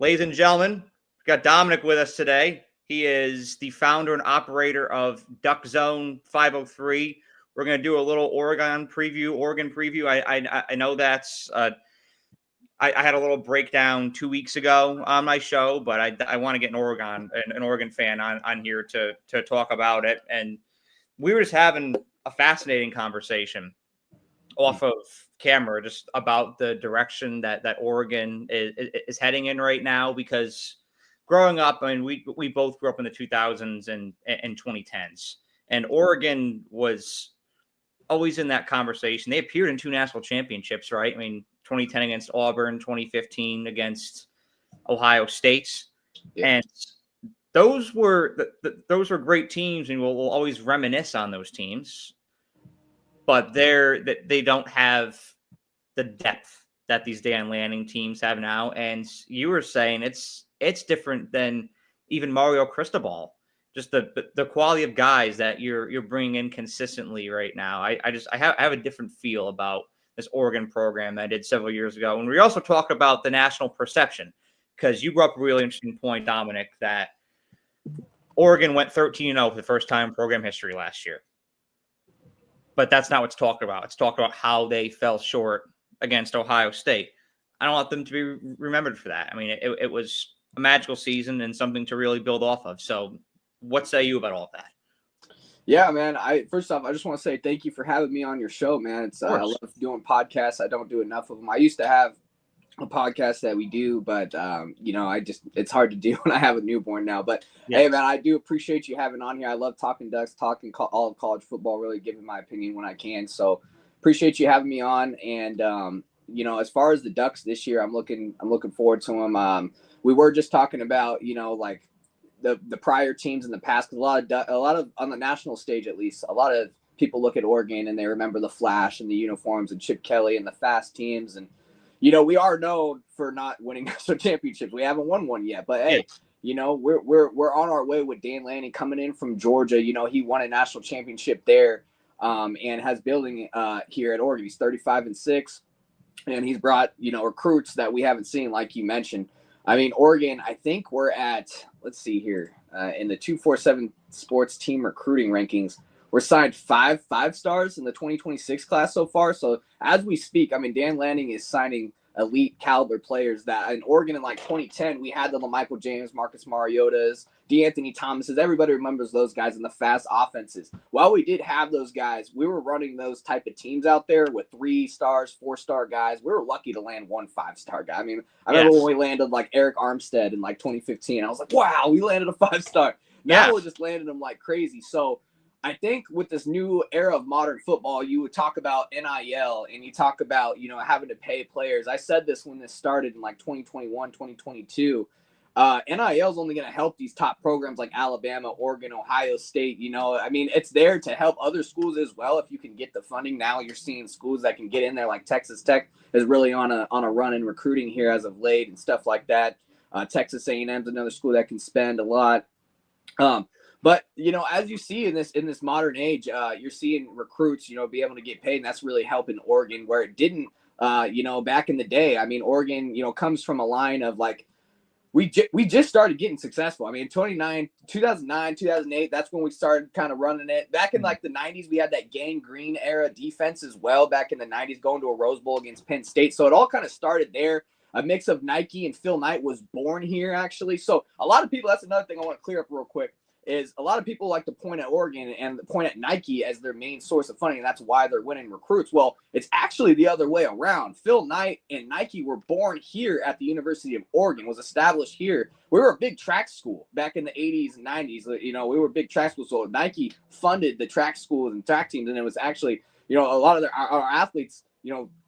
Ladies and gentlemen, we've got Dominiqk with us today. He is the founder and operator of Duck Zone 503. We're going to do a little Oregon preview. I know that's I had a little breakdown 2 weeks ago on my show, but I want to get an Oregon fan on here to talk about it. And we were just having a fascinating conversation off of camera just about the direction that Oregon is heading in right now, because growing up, I mean, we both grew up in the 2000s and 2010s, and Oregon was always in that conversation. They appeared in 2 national championships, right? I mean, 2010 against Auburn, 2015 against Ohio State. Yeah. And those were great teams, and we'll always reminisce on those teams. But they don't have the depth that these Dan Lanning teams have now. And you were saying it's different than even Mario Cristobal. Just the quality of guys that you're bringing in consistently right now. I have a different feel about this Oregon program that I did several years ago. And we also talked about the national perception, because you brought up a really interesting point, Dominiqk, that Oregon went 13-0 for the first time in program history last year. But that's not what's talked about. It's talked about how they fell short against Ohio State. I don't want them to be remembered for that. I mean, it was a magical season and something to really build off of. So what say you about all of that? Yeah, man. First off, I just want to say thank you for having me on your show, man. I love doing podcasts. I don't do enough of them. I used to have a podcast that we do, but it's hard to do when I have a newborn now. But yes. Hey, man, I do appreciate you having on here. I love talking Ducks, talking all of college football, really giving my opinion when I can. So appreciate you having me on. And as far as the Ducks this year, I'm looking forward to them. We were just talking about like the prior teams in the past, because a lot of on the national stage, at least, a lot of people look at Oregon and they remember the flash and the uniforms and Chip Kelly and the fast teams. And we are known for not winning national championships. We haven't won one yet, but hey, we're on our way with Dan Lanning coming in from Georgia. He won a national championship there, and has building here at Oregon. He's 35-6, and he's brought recruits that we haven't seen, like you mentioned. I mean, Oregon, I think we're at, let's see here, in the 247 sports team recruiting rankings, we're signed five stars in the 2026 class so far. So as we speak, I mean, Dan Lanning is signing elite caliber players that in Oregon in like 2010, we had the LaMichael James, Marcus Mariotas, DeAnthony Thomases. Everybody remembers those guys in the fast offenses. While we did have those guys, we were running those type of teams out there with 3-star, 4-star guys. We were lucky to land 1 5-star guy. I mean, I remember when we landed like Eric Armstead in like 2015. I was like, wow, we landed a 5-star. Now we're just landing them like crazy. So I think with this new era of modern football, you would talk about NIL and you talk about, having to pay players. I said this when this started in like 2021, 2022. NIL is only going to help these top programs like Alabama, Oregon, Ohio State. I mean, it's there to help other schools as well. If you can get the funding, now you're seeing schools that can get in there, like Texas Tech is really on a run in recruiting here as of late and stuff like that. Texas A&M is another school that can spend a lot. But, as you see in this modern age, you're seeing recruits, be able to get paid. And that's really helping Oregon where it didn't, back in the day. I mean, Oregon, comes from a line of like, we just started getting successful. I mean, 2009, 2008, that's when we started kind of running it. Back in like the 90s, we had that Gang Green era defense as well. Back in the 90s, going to a Rose Bowl against Penn State. So it all kind of started there. A mix of Nike and Phil Knight was born here, actually. So a lot of people, that's another thing I want to clear up real quick, is a lot of people like to point at Oregon and point at Nike as their main source of funding. And that's why they're winning recruits. Well, it's actually the other way around. Phil Knight and Nike were born here at the University of Oregon, was established here. We were a big track school back in the 80s and 90s. We were a big track school. So Nike funded the track schools and track teams. And it was actually, a lot of our athletes,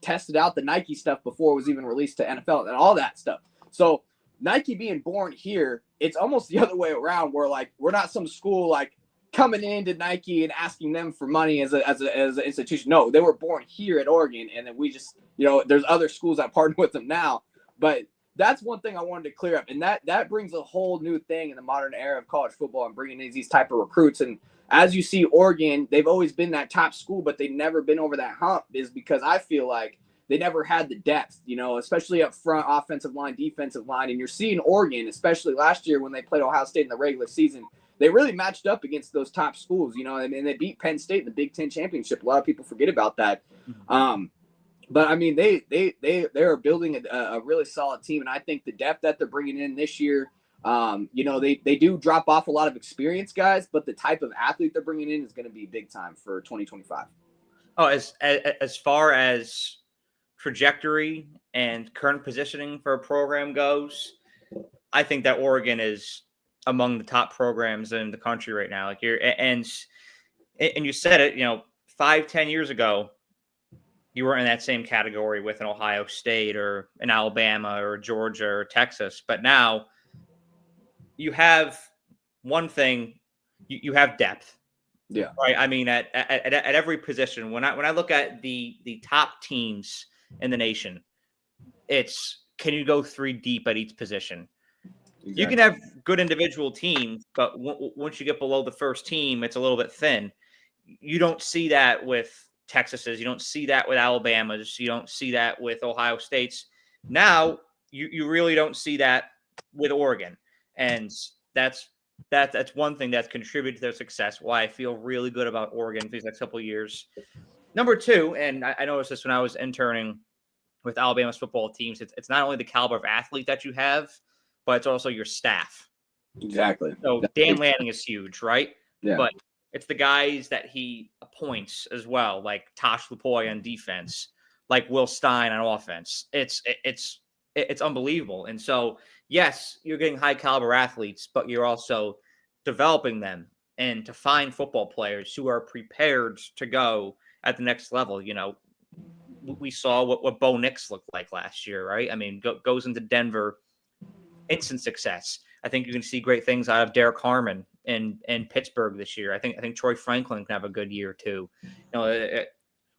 tested out the Nike stuff before it was even released to NFL and all that stuff. So Nike being born here, it's almost the other way around where like we're not some school like coming into Nike and asking them for money as an institution. No, they were born here at Oregon, and then we just there's other schools that partner with them now. But that's one thing I wanted to clear up, and that brings a whole new thing in the modern era of college football and bringing in these type of recruits. And as you see, Oregon, they've always been that top school, but they've never been over that hump, is because I feel like they never had the depth, especially up front, offensive line, defensive line. And you're seeing Oregon, especially last year when they played Ohio State in the regular season, they really matched up against those top schools, and they beat Penn State in the Big Ten championship. A lot of people forget about that. But I mean, they are building a really solid team, and I think the depth that they're bringing in this year, they do drop off a lot of experienced guys, but the type of athlete they're bringing in is going to be big time for 2025. Oh, as far as trajectory and current positioning for a program goes, I think that Oregon is among the top programs in the country right now. And you said it, 5-10 years ago, you weren't in that same category with an Ohio State or an Alabama or Georgia or Texas. But now you have one thing, you have depth. Yeah. Right. I mean, at every position, when I look at the top teams in the nation, it's, can you go 3 deep at each position? Exactly. You can have good individual teams, but once you get below the first team, it's a little bit thin. You don't see that with Texas's. You don't see that with Alabama's. You don't see that with Ohio State's. Now you really don't see that with Oregon. And that's one thing that's contributed to their success, why I feel really good about Oregon for these next couple of years. Number 2, and I noticed this when I was interning with Alabama's football teams, it's not only the caliber of athlete that you have, but it's also your staff. Exactly. So Dan Lanning is huge, right? Yeah. But it's the guys that he appoints as well, like Tosh Lupoy on defense, like Will Stein on offense. It's unbelievable. And so, yes, you're getting high caliber athletes, but you're also developing them and to find football players who are prepared to go at the next level. We saw what Bo Nix looked like last year, right? I mean, goes into Denver, instant success. I think you can see great things out of Derek Harmon in Pittsburgh this year. I think Troy Franklin can have a good year too.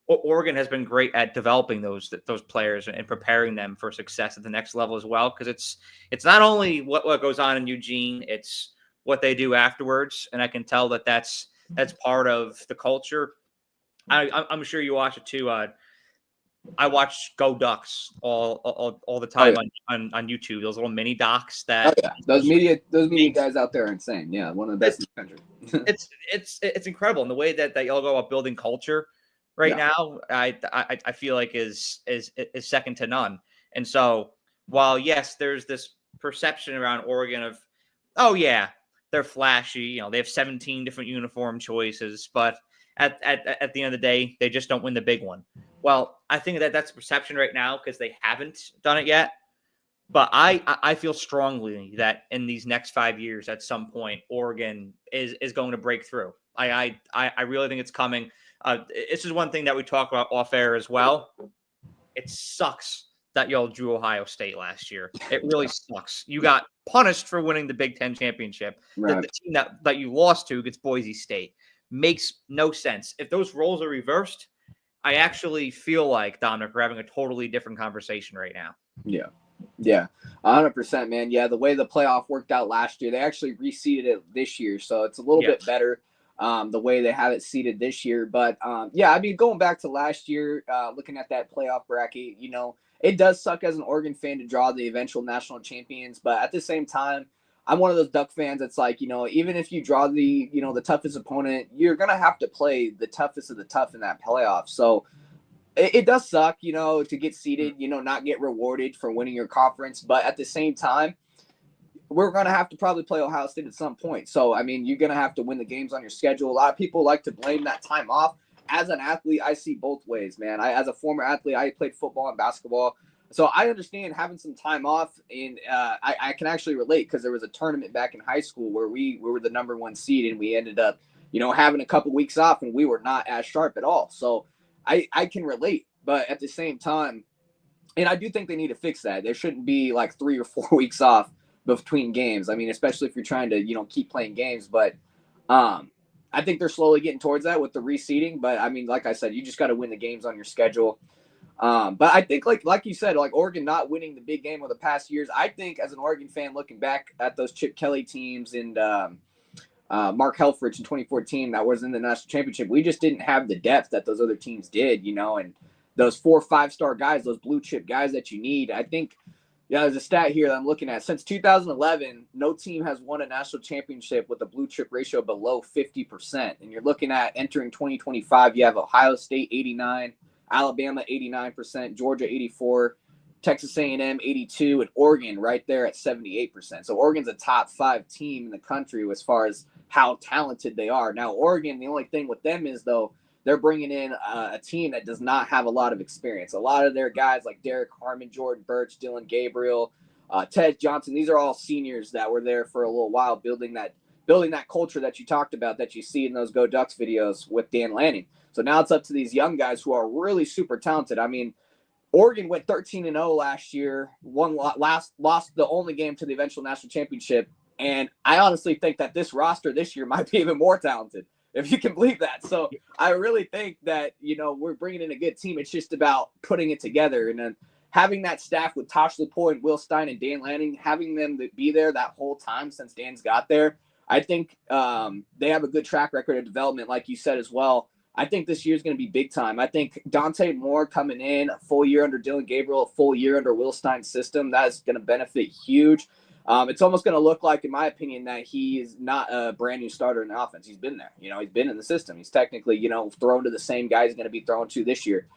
Oregon has been great at developing those players and preparing them for success at the next level as well, because it's not only what goes on in Eugene, it's what they do afterwards, and I can tell that's part of the culture. I'm sure you watch it too. I watch Go Ducks all the time on YouTube. Those little mini docs that those media guys out there are insane. Yeah, one of the best in the country. it's incredible, and the way that y'all go about building culture right now, I feel like is second to none. And so, while yes, there's this perception around Oregon of, oh yeah, they're flashy. They have 17 different uniform choices, but at the end of the day, they just don't win the big one. Well, I think that's a perception right now because they haven't done it yet. But I feel strongly that in these next 5 years, at some point, Oregon is going to break through. I really think it's coming. This is one thing that we talk about off air as well. It sucks that y'all drew Ohio State last year. It really sucks. You got punished for winning the Big Ten championship. Right. The team that you lost to gets Boise State. Makes no sense. If those roles are reversed, I actually feel like, Dominic, we're having a totally different conversation right now. Yeah, 100%, man. Yeah, the way the playoff worked out last year, they actually reseeded it this year, so it's a little bit better the way they have it seeded this year. But, I mean, going back to last year, looking at that playoff bracket, it does suck as an Oregon fan to draw the eventual national champions. But at the same time, I'm one of those Duck fans that's like, even if you draw the toughest opponent, you're going to have to play the toughest of the tough in that playoff. So it does suck, to get seeded, not get rewarded for winning your conference. But at the same time, we're going to have to probably play Ohio State at some point. So, I mean, you're going to have to win the games on your schedule. A lot of people like to blame that time off. As an athlete, I see both ways, man. As a former athlete, I played football and basketball. So I understand having some time off, and I can actually relate because there was a tournament back in high school where we were the number 1 seed, and we ended up, having a couple weeks off, and we were not as sharp at all. So I can relate, but at the same time, and I do think they need to fix that. There shouldn't be like 3 or 4 weeks off between games. I mean, especially if you're trying to, keep playing games. But I think they're slowly getting towards that with the reseeding. But I mean, like I said, you just got to win the games on your schedule. But I think like you said, like Oregon not winning the big game over the past years, I think as an Oregon fan looking back at those Chip Kelly teams and Mark Helfrich in 2014 that was in the national championship, we just didn't have the depth that those other teams did, and those 4 or 5-star guys, those blue chip guys that you need. I think, yeah, there's a stat here that I'm looking at. Since 2011, no team has won a national championship with a blue chip ratio below 50%. And you're looking at entering 2025, you have Ohio State 89, Alabama 89%, Georgia 84, Texas A&M 82, and Oregon right there at 78%. So Oregon's a top 5 team in the country as far as how talented they are. Now, Oregon, the only thing with them is, though, they're bringing in a team that does not have a lot of experience. A lot of their guys like Derek Harmon, Jordan Birch, Dylan Gabriel, Ted Johnson, these are all seniors that were there for a little while building that culture that you talked about that you see in those Go Ducks videos with Dan Lanning. So now it's up to these young guys who are really super talented. I mean, Oregon went 13-0 last year, lost the only game to the eventual national championship. And I honestly think that this roster this year might be even more talented, if you can believe that. So I really think that, we're bringing in a good team. It's just about putting it together. And then having that staff with Tosh Lupoy and Will Stein and Dan Lanning, having them be there that whole time since Dan's got there, I think they have a good track record of development, like you said as well. I think this year is going to be big time. I think Dante Moore coming in, a full year under Dylan Gabriel, a full year under Will Stein's system, that is going to benefit huge. It's almost going to look like, in my opinion, that he is not a brand new starter in the offense. He's been there. He's been in the system. He's technically, thrown to the same guy he's going to be thrown to this year,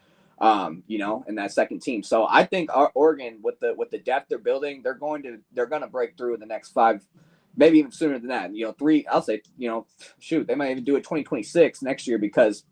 in that second team. So I think Oregon, with the depth they're building, they're going to break through in the next 5, maybe even sooner than that. 3, I'll say, they might even do it 2026 next year, because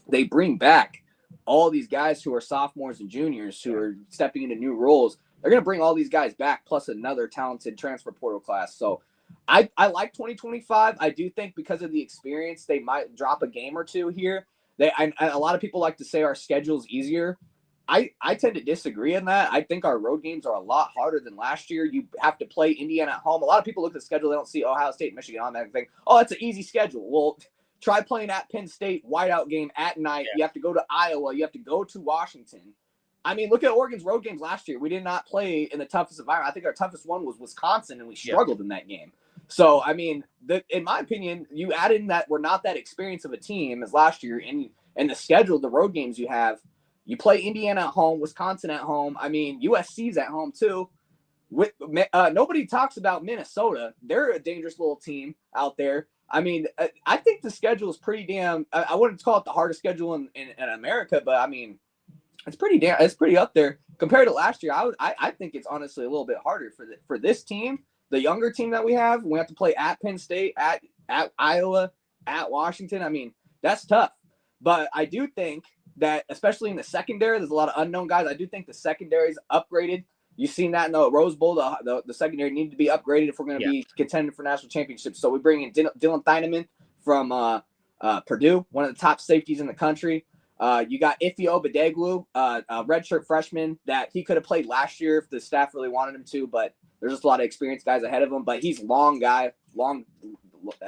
they bring back all these guys who are sophomores and juniors who are stepping into new roles. They're going to bring all these guys back, plus another talented transfer portal class. So I like 2025. I do think because of the experience, they might drop a game or two here. A lot of people like to say our schedule's easier. I tend to disagree on that. I think our road games are a lot harder than last year. You have to play Indiana at home. A lot of people look at the schedule, they don't see Ohio State and Michigan on that and think, oh, it's an easy schedule. Well, try playing at Penn State, whiteout game at night. Yeah. You have to go to Iowa. You have to go to Washington. I mean, look at Oregon's road games last year. We did not play in the toughest environment. I think our toughest one was Wisconsin, and we struggled in that game. So, I mean, in my opinion, you add in that we're not that experienced of a team as last year, and the schedule, the road games you have, you play Indiana at home, Wisconsin at home. I mean, USC's at home too. Nobody talks about Minnesota. They're a dangerous little team out there. I mean, I think the schedule is pretty damn. I wouldn't call it the hardest schedule in America, but I mean, it's pretty up there compared to last year. I think it's honestly a little bit harder for this team, the younger team that we have. We have to play at Penn State, at Iowa, at Washington. I mean, that's tough. But I do think that, especially in the secondary, there's a lot of unknown guys. I do think the secondary is upgraded. You've seen that in the Rose Bowl. The secondary needed to be upgraded if we're going to be contending for national championships. So we bring in Dylan Thieneman from Purdue, one of the top safeties in the country. You got Ife Obadeglu, a redshirt freshman that he could have played last year if the staff really wanted him to, but there's just a lot of experienced guys ahead of him. But he's long guy, long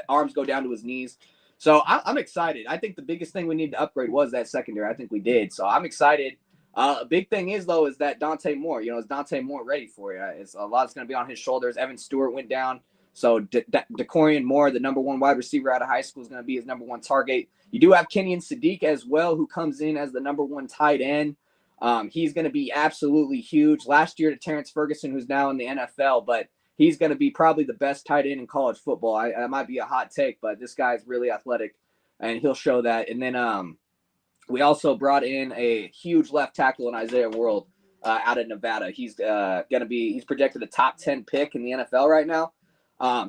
arms go down to his knees. So I'm excited. I think the biggest thing we need to upgrade was that secondary. I think we did. So I'm excited. A big thing is, though, is that Dante Moore. Is Dante Moore ready for you? It's a lot's going to be on his shoulders. Evan Stewart went down. So DeCorian Moore, the number 1 wide receiver out of high school, is going to be his number 1 target. You do have Kenyon Sadiq as well, who comes in as the number 1 tight end. He's going to be absolutely huge. Last year to Terrence Ferguson, who's now in the NFL, but he's going to be probably the best tight end in college football. I might be a hot take, but this guy's really athletic, and he'll show that. And then we also brought in a huge left tackle in Isaiah World out of Nevada. He's he's projected a top 10 pick in the NFL right now.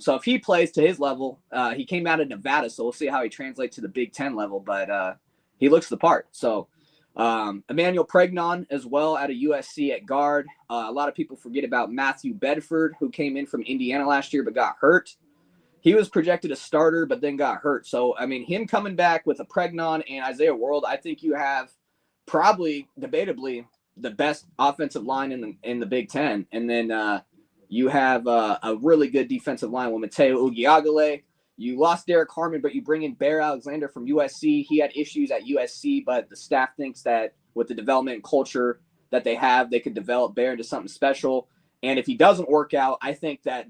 So if he plays to his level, he came out of Nevada, so we'll see how he translates to the Big Ten level, but he looks the part. So Emmanuel Pregnon as well out of USC at guard. A lot of people forget about Matthew Bedford, who came in from Indiana last year but got hurt. He was projected a starter but then got hurt. So, I mean, him coming back with a Pregnon and Isaiah World, I think you have probably, debatably, the best offensive line in the Big Ten. And then you have a really good defensive line with Mateo Ugiagale. You lost Derek Harmon, but you bring in Bear Alexander from USC. He had issues at USC, but the staff thinks that with the development and culture that they have, they could develop Bear into something special. And if he doesn't work out, I think that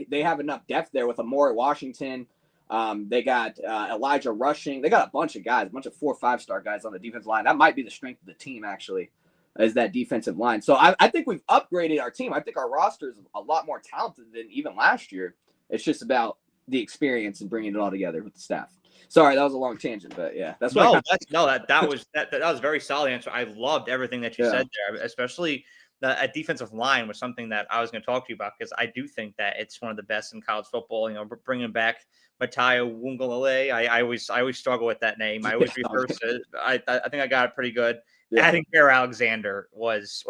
they have enough depth there with Amore Washington, They got Elijah Rushing. They got a bunch of guys, a bunch of 4 or 5-star guys on the defensive line. That might be the strength of the team, actually, is that defensive line. So I think we've upgraded our team. I think our roster is a lot more talented than even last year. It's just about the experience and bringing it all together with the staff. Sorry, that was a long tangent, but yeah, that's what. That was a very solid answer. I loved everything that you said there, especially a defensive line was something that I was going to talk to you about, because I do think that it's one of the best in college football. You know, bringing back Matayo Wungalale. I always struggle with that name. I always rehearse it. I think I got it pretty good. Yeah. Adding Bear Alexander was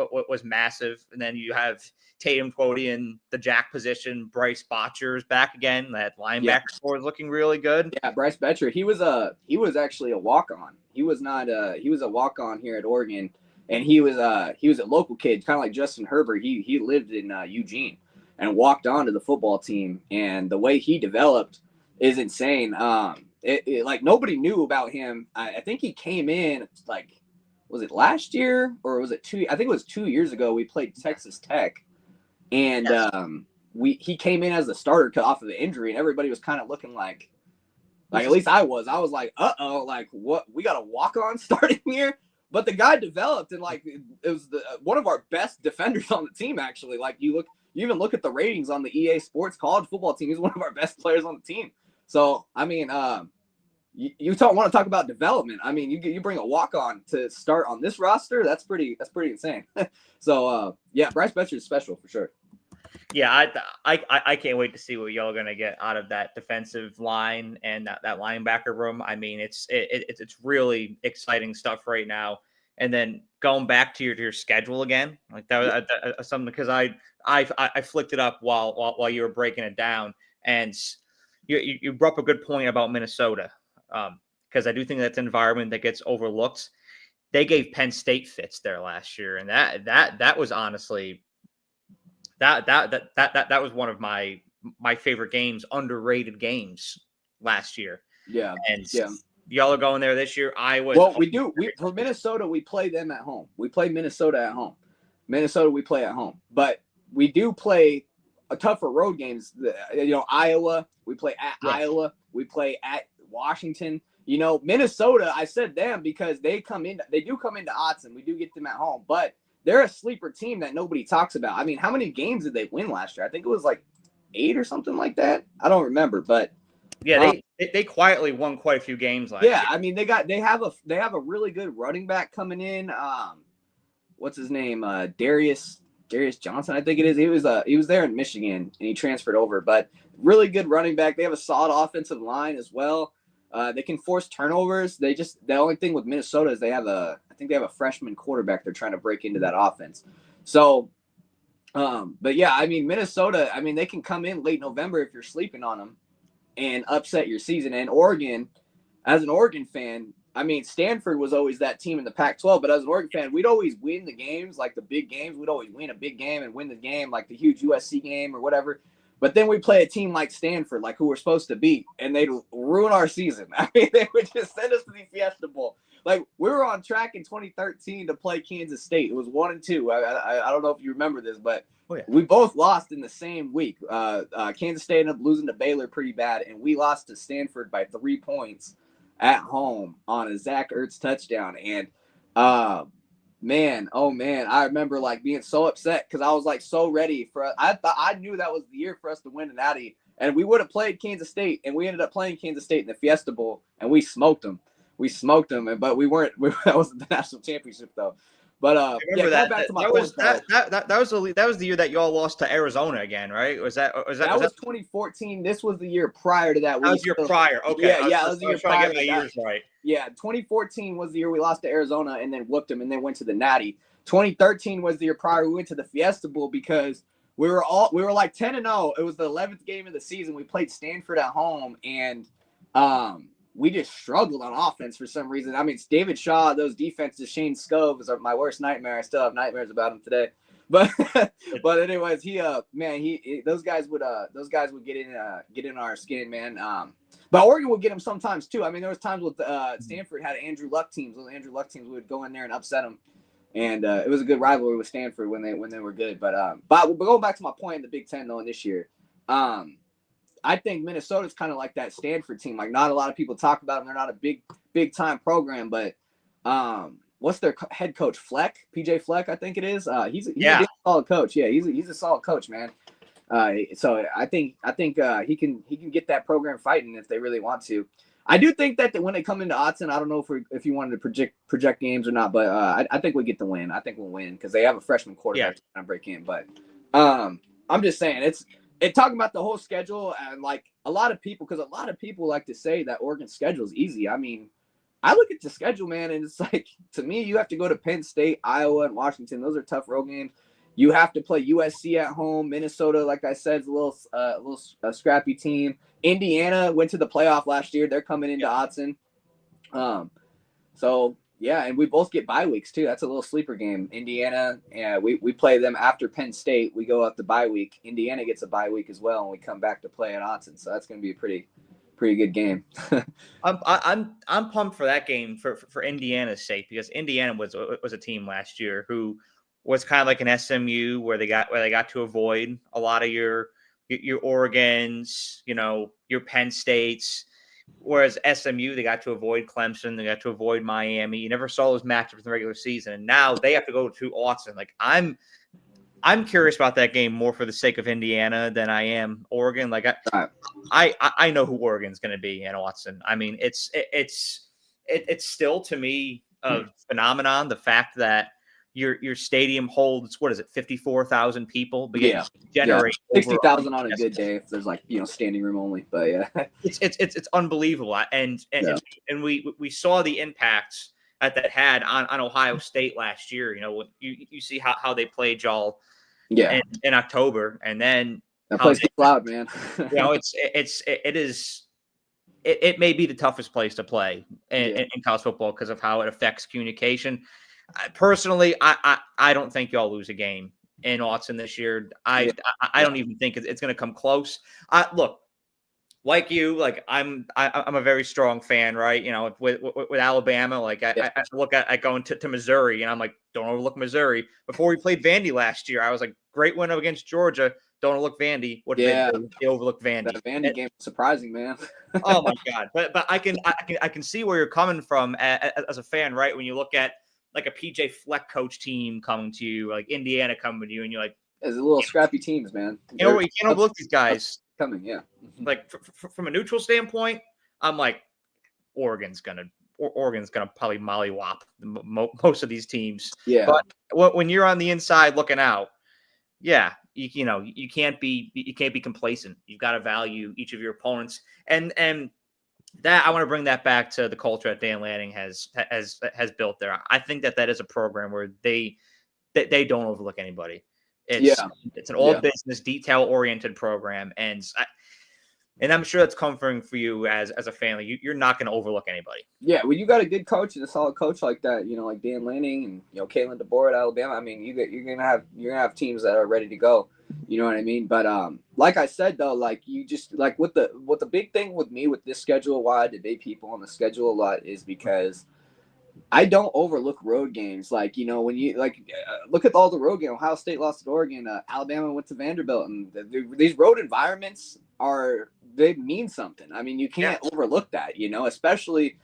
massive, and then you have Tatum Quoddy in the jack position. Bryce Botcher's back again. That linebacker score is looking really good. Yeah, Bryce Betcher. He was actually a walk-on. He was not. He was a walk-on here at Oregon, and he was a local kid, kind of like Justin Herbert. He lived in Eugene and walked on to the football team, and the way he developed is insane. Like nobody knew about him. I think he came in like. Was it last year or was it 2? I think it was 2 years ago. We played Texas Tech, and he came in as the starter cut off of the injury, and everybody was kind of looking like at least I was like, like what? We got a walk on starting here, but the guy developed, and like it was one of our best defenders on the team actually. Like you even look at the ratings on the EA Sports college football team. He's one of our best players on the team. So I mean. You want to talk about development. I mean, you bring a walk-on to start on this roster. That's pretty insane. So, Bryce Betcher is special for sure. Yeah, I can't wait to see what y'all are going to get out of that defensive line and that linebacker room. I mean, it's really exciting stuff right now. And then going back to your schedule again, like that was something, because I flicked it up while you were breaking it down, and you brought up a good point about Minnesota. Because I do think that's an environment that gets overlooked. They gave Penn State fits there last year, and that was honestly that was one of my favorite games, underrated games last year. Yeah, and y'all are going there this year. For Minnesota, we play them at home. We play Minnesota at home. Minnesota, we play at home, but we do play a tougher road games. Iowa, we play at Iowa. We play at Washington. Minnesota, I said them because they do come into Autzen. We do get them at home, but they're a sleeper team that nobody talks about. I mean, how many games did they win last year? I think it was like 8 or something like that. I don't remember, but they quietly won quite a few games last year. Yeah, I mean, they have a really good running back coming in. What's his name? Darius Johnson, I think it is. He was there in Michigan and he transferred over, but really good running back. They have a solid offensive line as well. They can force turnovers. The only thing with Minnesota is they have a freshman quarterback they're trying to break into that offense. So, but yeah, I mean, Minnesota, I mean, they can come in late November if you're sleeping on them and upset your season. And Oregon, as an Oregon fan, I mean, Stanford was always that team in the Pac-12, but as an Oregon fan, we'd always win the games, like the big games. We'd always win a big game and win the game, like the huge USC game or whatever. But then we play a team like Stanford, like who we're supposed to beat, and they'd ruin our season. I mean, they would just send us to the Fiesta Bowl. Like, we were on track in 2013 to play Kansas State. It was 1-2. I don't know if you remember this, but we both lost in the same week. Kansas State ended up losing to Baylor pretty bad, and we lost to Stanford by 3 points at home on a Zach Ertz touchdown. And man, I remember like being so upset because I was like so ready for. I knew that was the year for us to win an Natty, and we would have played Kansas State, and we ended up playing Kansas State in the Fiesta Bowl, and we smoked them. But we weren't. That wasn't the national championship though. But back to my point, that was the year that y'all lost to Arizona again, right? Was that 2014? This was the year prior to that. That was your prior. Okay. Yeah, that was the year prior. To get my years right. Yeah, 2014 was the year we lost to Arizona and then whooped them and then went to the Natty. 2013 was the year prior we went to the Fiesta Bowl because we were like 10-0. It was the 11th game of the season. We played Stanford at home and we just struggled on offense for some reason. I mean, it's David Shaw, those defenses, Shane Scove are my worst nightmare. I still have nightmares about him today. But anyways, those guys would get in our skin, man. But Oregon would get them sometimes too. I mean, there was times with Stanford had Andrew Luck teams. Those Andrew Luck teams would go in there and upset them. And it was a good rivalry with Stanford when they were good. But going back to my point in the Big Ten though, in this year, I think Minnesota's kind of like that Stanford team. Like, not a lot of people talk about them. They're not a big time program, but what's their head coach? Fleck, PJ Fleck, I think it is. He's a solid coach. Yeah, he's a solid coach, man. So I think he can get that program fighting if they really want to. I do think that when they come into Autzen, I don't know if you wanted to project games or not, but I think we get the win. I think we'll win because they have a freshman quarterback to break in. But I'm just saying it's talking about the whole schedule and like a lot of people like to say that Oregon's schedule is easy. I mean, I look at the schedule, man, and it's like, to me, you have to go to Penn State, Iowa, and Washington. Those are tough road games. You have to play USC at home. Minnesota, like I said, is a little scrappy team. Indiana went to the playoff last year. They're coming into Autzen. So, yeah, and we both get bye weeks, too. That's a little sleeper game. Indiana, we play them after Penn State. We go out the bye week. Indiana gets a bye week as well, and we come back to play at Autzen. So that's going to be a pretty good game. I'm pumped for that game for Indiana's sake, because Indiana was a team last year who was kind of like an SMU where they got to avoid a lot of your Oregons, your Penn States, whereas SMU, they got to avoid Clemson, they got to avoid Miami. You never saw those matchups in the regular season, and now they have to go to Autzen. Like, I'm curious about that game more for the sake of Indiana than I am Oregon. Like, I know who Oregon's going to be in Autzen. I mean, it's still, to me, a phenomenon. The fact that your stadium holds, 54,000 people, but generate 60,000 on a good day if there's standing room only. But yeah, it's unbelievable. And we saw the impacts that had on Ohio State last year. You see how they played y'all in October, and then that place gets loud, man. It may be the toughest place to play in college football because of how it affects communication. Personally, I don't think y'all lose a game in Autzen this year. I don't even think it's going to come close. Look, like you, I'm a very strong fan, right? With Alabama, I look at going to Missouri, and I'm like, don't overlook Missouri. Before we played Vandy last year, I was like, great win against Georgia. Don't overlook Vandy. What did they overlook Vandy? That Vandy game was surprising, man. Oh my God! But I can see where you're coming from as a fan, right? When you look at like a PJ Fleck coach team coming to you, like Indiana coming to you, and you're like, it's a little scrappy teams, man. You can't overlook these guys coming. Yeah. Like from a neutral standpoint, I'm like, Oregon's gonna probably mollywop most of these teams. Yeah. But when you're on the inside looking out, you can't be complacent. You've got to value each of your opponents, and that I want to bring that back to the culture that Dan Lanning has built there. I think that is a program where they don't overlook anybody. It's an all business, detail oriented program, and I'm sure that's comforting for you as a family. You're not going to overlook anybody. Yeah, when you got a good coach and a solid coach like that, like Dan Lanning and Kalen DeBoer at Alabama. I mean, you're gonna have teams that are ready to go. You know what I mean? But like I said though, what the big thing with me with this schedule, why I debate people on the schedule a lot, is because I don't overlook road games. When you look at all the road games, Ohio State lost to Oregon, Alabama went to Vanderbilt, and these road environments they mean something. I mean, you can't overlook that, especially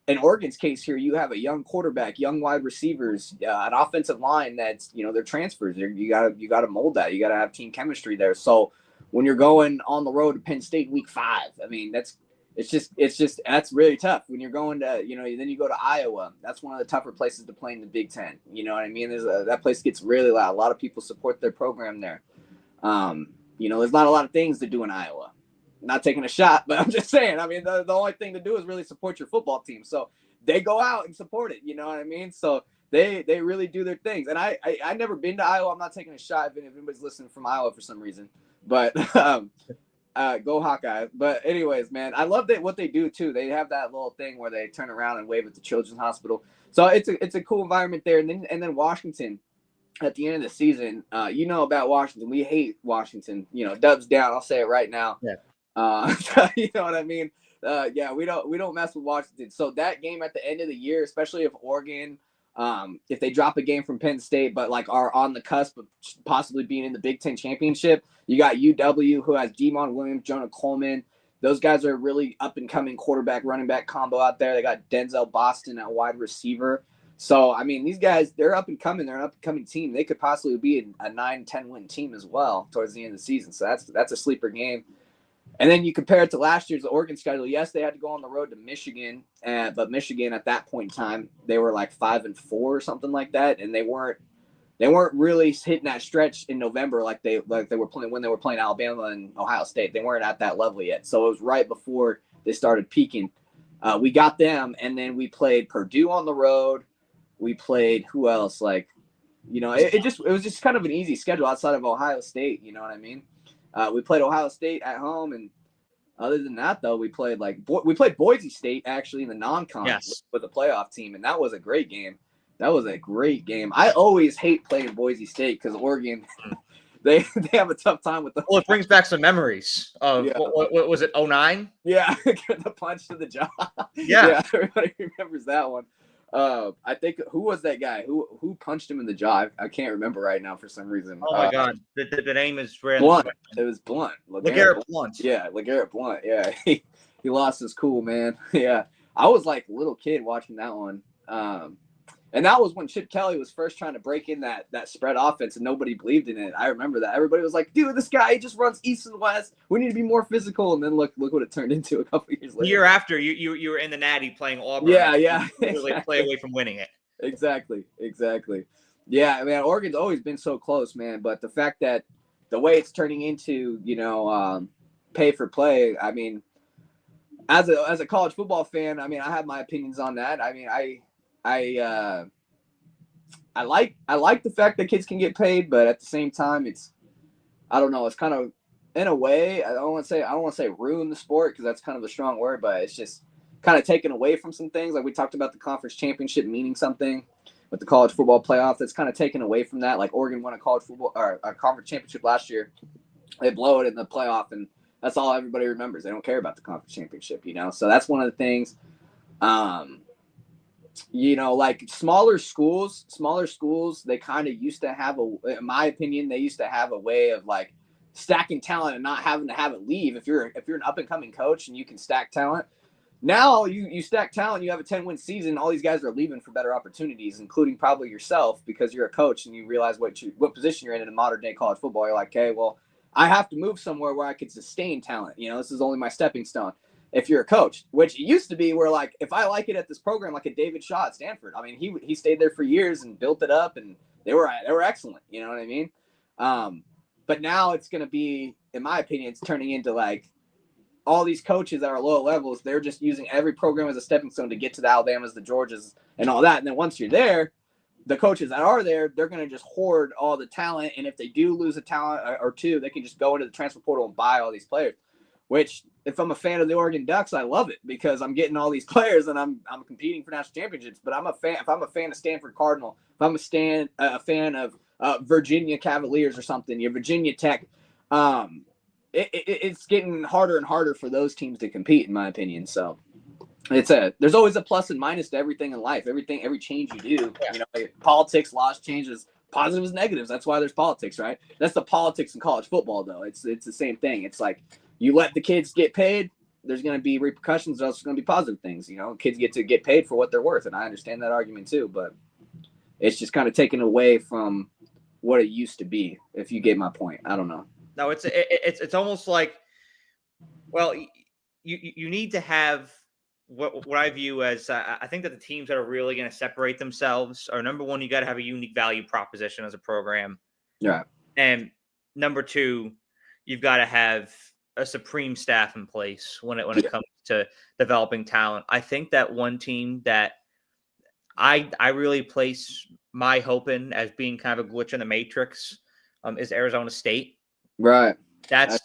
in Oregon's case here. You have a young quarterback, young wide receivers, an offensive line that's, they're transfers. You got to mold that. You got to have team chemistry there. So when you're going on the road to Penn State week 5, I mean, that's really tough. When you're going to, then you go to Iowa. That's one of the tougher places to play in the Big Ten. You know what I mean? That place gets really loud. A lot of people support their program there. There's not a lot of things to do in Iowa. Not taking a shot, but I'm just saying. I mean, the only thing to do is really support your football team. So they go out and support it. You know what I mean? So they really do their things. And I never been to Iowa. I'm not taking a shot if anybody's listening from Iowa for some reason. But go Hawkeye. But anyways, man, I love what they do too. They have that little thing where they turn around and wave at the Children's Hospital. So it's a cool environment there. And then Washington. At the end of the season, about Washington. We hate Washington. Dubs down. I'll say it right now. Yeah. You know what I mean? We don't mess with Washington. So that game at the end of the year, especially if Oregon If they drop a game from Penn State, but like are on the cusp of possibly being in the Big Ten championship, you got UW who has Demon Williams, Jonah Coleman. Those guys are really up and coming quarterback, running back combo out there. They got Denzel Boston at wide receiver. So, I mean, these guys, they're up and coming. They're an up and coming team. They could possibly be a 9-10 win team as well towards the end of the season. So that's a sleeper game. And then you compare it to last year's Oregon schedule. Yes, they had to go on the road to Michigan, but Michigan at that point in time, they were like 5-4 or something like that, and they weren't really hitting that stretch in November like they were playing when they were playing Alabama and Ohio State. They weren't at that level yet, so it was right before they started peaking. We got them, and then we played Purdue on the road. We played who else? Like, you know, it was just kind of an easy schedule outside of Ohio State. You know what I mean? We played Ohio State at home, and other than that, though, we played Boise State actually in the non-con with the playoff team, and that was a great game. That was a great game. I always hate playing Boise State because Oregon, they have a tough time with the. Well, it brings back some memories of what was it, 09? Yeah, the punch to the jaw. Yeah, everybody remembers that one. I think who was that guy who punched him in the jaw? I can't remember right now for some reason. Oh my God, the name is Blunt. It was Blunt. LeGarrette Blunt. Yeah, LeGarrette Blunt. Yeah, he lost his cool, man. Yeah, I was like a little kid watching that one. And that was when Chip Kelly was first trying to break in that spread offense, and nobody believed in it. I remember that. Everybody was like, dude, this guy, he just runs east and west. We need to be more physical. And then look what it turned into a couple years later. The year after, you were in the Natty playing Auburn. Yeah. Exactly. Really play away from winning it. Exactly. Yeah, I mean, Oregon's always been so close, man. But the fact that the way it's turning into, pay for play, I mean, as a college football fan, I mean, I have my opinions on that. I mean, I like the fact that kids can get paid, but at the same time, I don't know. It's kind of, in a way, I don't want to say ruin the sport because that's kind of a strong word, but it's just kind of taken away from some things. Like we talked about the conference championship meaning something with the college football playoff. That's kind of taken away from that. Like Oregon won a college football or a conference championship last year. They blow it in the playoff, and that's all everybody remembers. They don't care about the conference championship, So that's one of the things. Like smaller schools, they kind of used to have in my opinion, they used to have a way of like stacking talent and not having to have it leave. If you're an up and coming coach and you can stack talent, now you stack talent, you have a 10-win season. All these guys are leaving for better opportunities, including probably yourself, because you're a coach and you realize what position you're in modern day college football. You're like, okay, well, I have to move somewhere where I could sustain talent. This is only my stepping stone. If you're a coach, which it used to be where like, if I like it at this program, like a David Shaw at Stanford, I mean, he stayed there for years and built it up, and they were excellent. You know what I mean? But now it's going to be, in my opinion, it's turning into like all these coaches that are low levels. They're just using every program as a stepping stone to get to the Alabamas, the Georgias, and all that. And then once you're there, the coaches that are there, they're going to just hoard all the talent. And if they do lose a talent or two, they can just go into the transfer portal and buy all these players, which if I'm a fan of the Oregon Ducks, I love it because I'm getting all these players and I'm competing for national championships. But if I'm a fan of Stanford Cardinal, if I'm a fan of Virginia Cavaliers or something, your Virginia Tech, it's getting harder and harder for those teams to compete, in my opinion. So there's always a plus and minus to everything in life. Every change you do, politics, laws, changes, positives, negatives. That's why there's politics, right? That's the politics in college football, though. It's the same thing. It's like you let the kids get paid, there's going to be repercussions. There's also going to be positive things. Kids get to get paid for what they're worth, and I understand that argument too. But it's just kind of taken away from what it used to be. If you get my point, I don't know. No, it's almost like, well, you need to have what I view as I think that the teams that are really going to separate themselves are, number one, you got to have a unique value proposition as a program. Yeah. And number two, you've got to have a supreme staff in place when it comes to developing talent. I think that one team that I really place my hope in as being kind of a glitch in the matrix is Arizona State. Right. That's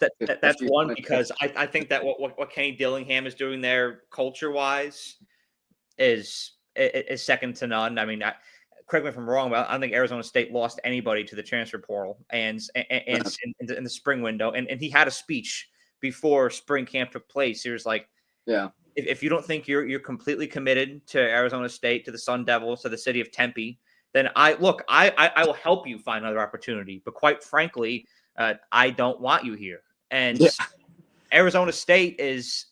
one, because I think that what Kenny Dillingham is doing there culture-wise is second to none. I mean, correct me if I'm wrong, but I don't think Arizona State lost anybody to the transfer portal and in the spring window. And he had a speech before spring camp took place. He was like, yeah, if you don't think you're completely committed to Arizona State, to the Sun Devils, to the city of Tempe, then I will help you find another opportunity. But quite frankly, I don't want you here. And Arizona State is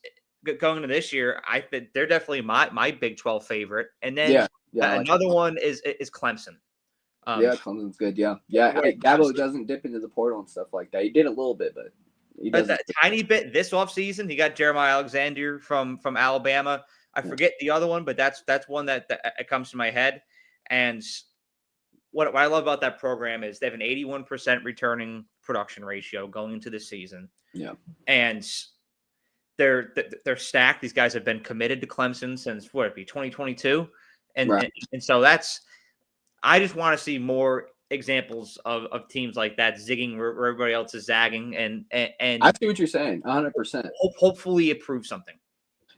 going into this year. I think they're definitely my Big 12 favorite. And then another one is Clemson. Clemson's good. Dabo doesn't dip into the portal and stuff like that. He did a little bit, but he doesn't. A tiny bit this offseason. He got Jeremiah Alexander from Alabama. I forget the other one, but that's one that comes to my head. And what I love about that program is they have an 81% returning production ratio going into the season. Yeah. And they're stacked. These guys have been committed to Clemson since 2022. And so I just want to see more examples of teams like that zigging where everybody else is zagging. And I see what you're saying, 100%. Hopefully it proves something.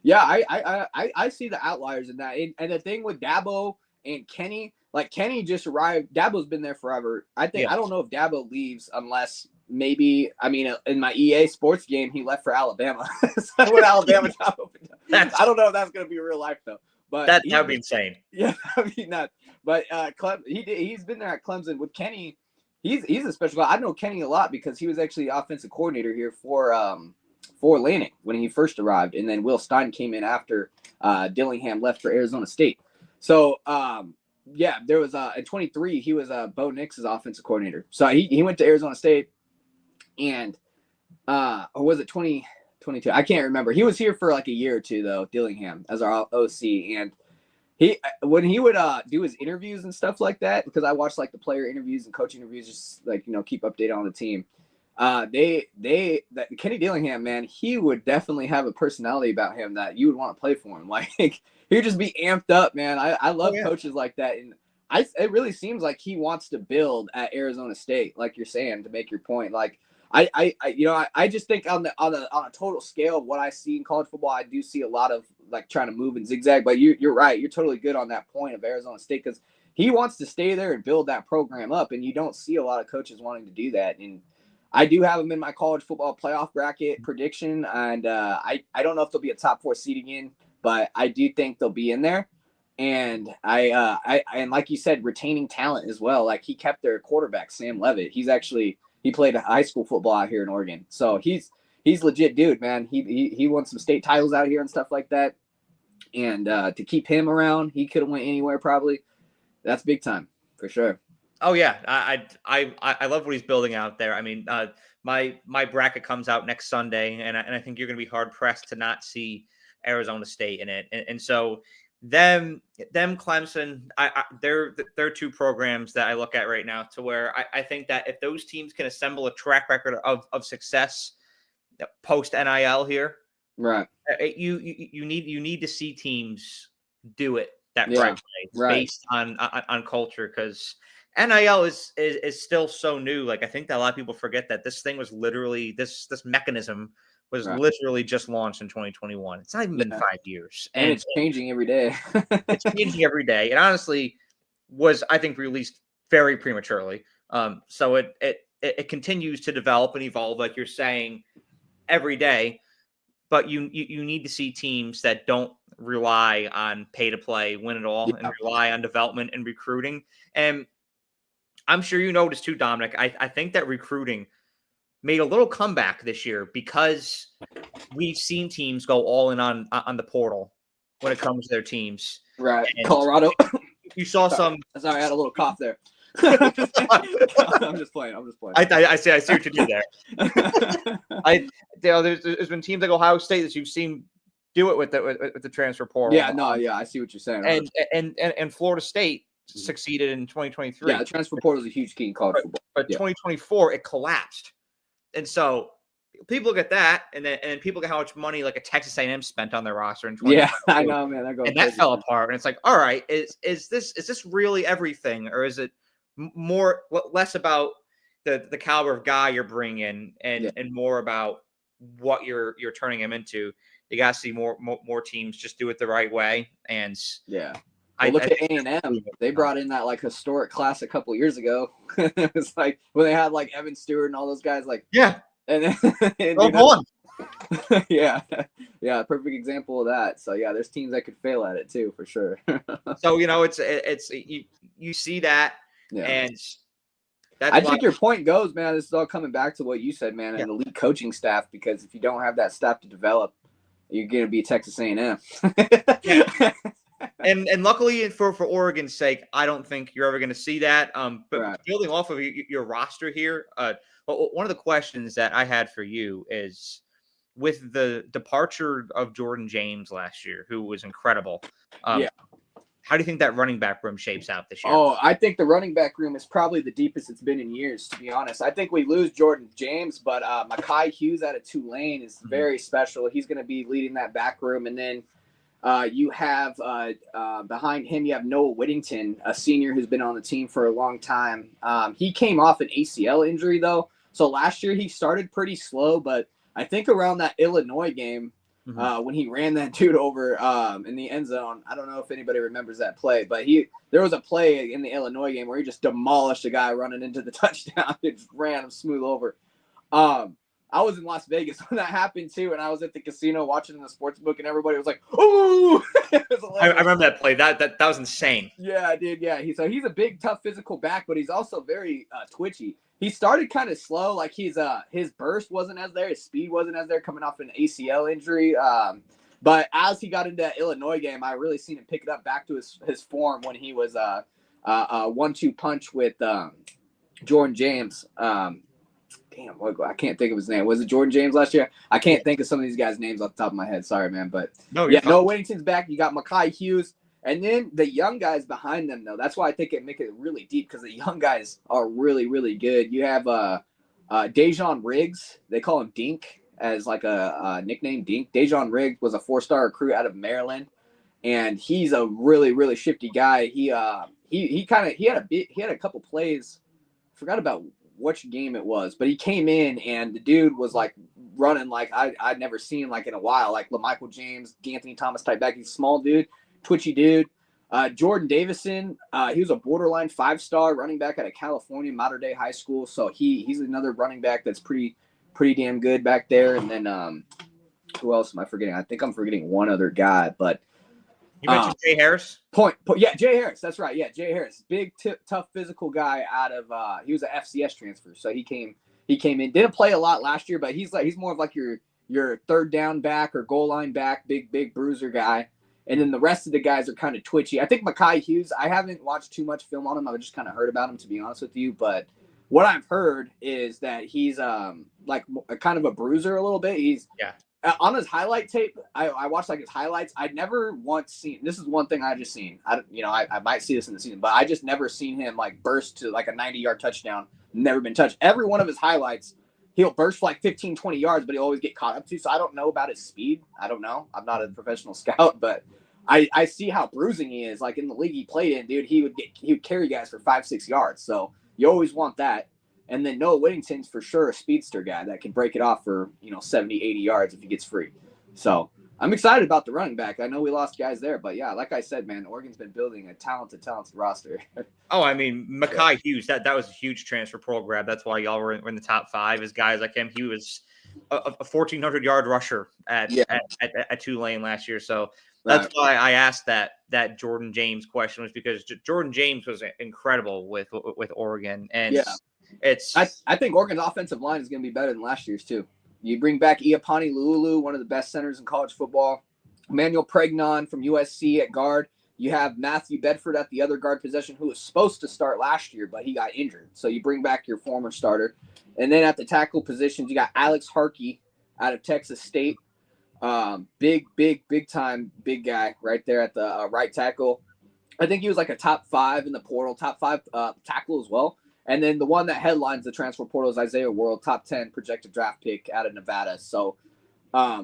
Yeah, I see the outliers in that. And the thing with Dabo and Kenny, like Kenny just arrived. Dabo's been there forever. I don't know if Dabo leaves unless maybe, in my EA sports game, he left for Alabama. So when Alabama job opened up. I don't know if that's going to be real life though. But that would be insane. Yeah, that'd be nuts. But he's been there at Clemson with Kenny. He's a special guy. I know Kenny a lot because he was actually offensive coordinator here for Lanning when he first arrived, and then Will Stein came in after Dillingham left for Arizona State. So there was in 23 he was Bo Nix's offensive coordinator. So he went to Arizona State, and or was it 2022? I can't remember. He was here for like a year or two though, Dillingham as our OC, and when he would do his interviews and stuff like that, because I watched like the player interviews and coach interviews, just like keep updated on the team. Kenny Dillingham, man, he would definitely have a personality about him that you would want to play for him. Like he'd just be amped up, man. I love coaches like that, and it really seems like he wants to build at Arizona State, like you're saying, to make your point. Like I just think on a total scale of what I see in college football, I do see a lot of like trying to move and zigzag. But you're right, you're totally good on that point of Arizona State, because he wants to stay there and build that program up, and you don't see a lot of coaches wanting to do that. And I do have him in my college football playoff bracket prediction, and I don't know if they'll be a top 4 seed again, but I do think they'll be in there. And and like you said, retaining talent as well. Like he kept their quarterback Sam Levitt. He played high school football out here in Oregon, so he's legit dude, man. He won some state titles out here and stuff like that. And to keep him around, he could have went anywhere probably. That's big time for sure. Oh yeah, I love what he's building out there. I mean, my bracket comes out next Sunday, and I think you're going to be hard pressed to not see Arizona State in it. And so them Clemson, they're two programs that I look at right now to where I think that if those teams can assemble a track record of success post NIL here, right? You need to see teams do it that right way based on culture, because NIL is still so new. Like I think that a lot of people forget that this thing was literally this mechanism was literally just launched in 2021. It's not even been 5 years. And it's changing every day. It's changing every day. It honestly was, I think, released very prematurely. So it continues to develop and evolve, like you're saying, every day. But you need to see teams that don't rely on pay to play, win it all, and rely on development and recruiting. And I'm sure you noticed too, Dominic. I think that recruiting made a little comeback this year because we've seen teams go all in on the portal when it comes to their teams. Right. And Colorado. You saw some. Sorry, I had a little cough there. I'm just playing. I see what you did there. There's been teams like Ohio State that you've seen do it with the transfer portal. I see what you're saying. And Florida State succeeded in 2023. Yeah, the transfer portal is a huge key in college football. But 2024 it collapsed. And so people look at that, and then people look at how much money like a Texas A&M spent on their roster in 2024. Yeah, I know, man. And that fell apart. And it's like, all right, is this really everything, or is it less about the caliber of guy you're bringing and more about what you're turning him into? You got to see more teams just do it the right way. And look at A&M. They brought in that like historic class a couple years ago. It was like when they had like Evan Stewart and all those guys. Like and Yeah, yeah, perfect example of that. So yeah, there's teams that could fail at it too, for sure. So it's you see that, Yeah. and that's I why. think your point goes, man. This is all coming back to what you said, man, Yeah. and the elite coaching staff. Because if you don't have that staff to develop, you're gonna be Texas A&M. Yeah. And luckily for Oregon's sake, I don't think you're ever going to see that. But Right. building off of your roster here, one of the questions that I had for you is, with the departure of Jordan James last year, who was incredible. Yeah. How do you think that running back room shapes out this year? Oh, I think the running back room is probably the deepest it's been in years, to be honest. I think we lose Jordan James, but Mekhi Hughes out of Tulane is very special. He's going to be leading that back room. And then you have behind him, you have Noah Whittington, a senior who's been on the team for a long time. He came off an ACL injury, though. So last year he started pretty slow, but I think around that Illinois game, when he ran that dude over in the end zone, I don't know if anybody remembers that play, but there was a play in the Illinois game where he just demolished a guy running into the touchdown. It just ran him smooth over. I was in Las Vegas when that happened too, and I was at the casino watching in the sports book, and everybody was like, "Ooh!" I remember that play. That was insane. Yeah, dude. Yeah, he's a big, tough, physical back, but he's also very twitchy. He started kind of slow, like his burst wasn't as there, his speed wasn't as there, coming off an ACL injury. But as he got into that Illinois game, I really seen him pick it up back to his form when he was a 1-2 punch with Jordan James. Damn, I can't think of his name. Was it Jordan James last year? I can't think of some of these guys' names off the top of my head. Sorry, man. But yeah, Noah Whittington's back. You got Mekhi Hughes. And then the young guys behind them, though. That's why I think it make it really deep, because the young guys are really, really good. You have Dejon Riggs. They call him Dink as like a nickname, Dink. Dejon Riggs was a 4-star recruit out of Maryland, and he's a really, really shifty guy. He had a couple plays. I forgot about which game it was, but he came in and the dude was like running like I'd never seen like in a while, like LaMichael James, Anthony Thomas type back. He's a small dude, twitchy dude. Jordan Davison, he was a borderline 5-star running back out of California, Mater Dei High School. So he's another running back that's pretty damn good back there. And then who else am I forgetting? I think I'm forgetting one other guy, but you mentioned Jay Harris. Yeah, Jay Harris. That's right. Yeah, Jay Harris, big, tough, physical guy out of. He was an FCS transfer, so he came in. Didn't play a lot last year, but he's more of like your third down back or goal line back, big bruiser guy. And then the rest of the guys are kind of twitchy. I think Mekhi Hughes, I haven't watched too much film on him. I've just kind of heard about him, to be honest with you. But what I've heard is that he's like a kind of a bruiser a little bit. He's on his highlight tape. I watched like his highlights. I'd never once seen. This is one thing I just seen. I might see this in the season, but I just never seen him like burst to like a 90-yard touchdown. Never been touched. Every one of his highlights, he'll burst for like 15, 20 yards, but he'll always get caught up to. So I don't know about his speed. I don't know. I'm not a professional scout, but I see how bruising he is. Like in the league he played in, dude, he would carry guys for 5-6 yards. So you always want that. And then Noah Whittington's for sure a speedster guy that can break it off for 70, 80 yards if he gets free. So I'm excited about the running back. I know we lost guys there, but yeah, like I said, man, Oregon's been building a talented roster. Oh, I mean, Mekhi Hughes, that was a huge transfer portal grab. That's why y'all were in the top 5 as guys like him. He was a 1,400-yard rusher at Tulane last year. So that's why I asked that Jordan James question, was because Jordan James was incredible with Oregon. And I think Oregon's offensive line is going to be better than last year's too. You bring back Iapani Lulu, one of the best centers in college football. Emmanuel Pregnon from USC at guard. You have Matthew Bedford at the other guard position, who was supposed to start last year, but he got injured. So you bring back your former starter. And then at the tackle positions, you got Alex Harkey out of Texas State. Big time guy right there at the right tackle. I think he was like a top 5 in the portal, top 5 tackle as well. And then the one that headlines the transfer portal is Isaiah World, top 10 projected draft pick out of Nevada. So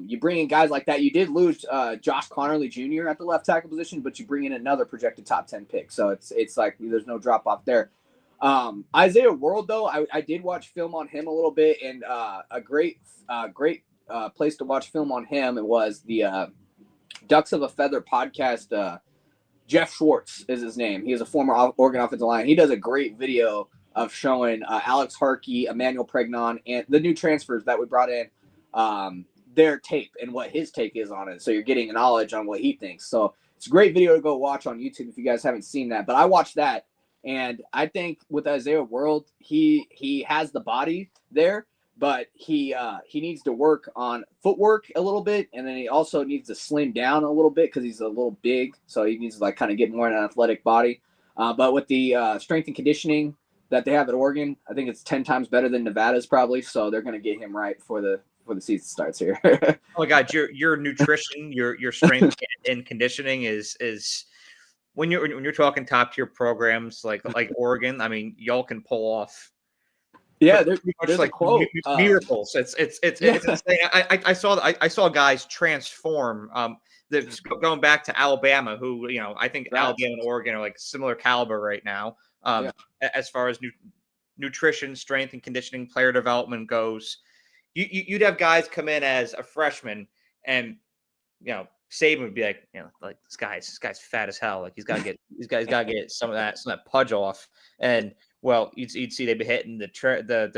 you bring in guys like that. You did lose Josh Connerly Jr. at the left tackle position, but you bring in another projected top 10 pick. So it's like there's no drop off there. Isaiah World, though, I did watch film on him a little bit, and a great place to watch film on him. It was the Ducks of a Feather podcast. Jeff Schwartz is his name. He is a former Oregon offensive line. He does a great video of showing Alex Harkey, Emmanuel Pregnon, and the new transfers that we brought in. their tape and what his take is on it. So you're getting knowledge on what he thinks. So it's a great video to go watch on YouTube if you guys haven't seen that. But I watched that, and I think with Isaiah World, he has the body there, but he needs to work on footwork a little bit, and then he also needs to slim down a little bit because he's a little big, so he needs to like kind of get more in an athletic body. But with the strength and conditioning that they have at Oregon, I think it's 10 times better than Nevada's probably. So they're going to get him right for the season starts here. Oh my God, your nutrition, your strength and conditioning is when you're talking top tier programs like Oregon. I mean, y'all can pull off. Yeah, there's like a quote. Miracles. It's insane. I saw guys transform. Going back to Alabama, who I think Alabama and Oregon are like similar caliber right now. As far as nutrition, strength and conditioning, player development goes. You'd have guys come in as a freshman, and Saban would be like, this guy's fat as hell. Like he's got to get some of that pudge off. And well, you'd see they'd be hitting the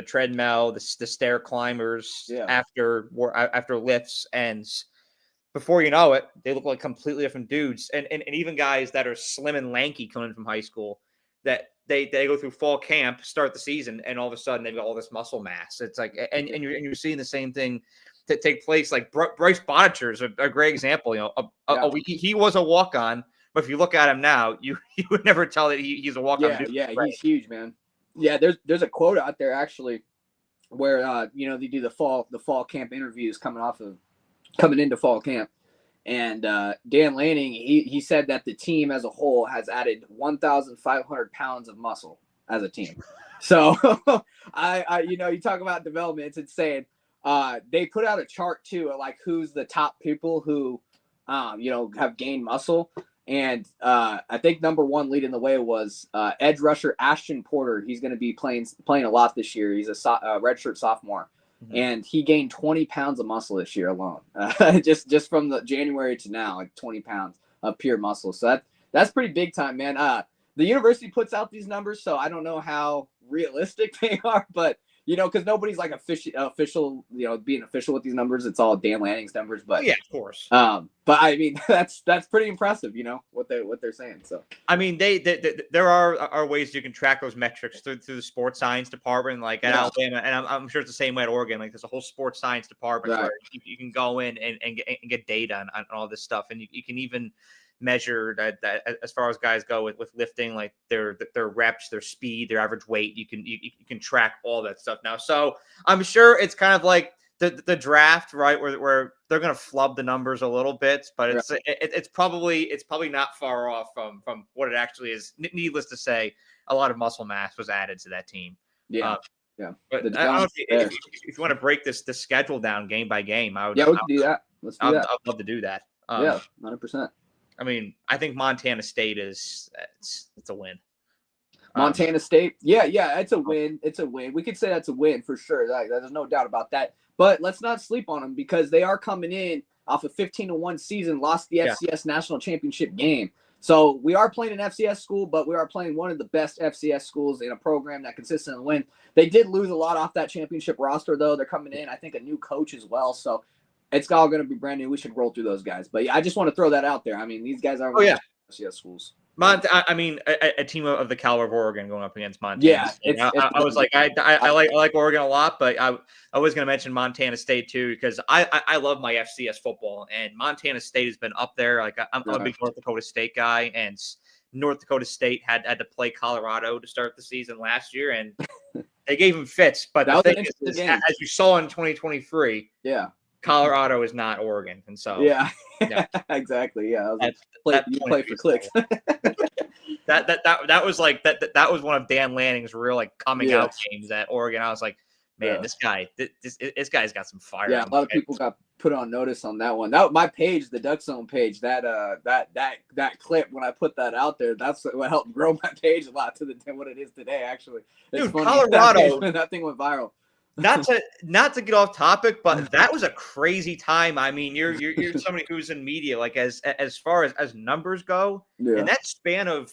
treadmill, the stair climbers after lifts, and before you know it, they look like completely different dudes. And even guys that are slim and lanky coming from high school, that they go through fall camp, start the season, and all of a sudden they've got all this muscle mass. It's like, and you're seeing the same thing to take place. Like Bryce Bonicher is a great example. He was a walk-on, but if you look at him now, you would never tell that he's a walk-on. Yeah, right. He's huge, man. Yeah, there's a quote out there actually where they do the fall camp interviews coming into fall camp. And Dan Lanning, he said that the team as a whole has added 1,500 pounds of muscle as a team. So I you talk about development, it's insane. They put out a chart too, like who's the top people who, have gained muscle. And I think number one leading the way was edge rusher Ashton Porter. He's going to be playing a lot this year. He's a redshirt sophomore. Mm-hmm. And he gained 20 pounds of muscle this year alone, just from the January to now, like 20 pounds of pure muscle. So that's pretty big time, man. The university puts out these numbers, so I don't know how realistic they are, but because nobody's like official, being official with these numbers. It's all Dan Lanning's numbers, but yeah, of course. But I mean, that's pretty impressive, what they're saying. So I mean, there are ways you can track those metrics through the sports science department, like at Alabama, and I'm sure it's the same way at Oregon. Like there's a whole sports science department where you can go in and get data on all this stuff, and you can even measure that as far as guys go with lifting, like their reps, their speed, their average weight. You can track all that stuff now. So I'm sure it's kind of like the draft, right, where they're going to flub the numbers a little bit, but it's probably not far off from what it actually is. Needless to say, a lot of muscle mass was added to that team. Yeah. But I don't know if you want to break the schedule down game by game, I would. Yeah, we can do that. Let's do that. I'd love to do that. 100%. I mean, I think Montana State it's a win. Montana State, yeah, it's a win. It's a win. We could say that's a win for sure. There's no doubt about that. But let's not sleep on them because they are coming in off a 15-1 season, lost the FCS national championship game. So we are playing an FCS school, but we are playing one of the best FCS schools in a program that consistently wins. They did lose a lot off that championship roster, though. They're coming in, I think, a new coach as well. So it's all going to be brand new. We should roll through those guys. But yeah, I just want to throw that out there. I mean, these guys are FCS schools. I mean, a team of the caliber of Oregon going up against Montana. Yeah, I was like, I like Oregon a lot, but I was going to mention Montana State too because I love my FCS football, and Montana State has been up there. Like I'm a big North Dakota State guy, and North Dakota State had to play Colorado to start the season last year, and they gave them fits. But the thing is, as you saw in 2023, Colorado is not Oregon, and so exactly. Yeah, you play for clicks. that was like that was one of Dan Lanning's real like coming out games at Oregon. I was like, man, this guy's got some fire. Yeah, a lot of people got put on notice on that one. That my page, the Duck Zone page, that clip when I put that out there, that's what helped grow my page a lot to what it is today. Actually, it's dude, funny. Colorado, that thing went viral. Not to get off topic, but that was a crazy time. I mean, you're somebody who's in media, like as far as numbers go, in that span of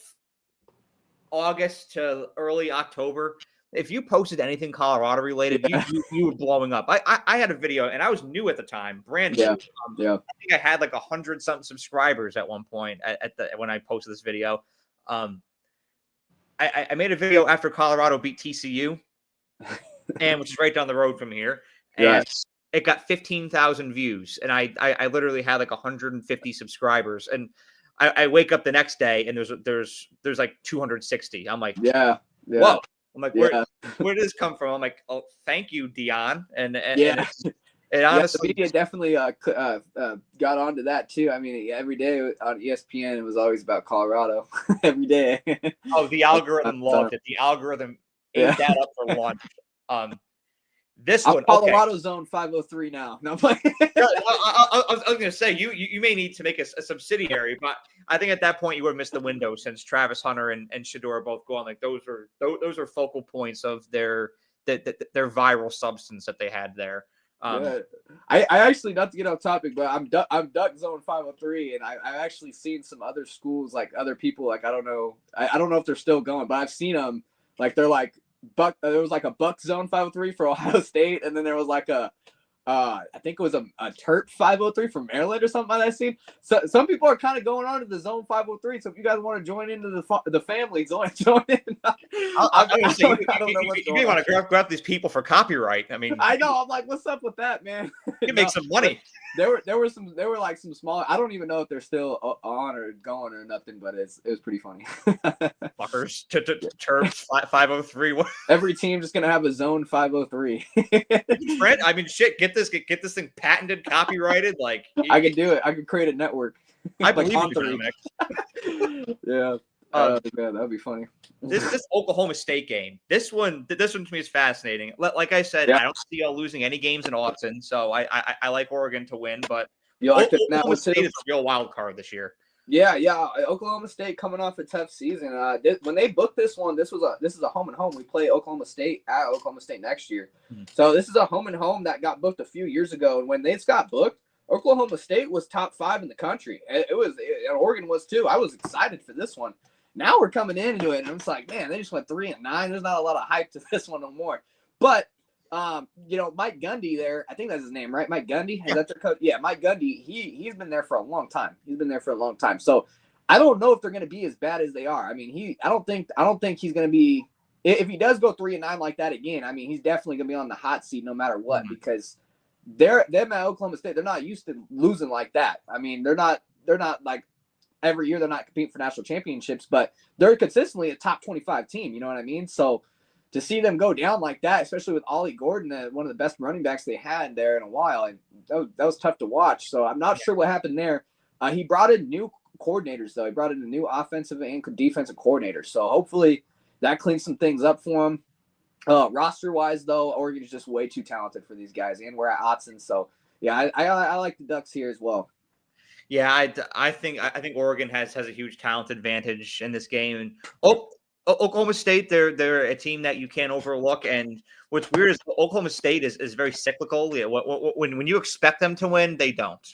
August to early October, if you posted anything Colorado related, you were blowing up. I had a video, and I was new at the time, brand new. I think I had like 100-something subscribers at one point when I posted this video. I made a video after Colorado beat TCU, and which is right down the road from here, and it got 15,000 views, and I literally had like 150 subscribers, and I wake up the next day and there's like 260. I'm like, whoa. I'm like, where did this come from? I'm like, oh, thank you, Dion. And it honestly, the media definitely got onto that too. I mean, every day on ESPN, it was always about Colorado. Every day. Oh, the algorithm loved it. The algorithm ate that up for lunch. This one, Colorado Zone 503 now. No, I was going to say you may need to make a subsidiary, but I think at that point you would have missed the window since Travis Hunter and Shedeur both go on. Like those are focal points of their viral substance that they had there. I actually, not to get off topic, but I'm Duck Zone 503, and I've actually seen some other schools, like other people, like I don't know if they're still going, but I've seen them like they're like. There was like a Buck Zone 503 for Ohio State, and then there was like I think it was a Terp 503 for Maryland or something like that. Scene. So some people are kind of going on to the Zone 503. So if you guys want to join into the family, join in. I don't know you may want to grab these people for copyright. I mean, I know. I'm like, what's up with that, man? You can make some money. There were like some small. I don't even know if they're still on or going or nothing, but it was pretty funny. Fuckers, Terps 503. Every team just gonna have a Zone 503. Fred, I mean, shit. Get this thing patented, copyrighted. Like I could do it. I could create a network. I believe you, Dominiqk. Yeah. Man, that would be funny. This Oklahoma State game. This one to me is fascinating. Like I said, I don't see y'all losing any games in Austin, so I like Oregon to win. But Oklahoma State is a real wild card this year. Yeah. Oklahoma State coming off a tough season. When they booked this one, this is a home and home. We play Oklahoma State at Oklahoma State next year, so this is a home and home that got booked a few years ago. And when they got booked, Oklahoma State was top 5 in the country. Oregon was too. I was excited for this one. Now we're coming into it, and it's like, man, they just went 3-9. There's not a lot of hype to this one no more. But, Mike Gundy there, I think that's his name, right? Mike Gundy? Is that their coach? Yeah, Mike Gundy, he's been there for a long time. So I don't know if they're going to be as bad as they are. I mean, I don't think he's going to be – if he does go 3-9 like that again, I mean, he's definitely going to be on the hot seat no matter what, because them at Oklahoma State, they're not used to losing like that. I mean, they're not like – every year they're not competing for national championships, but they're consistently a top 25 team. You know what I mean? So to see them go down like that, especially with Ollie Gordon, one of the best running backs they had there in a while, and that was tough to watch. So I'm not sure what happened there. He brought in new coordinators, though. He brought in a new offensive and defensive coordinator. So hopefully that cleans some things up for him. Roster-wise, though, Oregon is just way too talented for these guys, and we're at Autzen. So, yeah, I like the Ducks here as well. Yeah, I think Oregon has a huge talent advantage in this game. And Oklahoma State, they're a team that you can't overlook. And what's weird is Oklahoma State is very cyclical. When you expect them to win, they don't.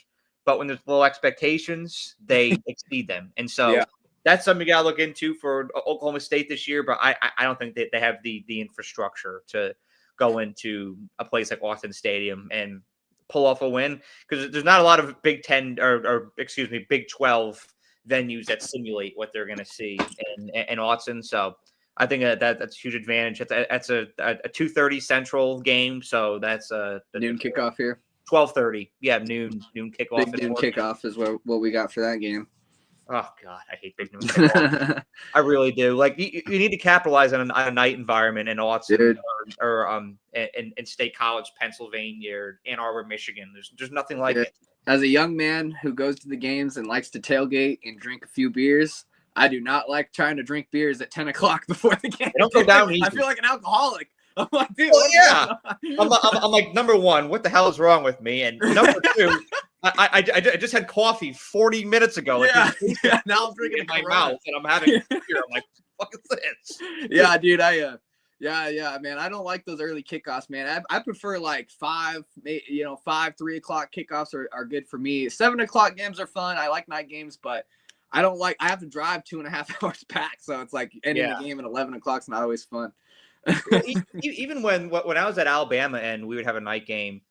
But when there's low expectations, they exceed them. And so that's something you got to look into for Oklahoma State this year. But I don't think that they have the infrastructure to go into a place like Austin Stadium and pull off a win, because there's not a lot of Big 10 or Big 12 venues that simulate what they're going to see in Austin. So I think that's a huge advantage. That's a 2:30 Central game, so that's a noon kickoff here. 12:30, yeah, noon kickoff. Big noon kickoff is what we got for that game. Oh God, I hate big noon kickoff. I really do. Like you need to capitalize on a night environment in Austin or in State College, Pennsylvania, or Ann Arbor, Michigan. There's nothing like it. As a young man who goes to the games and likes to tailgate and drink a few beers, I do not like trying to drink beers at 10 o'clock before the game. They don't go down easy. I feel like an alcoholic. I'm like, dude. Well, yeah. I'm like, number one, what the hell is wrong with me? And number two, I just had coffee 40 minutes ago. Like, now I'm drinking in my mouth and I'm having beer. I'm like, what the fuck is this? Yeah, dude. Yeah, man. I don't like those early kickoffs, man. I prefer like 3 o'clock kickoffs are good for me. 7 o'clock games are fun. I like night games, but I have to drive 2.5 hours back. So it's like ending the game at 11 o'clock is not always fun. Well, even when I was at Alabama and we would have a night game,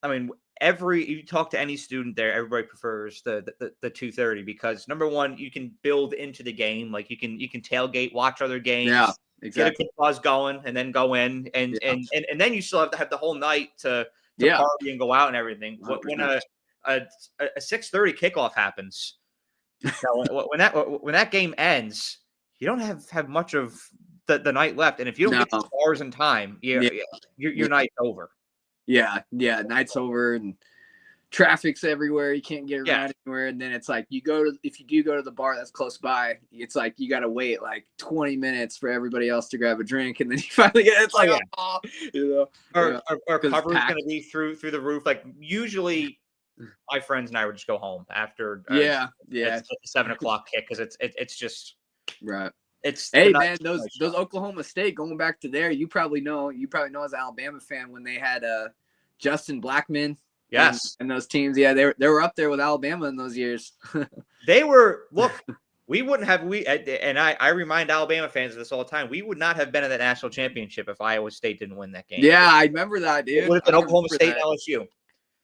I mean, you talk to any student there, everybody prefers the 2:30 because number one, you can build into the game, like you can tailgate, watch other games, Yeah, exactly. get a good buzz going, and then go in, and then you still have to have the whole night to party and go out and everything. 100%. When a 6:30 kickoff happens, when that game ends, you don't have much of the night left, and if you don't get to bars in time, your night's over. Yeah, night's over, and traffic's everywhere. You can't get around anywhere, and then it's like if you do go to the bar that's close by, it's like you got to wait like 20 minutes for everybody else to grab a drink, and then you finally get it's like our cover's going to be through the roof. Like usually, my friends and I would just go home after the 7 o'clock kick because it's just right. It's man, those Oklahoma State, going back to there, you probably know as an Alabama fan when they had Justin Blackman. Yes. And those teams, they were up there with Alabama in those years. They were, we wouldn't have, and I remind Alabama fans of this all the time, we would not have been in that national championship if Iowa State didn't win that game. Yeah, I remember that, dude. It would have been Oklahoma State and LSU.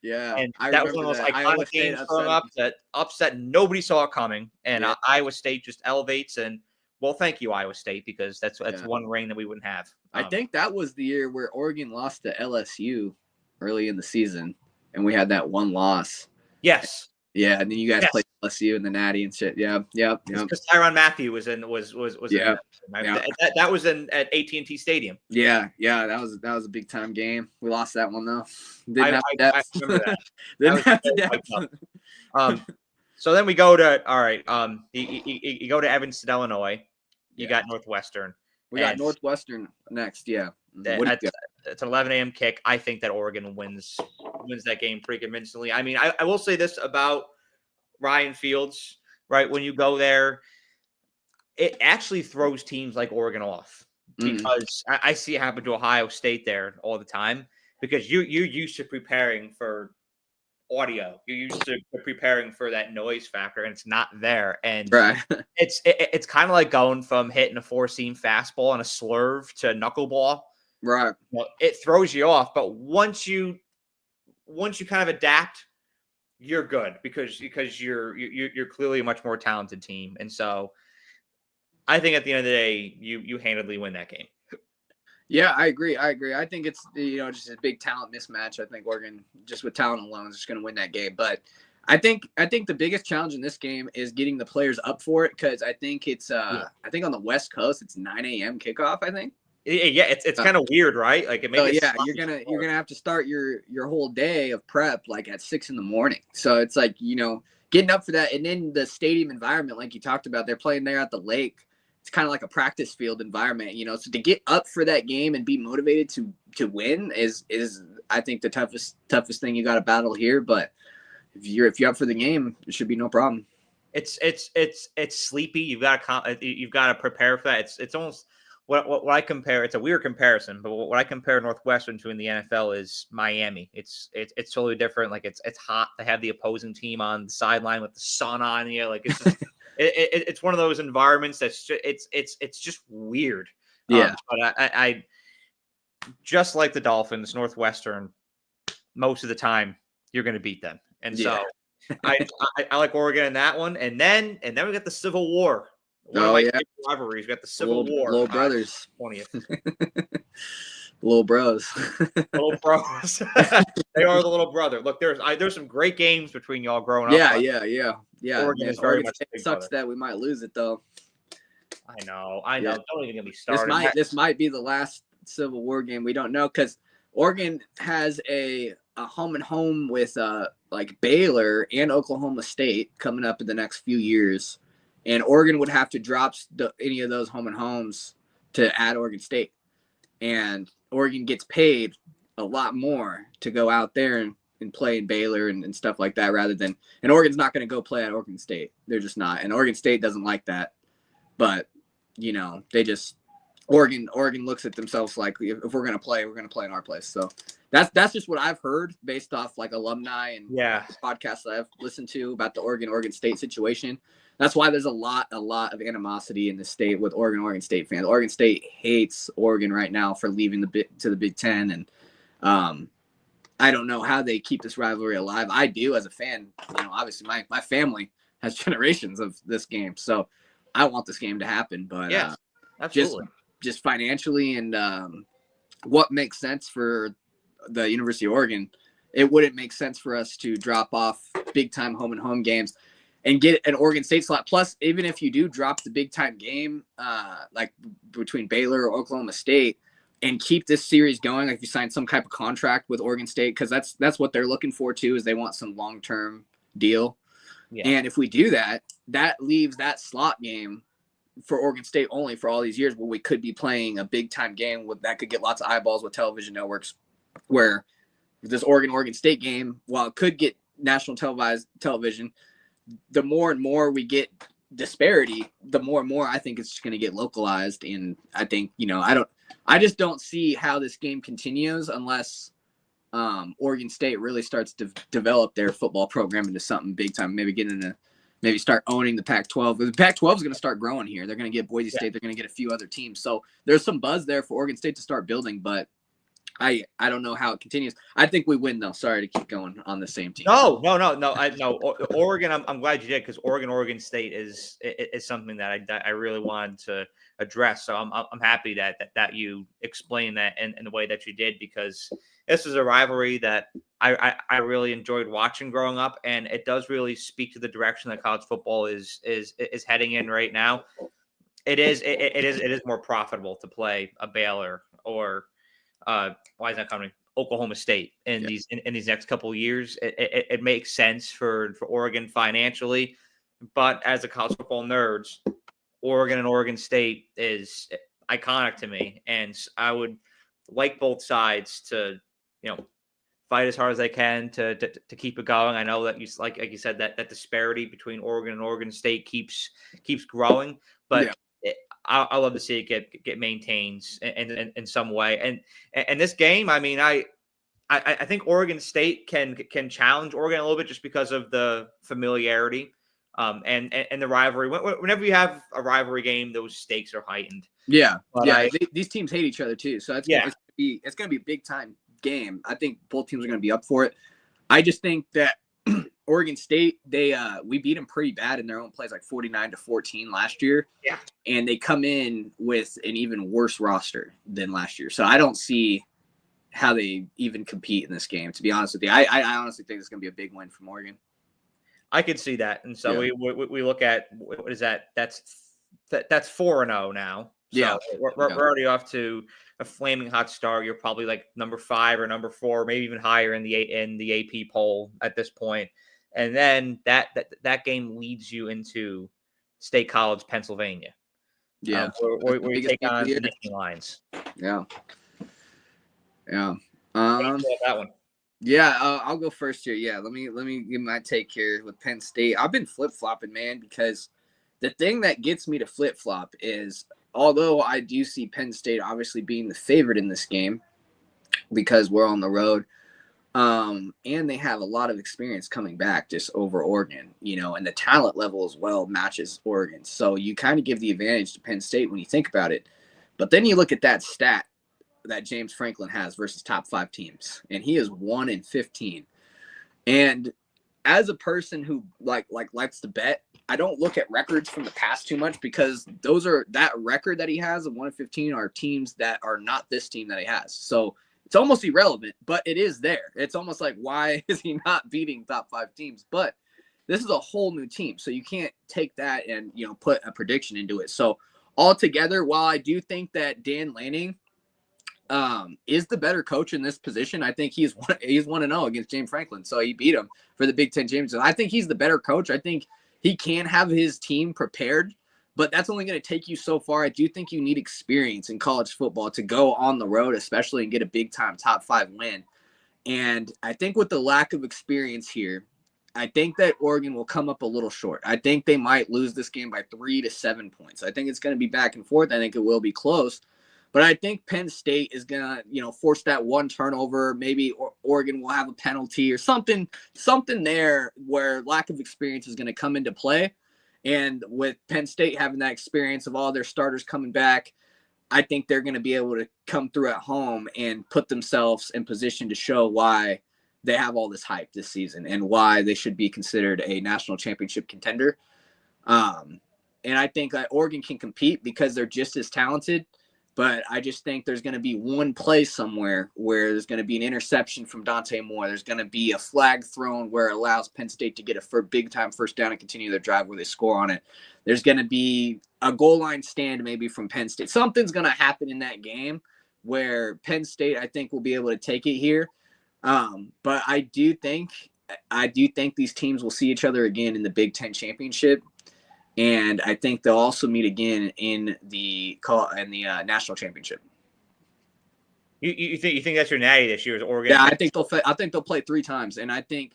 Yeah. And that was one of those iconic games growing up that upset, nobody saw it coming. And Iowa State just elevates and, well, thank you, Iowa State, because that's one ring that we wouldn't have. I think that was the year where Oregon lost to LSU early in the season, and we had that one loss. Yes. Yeah, and then you guys played LSU in the Natty and shit. Yeah. Because Tyrann Mathieu was in. That was at AT&T Stadium. Yeah, that was a big time game. We lost that one though. I remember that. Didn't have the depth. So then we go to you go to Evanston, Illinois. You got Northwestern. We got Northwestern next. Yeah. It's an 11 a.m. kick. I think that Oregon wins that game pretty convincingly. I mean, I will say this about Ryan Fields, right? When you go there, it actually throws teams like Oregon off because I see it happen to Ohio State there all the time because you're used to preparing for audio. You're used to preparing for that noise factor, and it's not there. And it's kind of like going from hitting a 4-seam fastball and a slurve to knuckleball. Right. Well, it throws you off, but once you kind of adapt, you're good because you're clearly a much more talented team. And so I think at the end of the day, you handedly win that game. Yeah, I agree. I think it's just a big talent mismatch. I think Oregon, just with talent alone, is just going to win that game. But I think the biggest challenge in this game is getting the players up for it because I think it's I think on the West Coast it's 9 a.m. kickoff. I think. Yeah, it's kind of weird, right? Like it makes you're gonna have to start your whole day of prep like at 6 a.m. So it's like getting up for that, and then the stadium environment, like you talked about, they're playing there at the lake. It's kind of like a practice field environment, So to get up for that game and be motivated to win is I think the toughest thing you got to battle here. But if you're up for the game, it should be no problem. It's sleepy. You've got to prepare for that. It's almost what I compare. It's a weird comparison, but what I compare Northwestern to in the NFL is Miami. It's totally different. Like it's hot. They have the opposing team on the sideline with the sun on you. Like it's just, it's one of those environments that's just, it's just weird. Yeah. But I just like the Dolphins, Northwestern, most of the time you're going to beat them, and so I like Oregon in that one, and then we got the Civil War. Rivalries. We got the Civil War. Little brothers. 20th. Little bros. Little bros. They are the little brother. Look, there's some great games between y'all growing up. Yeah. Oregon is very much. It sucks that we might lose it though. I know. Don't even get me started. This might be the last Civil War game. We don't know because Oregon has a home and home with like Baylor and Oklahoma State coming up in the next few years. And Oregon would have to drop any of those home and homes to add Oregon State. And Oregon gets paid a lot more to go out there and play in Baylor and stuff like that and Oregon's not going to go play at Oregon State. They're just not. And Oregon State doesn't like that. But, Oregon looks at themselves like if we're going to play in our place. So That's just what I've heard based off like alumni and Yeah. podcasts that I've listened to about the Oregon State situation. That's why there's a lot of animosity in the state with Oregon State fans. Oregon State hates Oregon right now for leaving the Big Ten, and I don't know how they keep this rivalry alive. I do as a fan. Obviously my family has generations of this game, so I want this game to happen. But yes, absolutely. Just financially and what makes sense for the University of Oregon, it wouldn't make sense for us to drop off big time home and home games and get an Oregon State slot. Plus, even if you do drop the big time game, like between Baylor or Oklahoma State, and keep this series going, like if you sign some type of contract with Oregon State, because that's what they're looking for too, is they want some long-term deal. Yeah. And if we do that, that leaves that slot game for Oregon State only for all these years, where we could be playing a big time game that could get lots of eyeballs with television networks, where this Oregon State game, while it could get national television, the more and more we get disparity, the more and more I think it's going to get localized. And I think, I just don't see how this game continues unless Oregon State really starts to develop their football program into something big time. Maybe start owning the Pac-12. The Pac-12 is going to start growing here. They're going to get Boise State. They're going to get a few other teams. So there's some buzz there for Oregon State to start building, but I don't know how it continues. I think we win, though. Sorry to keep going on the same team. No. Oregon, I'm glad you did, because Oregon State is something that I really wanted to address. So I'm happy that you explained that in the way that you did, because this is a rivalry that I really enjoyed watching growing up, and it does really speak to the direction that college football is heading in right now. It is more profitable to play a Baylor or why is that coming? Oklahoma State in these next couple of years. It makes sense for Oregon financially, but as a college football nerds, Oregon and Oregon State is iconic to me, and I would like both sides to fight as hard as they can to keep it going. I know that like you said, that disparity between Oregon and Oregon State keeps growing, but I love to see it get maintained in some way. And this game, I mean, I think Oregon State can challenge Oregon a little bit just because of the familiarity and the rivalry. Whenever you have a rivalry game, those stakes are heightened. Yeah, but these teams hate each other too, so it's gonna be a big time game. I think both teams are gonna be up for it. I just think that Oregon State, we beat them pretty bad in their own plays, like 49-14 last year. Yeah. And they come in with an even worse roster than last year. So I don't see how they even compete in this game, to be honest with you. I honestly think it's going to be a big win from Oregon. I could see that. And so we look at, what is that? That's 4-0 now. So we're already off to a flaming hot start. You're probably like number 5 or number 4, maybe even higher in the AP poll at this point. And then that game leads you into State College, Pennsylvania. Yeah, where you take on the Nittany Lions. Yeah. That one. Yeah, I'll go first here. Yeah, let me give my take here with Penn State. I've been flip-flopping, man, because the thing that gets me to flip-flop is, although I do see Penn State obviously being the favorite in this game because we're on the road, and they have a lot of experience coming back just over Oregon, and the talent level as well matches Oregon. So you kind of give the advantage to Penn State when you think about it. But then you look at that stat that James Franklin has versus top 5 teams, and he is 1-15. And as a person who likes to bet, I don't look at records from the past too much, because that record that he has of 1-15 are teams that are not this team that he has. So it's almost irrelevant, but it is there. It's almost like, why is he not beating top 5 teams? But this is a whole new team, so you can't take that and put a prediction into it. So altogether, while I do think that Dan Lanning is the better coach in this position, I think he's 1-0 against James Franklin, so he beat him for the Big Ten championship. I think he's the better coach. I think he can have his team prepared, but that's only going to take you so far. I do think you need experience in college football to go on the road, especially, and get a big-time top 5 win. And I think with the lack of experience here, I think that Oregon will come up a little short. I think they might lose this game by 3 to 7 points. I think it's going to be back and forth. I think it will be close. But I think Penn State is gonna, force that one turnover. Maybe Oregon will have a penalty or something there where lack of experience is gonna come into play. And with Penn State having that experience of all their starters coming back, I think they're going to be able to come through at home and put themselves in position to show why they have all this hype this season and why they should be considered a national championship contender. And I think that Oregon can compete because they're just as talented. But I just think there's going to be one play somewhere where there's going to be an interception from Dante Moore. There's going to be a flag thrown where it allows Penn State to get a big-time first down and continue their drive where they score on it. There's going to be a goal line stand maybe from Penn State. Something's going to happen in that game where Penn State, I think, will be able to take it here. But I do think these teams will see each other again in the Big Ten championship. And I think they'll also meet again in the national championship. You think that's your natty this year is Oregon? Yeah, I think they'll play 3 times, and I think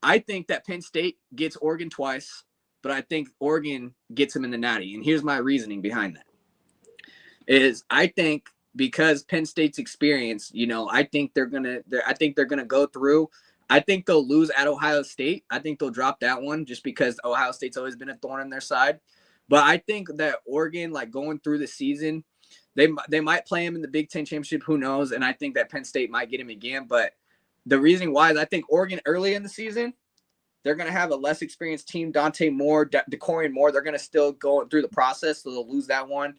that Penn State gets Oregon twice, but I think Oregon gets them in the natty. And here's my reasoning behind that: is I think because Penn State's experience, I think they're gonna go through. I think they'll lose at Ohio State. I think they'll drop that one just because Ohio State's always been a thorn in their side. But I think that Oregon, going through the season, they might play him in the Big Ten championship. Who knows? And I think that Penn State might get him again. But the reason why is I think Oregon early in the season, they're going to have a less experienced team. Dante Moore, DeCorian Moore, they're going to still go through the process, so they'll lose that one.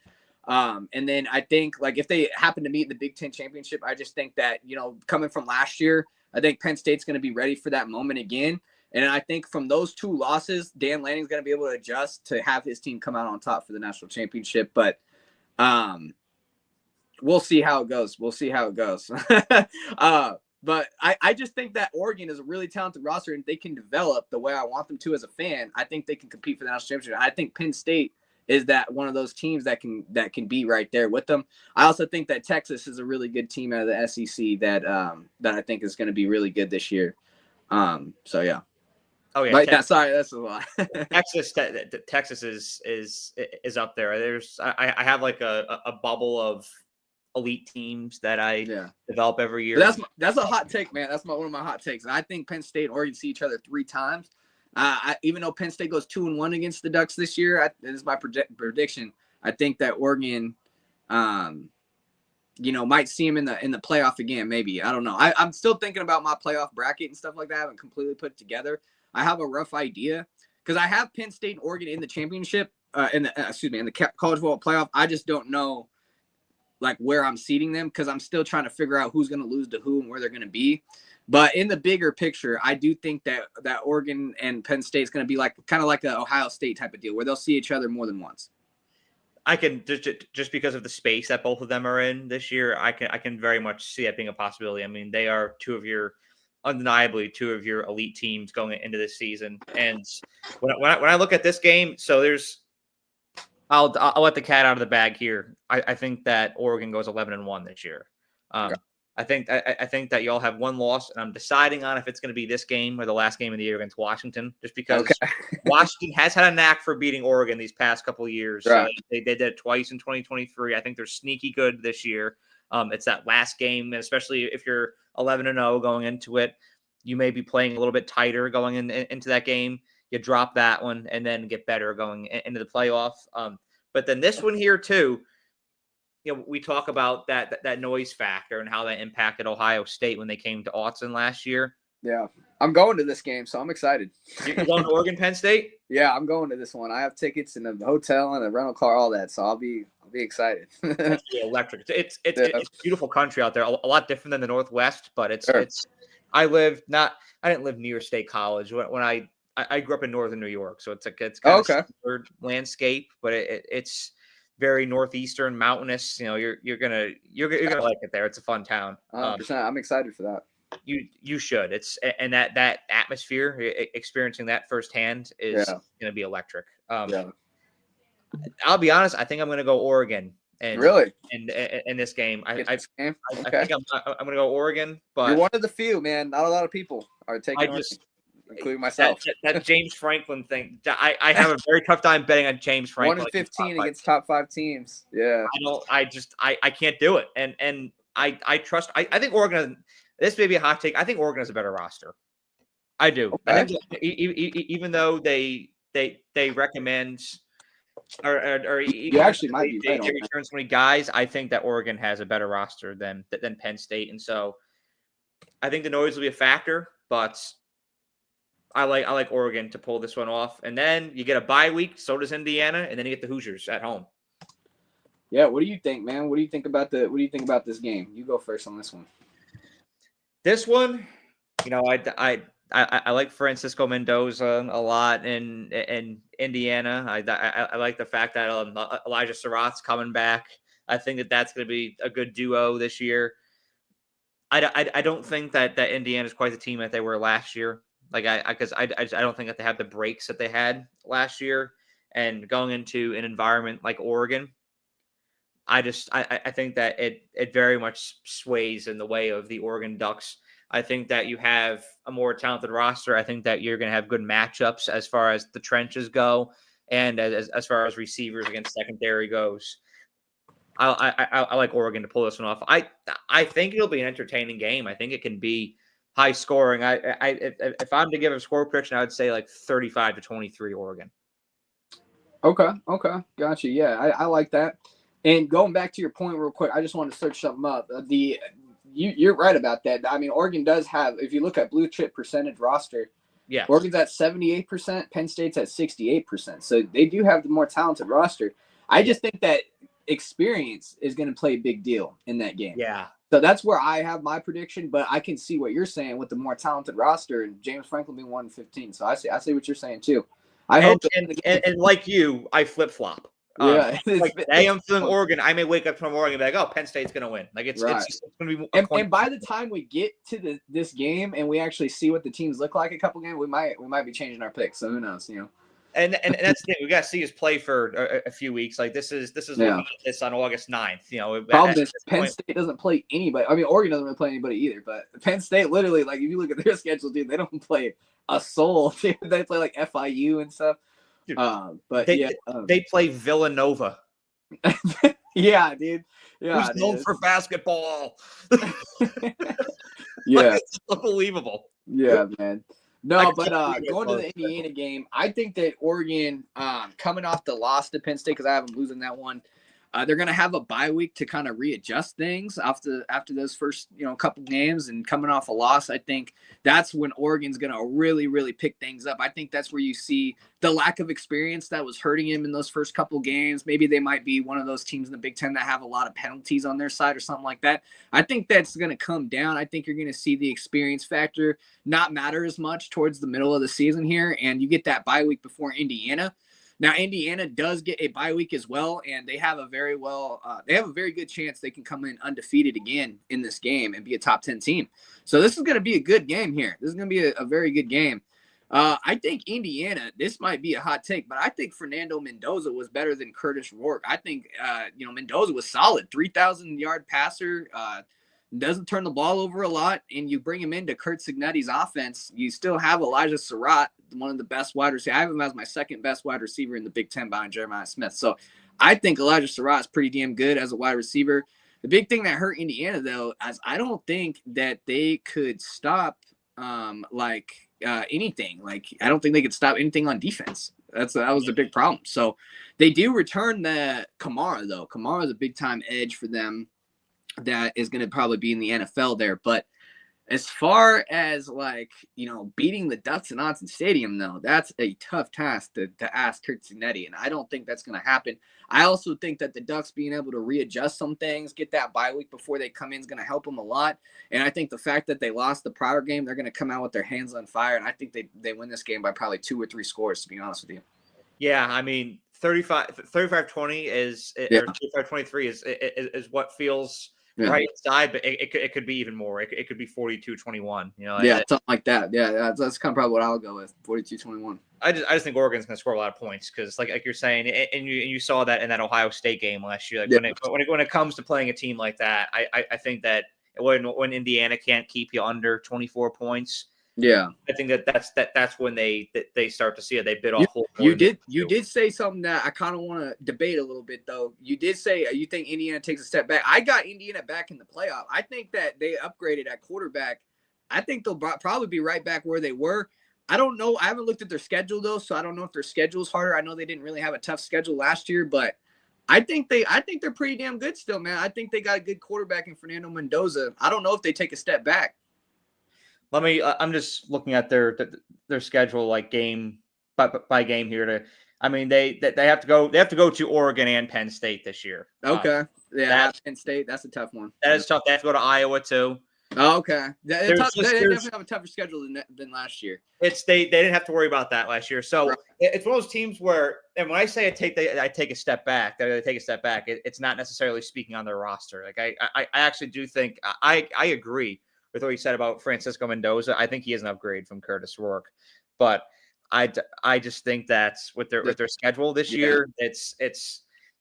And then I think if they happen to meet in the Big Ten championship, I just think that, coming from last year, I think Penn State's going to be ready for that moment again. And I think from those 2 losses, Dan Lanning's going to be able to adjust to have his team come out on top for the national championship. But we'll see how it goes. But I just think that Oregon is a really talented roster, and they can develop the way I want them to as a fan. I think they can compete for the national championship. I think Penn State is that one of those teams that can be right there with them. I also think that Texas is a really good team out of the SEC that I think is going to be really good this year. So yeah. Oh yeah. But, that's a lot. Texas is up there. I have a bubble of elite teams that I develop every year. But that's a hot take, man. That's one of my hot takes. I think Penn State and Oregon see each other 3 times. Even though Penn State goes 2-1 against the Ducks this year, this is my prediction. I think that Oregon, might see him in the playoff again. Maybe, I don't know. I'm still thinking about my playoff bracket and stuff like that. I haven't completely put it together. I have a rough idea because I have Penn State and Oregon in the championship, in the college football playoff. I just don't know where I'm seeding them because I'm still trying to figure out who's going to lose to who and where they're going to be. But in the bigger picture, I do think that Oregon and Penn State is going to be kind of like an Ohio State type of deal where they'll see each other more than once. I can just because of the space that both of them are in this year, I can very much see that being a possibility. I mean, they are undeniably two of your elite teams going into this season. And when I look at this game, so I'll let the cat out of the bag here. I think that Oregon goes 11-1 this year. Okay. I think that y'all have 1 loss, and I'm deciding on if it's going to be this game or the last game of the year against Washington, just because Washington has had a knack for beating Oregon these past couple of years. Right. They did it twice in 2023. I think they're sneaky good this year. It's that last game, and especially if you're 11-0 going into it, you may be playing a little bit tighter going into that game. You drop that one and then get better going into the playoff. But then this one here too, we talk about that noise factor and how that impacted Ohio State when they came to Autzen last year. Yeah, I'm going to this game, so I'm excited. You're going to Oregon, Penn State? Yeah, I'm going to this one. I have tickets in a hotel and a rental car, all that, so I'll be excited. It's electric. It's beautiful country out there. A lot different than the Northwest, but it's. I didn't live near State College when I grew up in northern New York, so it's kind of similar landscape, but it's very northeastern, mountainous. You're gonna like it there. It's a fun town. 100%. I'm excited for that. You should. And that atmosphere, experiencing that firsthand is gonna be electric. I'll be honest. I think I'm gonna go Oregon. And really, in this game, I think I'm gonna go Oregon. But you're one of the few, man. Not a lot of people are taking. including myself. That James Franklin thing. I have a very tough time betting on James Franklin. 1-15 against top 5 teams. Yeah. I can't do it. And I trust. I think Oregon. This may be a hot take. I think Oregon has a better roster. I do. Okay. I think even though they recommend or you actually might be right. They return so many guys. I think that Oregon has a better roster than Penn State, and so I think the noise will be a factor. But I like Oregon to pull this one off, and then you get a bye week. So does Indiana, and then you get the Hoosiers at home. Yeah. What do you think, man? What do you think about this game? You go first on this one. This one, I like Francisco Mendoza a lot in Indiana. I like the fact that Elijah Surratt's coming back. I think that's going to be a good duo this year. I don't think that Indiana's quite the team that they were last year. Because I don't think that they have the breaks that they had last year. And going into an environment like Oregon, I think that it very much sways in the way of the Oregon Ducks. I think that you have a more talented roster. I think that you're going to have good matchups as far as the trenches go, and as far as receivers against secondary goes. I like Oregon to pull this one off. I think it'll be an entertaining game. I think it can be high scoring. If I'm to give a score prediction, I would say like 35-23 Oregon. Okay, gotcha. Yeah, I like that. And going back to your point real quick, I just wanted to search something up. You're right about that. I mean, Oregon does have, if you look at blue chip percentage roster, yeah, Oregon's at 78%, Penn State's at 68%. So they do have the more talented roster. I just think that experience is going to play a big deal in that game. Yeah. So that's where I have my prediction, but I can see what you're saying with the more talented roster and James Franklin being 1-15. So I see what you're saying too. And like you, I flip flop. Yeah, today I'm feeling Oregon. I may wake up from Oregon and be like, "Oh, Penn State's going to win." Like it's going to be. And by the time we get to this game and we actually see what the teams look like a couple games, we might be changing our picks. So who knows? And that's the thing. We got to see us play for a few weeks. Like this is this on August 9th. Problem is Penn State doesn't play anybody. I mean, Oregon doesn't really play anybody either. But Penn State, literally, like if you look at their schedule, dude, they don't play a soul. Dude. They play like FIU and stuff. Dude, but they play Villanova. Yeah, dude. Yeah, who's known for basketball. Yeah, it's unbelievable. Yeah, man. No, but going to the Indiana game, I think that Oregon, coming off the loss to Penn State, because I have them losing that one, they're going to have a bye week to kind of readjust things after those first couple games, and coming off a loss, I think that's when Oregon's going to really, really pick things up. I think that's where you see the lack of experience that was hurting him in those first couple games. Maybe they might be one of those teams in the Big Ten that have a lot of penalties on their side or something like that. I think that's going to come down. I think you're going to see the experience factor not matter as much towards the middle of the season here, and you get that bye week before Indiana. Now, Indiana does get a bye week as well, and they have a very good chance they can come in undefeated again in this game and be a top 10 team. So this is going to be a good game here. This is going to be a very good game. I think Indiana, this might be a hot take, but I think Fernando Mendoza was better than Curtis Rourke. I think, Mendoza was solid, 3,000-yard passer, doesn't turn the ball over a lot, and you bring him into Curt Cignetti's offense. You still have Elijah Surratt, one of the best wide receivers. I have him as my second best wide receiver in the Big Ten behind Jeremiah Smith. So I think Elijah Surratt is pretty damn good as a wide receiver. The big thing that hurt Indiana, though, is I don't think that they could stop anything. Like, I don't think they could stop anything on defense. That was the big problem. So they do return the Kamara, though. Kamara is a big-time edge for them that is going to probably be in the NFL there. But as far as beating the Ducks in Autzen Stadium, though, that's a tough task to ask Curt Cignetti, and I don't think that's going to happen. I also think that the Ducks being able to readjust some things, get that bye week before they come in is going to help them a lot. And I think the fact that they lost the prior game, they're going to come out with their hands on fire, and I think they win this game by probably 2 or 3 scores, to be honest with you. Yeah, I mean, 35-20 is or 35-23 is what feels right inside, but it could be even more. It could be 42-21. Something like that. Yeah, that's kind of probably what I'll go with, 42-21. I just think Oregon's going to score a lot of points because, like you're saying, and you saw that in that Ohio State game last year. When it comes to playing a team like that, I think that when Indiana can't keep you under 24 points, Yeah. I think that's when they start to see it. They bit off whole. You did say something that I kind of want to debate a little bit though. You did say you think Indiana takes a step back. I got Indiana back in the playoff. I think that they upgraded at quarterback. I think they'll probably be right back where they were. I don't know. I haven't looked at their schedule though, so I don't know if their schedule's harder. I know they didn't really have a tough schedule last year, but I think they're pretty damn good still, man. I think they got a good quarterback in Fernando Mendoza. I don't know if they take a step back. I'm just looking at their schedule like game by game here. I mean, they have to go to Oregon and Penn State this year. Okay, Penn State, that's a tough one. That is tough. They have to go to Iowa too. Oh, okay, they definitely have a tougher schedule than last year. They didn't have to worry about that last year. So it's one of those teams where, and when I say I take a step back, it's not necessarily speaking on their roster. Like I actually do think I agree with what you said about Francisco Mendoza. I think he is an upgrade from Curtis Rourke, but I just think that's with their schedule this year. It's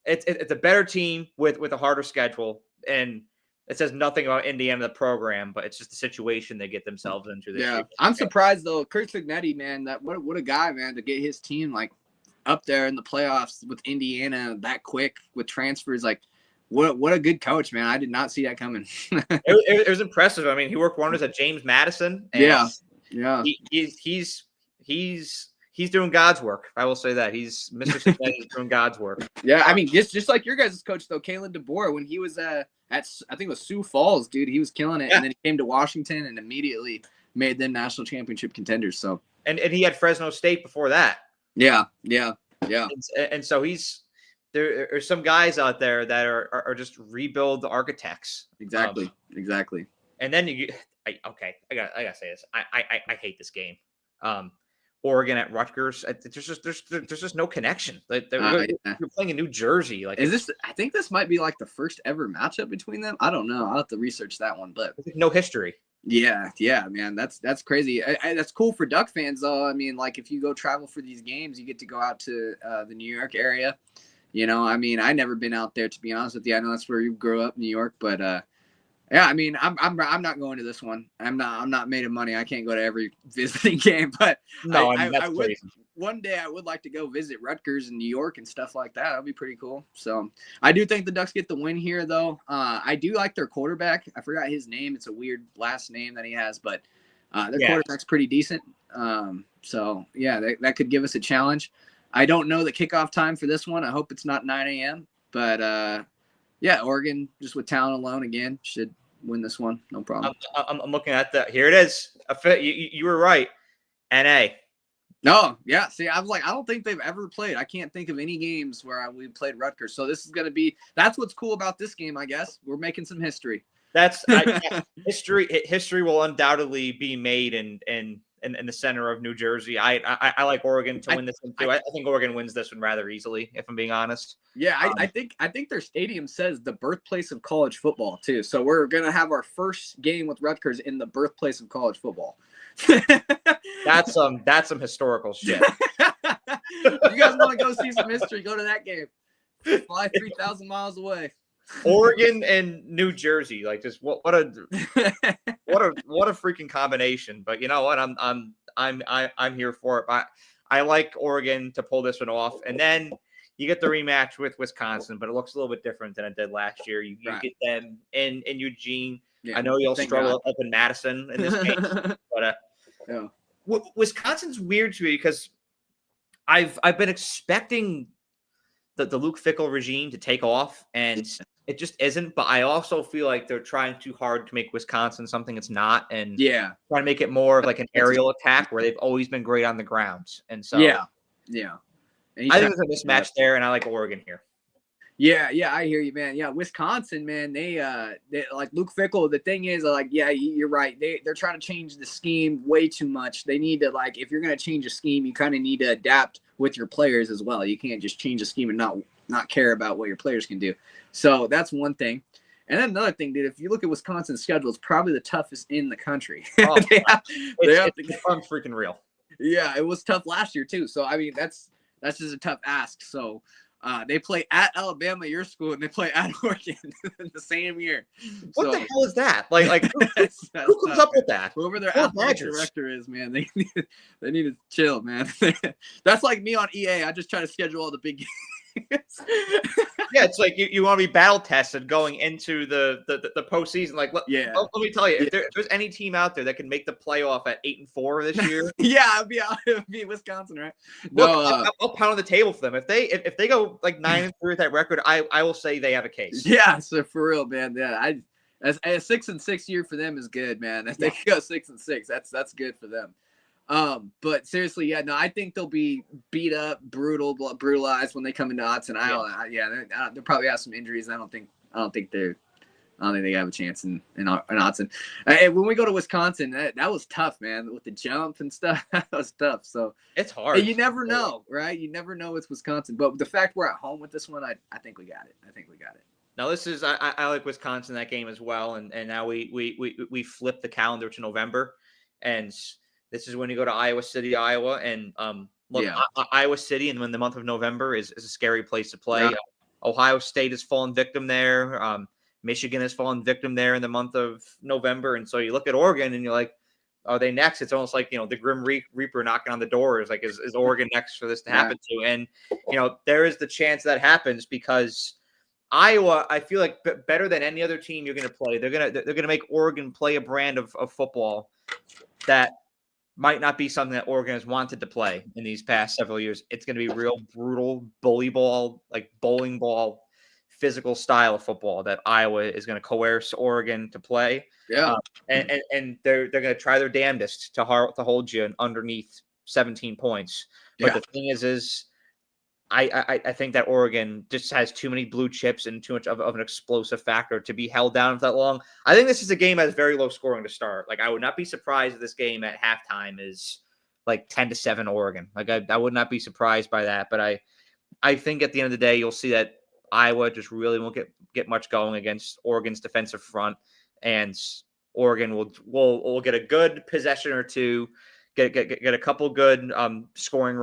a better team with a harder schedule, and it says nothing about Indiana, the program, but it's just the situation they get themselves into this year. I'm surprised though. Kurt Cignetti, man, what a guy, man, to get his team like up there in the playoffs with Indiana that quick with transfers. Like, what a good coach, man. I did not see that coming. It was impressive. I mean, he worked wonders at James Madison. And he's doing God's work. I will say that he's Mr. Cignetti is doing God's work. Yeah, I mean, just like your guys' coach though, Kalen DeBoer, when he was at I think it was Sioux Falls, dude, he was killing it, and then he came to Washington and immediately made them national championship contenders. So and he had Fresno State before that. Yeah. And so there are some guys out there that are just rebuild architects. Exactly. And then I gotta say this. I hate this game. Oregon at Rutgers. There's just no connection. You're playing in New Jersey. Like, I think this might be like the first ever matchup between them. I don't know. I'll have to research that one, but no history. Yeah, man. That's crazy. That's cool for Duck fans, though. I mean, like if you go travel for these games, you get to go out to the New York area. You know, I mean, I never been out there, to be honest with you. I know that's where you grew up, New York, but yeah, I mean, I'm not going to this one. I'm not made of money. I can't go to every visiting game, but no, I would. One day I would like to go visit Rutgers in New York and stuff like that. That'd be pretty cool. So I do think the Ducks get the win here, though. I do like their quarterback. I forgot his name. It's a weird last name that he has, but their quarterback's pretty decent. So yeah, that could give us a challenge. I don't know the kickoff time for this one. I hope it's not 9 a.m. But yeah, Oregon, just with talent alone, again, should win this one. No problem. I'm looking at that. Here it is. You were right. NA. No, yeah. See, I was like, I don't think they've ever played. I can't think of any games where we played Rutgers. So this is going to be – that's what's cool about this game, I guess. We're making some history. History. History will undoubtedly be made in the center of New Jersey. I like Oregon to win this one too. I think Oregon wins this one rather easily, if I'm being honest. Yeah, I think their stadium says the birthplace of college football too. So we're gonna have our first game with Rutgers in the birthplace of college football. That's some historical shit. You guys want to go see some history? Go to that game. Fly 3,000 miles away. Oregon and New Jersey, like just what a freaking combination. But you know what? I'm here for it. I like Oregon to pull this one off, and then you get the rematch with Wisconsin, but it looks a little bit different than it did last year. You get them in Eugene. Yeah, I know you'll struggle up in Madison in this game, but Wisconsin's weird to me because I've been expecting the Luke Fickell regime to take off, and it just isn't. But I also feel like they're trying too hard to make Wisconsin something it's not, and trying to make it more of like an aerial attack where they've always been great on the ground. And so yeah. I think there's a mismatch there, and I like Oregon here. Yeah, I hear you, man. Yeah, Wisconsin, man, they like Luke Fickell. The thing is, like, yeah, you're right. They're trying to change the scheme way too much. They need to, like, if you're going to change a scheme, you kind of need to adapt with your players as well. You can't just change a scheme and not care about what your players can do. So that's one thing. And then another thing, dude, if you look at Wisconsin's schedule, it's probably the toughest in the country. It's freaking real. Yeah, it was tough last year too. So I mean, that's just a tough ask. So They play at Alabama, your school, and they play at Oregon in the same year. What the hell is that? Like who comes up with that? Whoever their athletic director is, man, they need to chill, man. That's like me on EA. I just try to schedule all the big games. Yeah, it's like you want to be battle tested going into the postseason. Like, let me tell you, if there's any team out there that can make the playoff at 8-4 this year, it'd be Wisconsin, right? No, I'll pound on the table for them. If they go like 9-3 with that record, I will say they have a case. Yeah, so for real, man. Yeah, a 6-6 year for them is good, man. If they go 6-6, that's good for them. But seriously, yeah, no, I think they'll be beat up, brutalized when they come into Autzen, Iowa. They'll probably have some injuries. I don't think they have a chance in Autzen. When we go to Wisconsin, that was tough, man, with the jump and stuff. That was tough. So it's hard. You never know, right? You never know with Wisconsin. But the fact we're at home with this one, I think we got it. Now this is I like Wisconsin that game as well, and now we flip the calendar to November, and this is when you go to Iowa City, Iowa, and Iowa City, and when the month of November is a scary place to play. Yeah. Ohio State has fallen victim there. Michigan has fallen victim there in the month of November, and so you look at Oregon and you're like, are they next? It's almost like the Grim Reaper knocking on the door. Is like, is Oregon next for this to happen to? And there is the chance that happens because Iowa, I feel like better than any other team you're going to play, they're gonna make Oregon play a brand of football that might not be something that Oregon has wanted to play in these past several years. It's going to be real brutal bully ball, like bowling ball, physical style of football that Iowa is going to coerce Oregon to play. Yeah, and they're going to try their damnedest to hold you underneath 17 points. But the thing is I think that Oregon just has too many blue chips and too much of an explosive factor to be held down for that long. I think this is a game that is very low scoring to start. Like, I would not be surprised if this game at halftime is like 10-7 Oregon. Like, I would not be surprised by that. But I think at the end of the day, you'll see that Iowa just really won't get much going against Oregon's defensive front, and Oregon will get a good possession or two, get a couple good scoring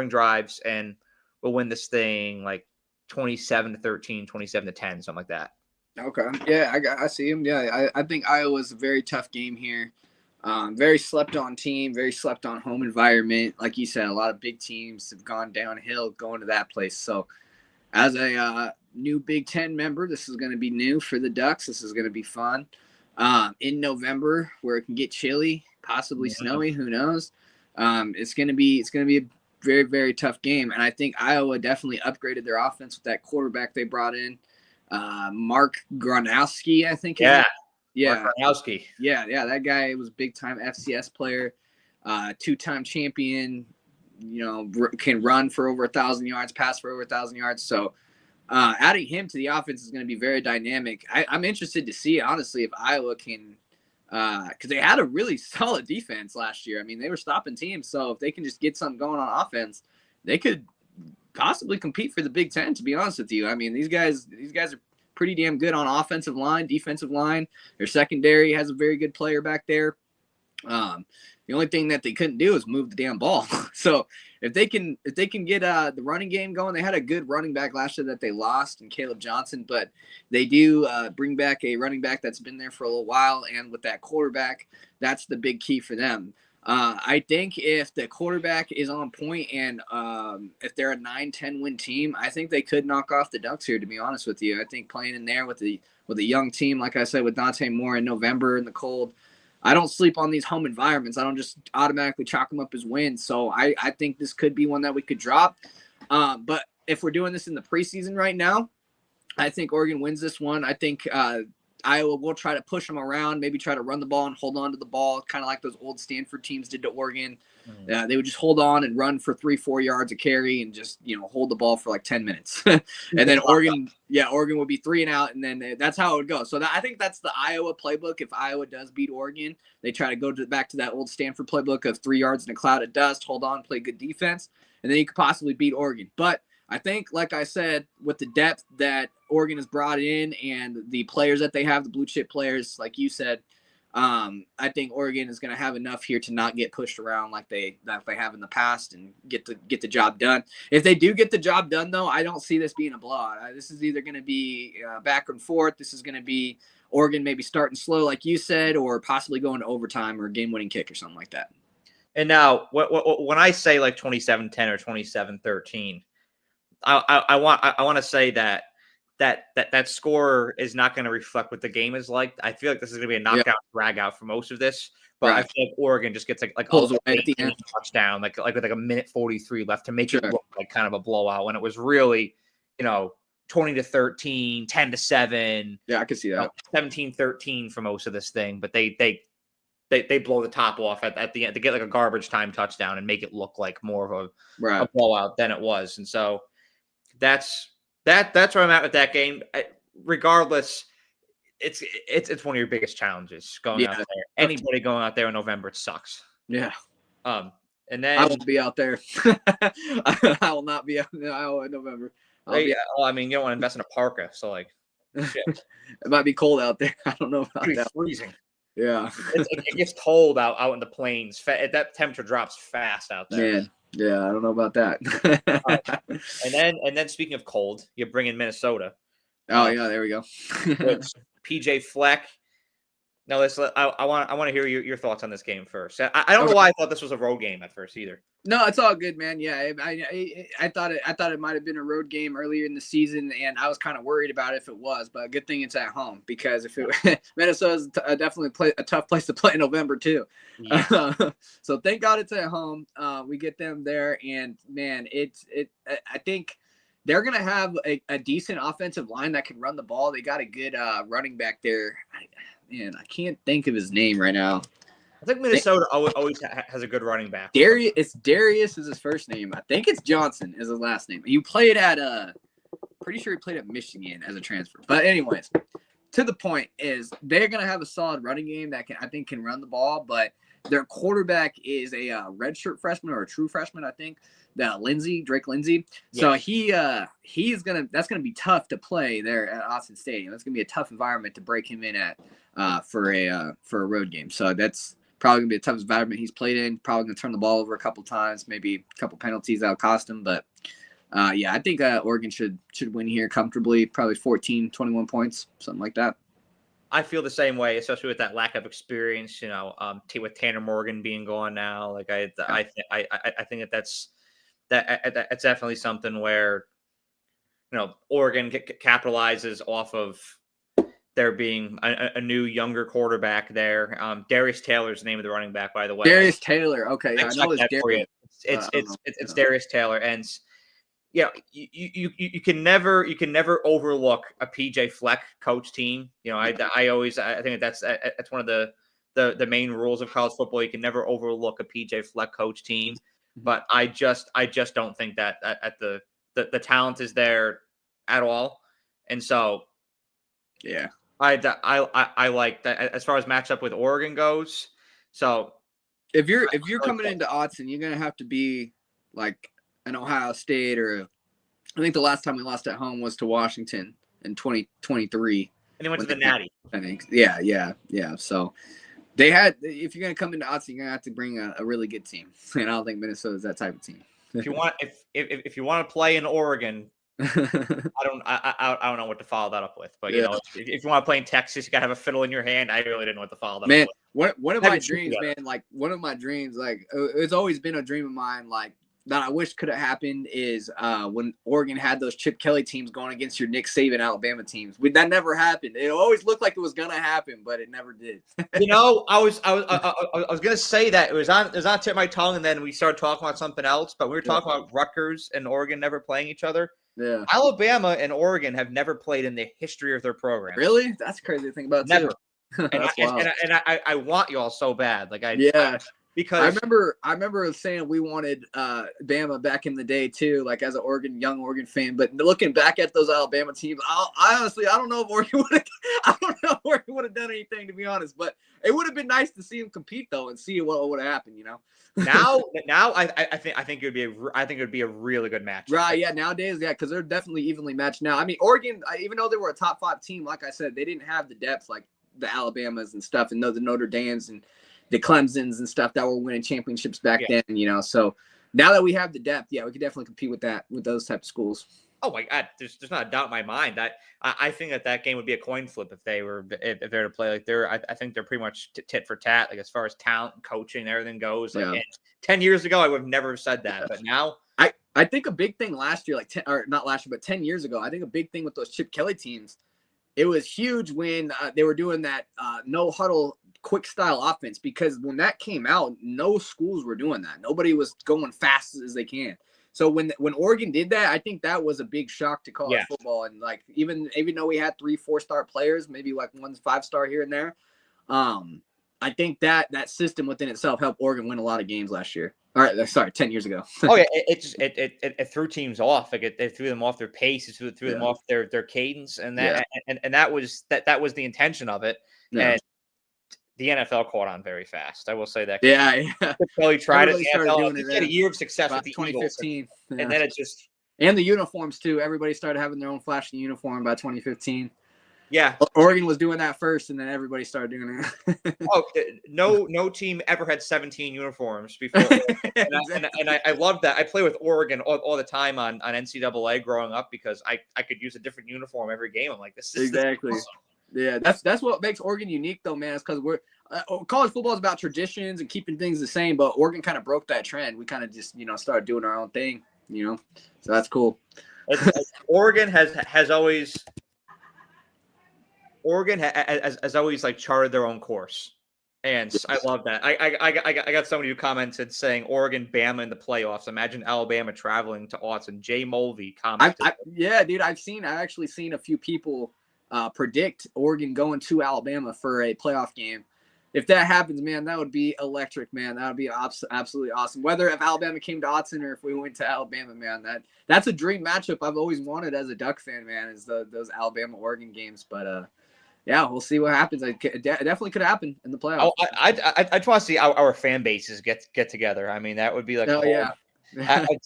drives, and we'll win this thing like 27-13, 27-10, something like that. Okay. Yeah, I see him. Yeah, I think Iowa's a very tough game here. Very slept on team, very slept on home environment. Like you said, a lot of big teams have gone downhill going to that place. So as a new Big Ten member, this is going to be new for the Ducks. This is going to be fun. In November, where it can get chilly, possibly snowy, who knows? It's going to be a very, very tough game. And I think Iowa definitely upgraded their offense with that quarterback they brought in. Mark Gronowski, I think. Yeah. Mark Gronowski. Yeah. That guy was a big-time FCS player, two-time champion, can run for over 1,000 yards, pass for over 1,000 yards. So adding him to the offense is going to be very dynamic. I'm interested to see, honestly, if Iowa can because they had a really solid defense last year. I mean, they were stopping teams. So if they can just get something going on offense, they could possibly compete for the Big Ten, to be honest with you. I mean, these guys are pretty damn good on offensive line, defensive line. Their secondary has a very good player back there. The only thing that they couldn't do is move the damn ball. So if they can get the running game going, they had a good running back last year that they lost in Caleb Johnson, but they do bring back a running back that's been there for a little while, and with that quarterback, that's the big key for them. I think if the quarterback is on point and if they're a 9-10 win team, I think they could knock off the Ducks here, to be honest with you. I think playing in there with a young team, like I said, with Dante Moore in November in the cold, I don't sleep on these home environments. I don't just automatically chalk them up as wins. So I think this could be one that we could drop. But if we're doing this in the preseason right now, I think Oregon wins this one. I think Iowa will try to push them around, maybe try to run the ball and hold on to the ball, kind of like those old Stanford teams did to Oregon. They would just hold on and run for 3-4 yards a carry and just, hold the ball for like 10 minutes. And then Oregon would be 3 and out, and then that's how it would go. So I think that's the Iowa playbook. If Iowa does beat Oregon, they try to go back to that old Stanford playbook of 3 yards in a cloud of dust, hold on, play good defense, and then you could possibly beat Oregon. But I think, like I said, with the depth that Oregon has brought in and the players that they have, the blue chip players, like you said, I think Oregon is going to have enough here to not get pushed around like they have in the past and get the job done. If they do get the job done, though, I don't see this being a blowout. This is either going to be back and forth. This is going to be Oregon maybe starting slow, like you said, or possibly going to overtime or game-winning kick or something like that. And now, when I say like 27-10 or 27-13, I want to say that score is not going to reflect what the game is like. I feel like this is going to be a knockout drag out for most of this, but I feel like Oregon just gets like pulls away at the end touchdown, like with like a minute 43 left to make it look like kind of a blowout when it was really, 20-13, 10-7. Yeah, I can see that. 17-13 for most of this thing, but they blow the top off at the end to get like a garbage time touchdown and make it look like more of a blowout than it was. And so that's where I'm at with that game. Regardless, it's one of your biggest challenges going out there. Anybody going out there in November, it sucks. Yeah. And then I won't be out there. I will not be out in Iowa in November. You don't want to invest in a parka, so like, shit. It might be cold out there. I don't know about that. Freezing. Yeah. It gets cold out in the plains. That temperature drops fast out there. Man. Yeah, I don't know about that. And then speaking of cold, you bring in Minnesota. Oh yeah, there we go. PJ Fleck. Now I want to hear your thoughts on this game first. I don't know why I thought this was a road game at first either. No, it's all good, man. Yeah, I thought it might have been a road game earlier in the season, and I was kind of worried about it if it was. But good thing it's at home, because if it Minnesota's definitely a tough place to play in November too. Yeah. So thank God it's at home. We get them there, and man, I think they're gonna have a decent offensive line that can run the ball. They got a good running back there. I can't think of his name right now. I think Minnesota always has a good running back. Darius is his first name. I think it's Johnson is his last name. He played at pretty sure he played at Michigan as a transfer. But anyways, to the point is they're gonna have a solid running game that I think can run the ball, but their quarterback is a redshirt freshman or a true freshman, I think. Drake Lindsey. Yes. So that's gonna be tough to play there at Austin Stadium. That's gonna be a tough environment to break him in at for a road game. So that's probably gonna be a tough environment he's played in. Probably gonna turn the ball over a couple times, maybe a couple penalties that'll cost him. But I think Oregon should win here comfortably, probably 14, 21 points, something like that. I feel the same way, especially with that lack of experience. With Tanner Morgan being gone now, like I think that's definitely something where Oregon capitalizes off of there being a new younger quarterback there. Darius Taylor's the name of the running back, by the way. Darius Taylor, okay, I know it's Darius Taylor, and you can never overlook a PJ Fleck coach team. I think that's one of the main rules of college football. You can never overlook a PJ Fleck coach team. But I just don't think that at the talent is there at all, and so I like that as far as matchup with Oregon goes. So if you're coming into Autzen, you're gonna have to be like an Ohio State, or I think the last time we lost at home was to Washington in 2023, and they went to the Natty. I think yeah. So. If you're going to come into Autzen, you're going to have to bring a really good team. And I don't think Minnesota is that type of team. If you want to play in Oregon, I don't know what to follow that up with. But if you want to play in Texas, you got to have a fiddle in your hand. I really didn't know what to follow that up with. One of my dreams, it's always been a dream of mine, like that I wish could have happened is when Oregon had those Chip Kelly teams going against your Nick Saban Alabama teams. That never happened. It always looked like it was gonna happen, but it never did. I was gonna say that it was on the tip of my tongue, and then we started talking about something else. But we were talking about Rutgers and Oregon never playing each other. Yeah, Alabama and Oregon have never played in the history of their program. Really? That's crazy to think about. Never. Too. And I want y'all so bad. Because I remember saying we wanted Bama back in the day too, like as an young Oregon fan. But looking back at those Alabama teams, I honestly don't know if Oregon would have done anything, to be honest. But it would have been nice to see them compete though, and see what would have happened. Now I think it would be a really good match. Right? Yeah. Nowadays, yeah, because they're definitely evenly matched now. I mean, Oregon, even though they were a top 5 team, like I said, they didn't have the depth like the Alabamas and stuff, and know the Notre Dames and the Clemsons and stuff that were winning championships back then. So now that we have the depth, we could definitely compete with those type of schools. Oh my God, there's not a doubt in my mind that I think that game would be a coin flip if they were to play like I think they're pretty much tit for tat, like as far as talent, coaching, and everything goes. Like 10 years ago, I would have never said that, but now I think a big thing last year, not last year, but 10 years ago, I think a big thing with those Chip Kelly teams, it was huge when they were doing that no huddle quick style offense, because when that came out, no schools were doing that. Nobody was going fast as they can. So when Oregon did that, I think that was a big shock to college football. And like even though we had 3-4-star players, maybe like 1 5-star here and there, I think that system within itself helped Oregon win a lot of games last year. All right, sorry, 10 years ago. It threw teams off. Like it threw them off their pace. It threw them off their cadence, and that was the intention of it. Yeah. And the NFL caught on very fast. I will say that. Kelly tried it. The NFL had a year of success with the 2015, Eagles, and then it just and the uniforms too. Everybody started having their own flashy uniform by 2015. Yeah, Oregon was doing that first, and then everybody started doing it. No team ever had 17 uniforms before, and I love that. I play with Oregon all the time on NCAA growing up because I could use a different uniform every game. I'm like, this is awesome. Yeah, that's what makes Oregon unique, though, man. It's because we're college football is about traditions and keeping things the same, but Oregon kind of broke that trend. We kind of just started doing our own thing, so that's cool. Oregon has always like charted their own course, and I love that. I got somebody who commented saying Oregon, Bama in the playoffs. Imagine Alabama traveling to Austin. Jay Mulvey commented. Dude, I've actually seen a few people predict Oregon going to Alabama for a playoff game. If that happens, man, that would be electric, man. That would be absolutely awesome. Whether if Alabama came to Autzen or if we went to Alabama, man, that's a dream matchup I've always wanted as a Duck fan, man, is those Alabama-Oregon games. But, we'll see what happens. It definitely could happen in the playoffs. Oh, I just want to see our fan bases get together. I mean, that would be like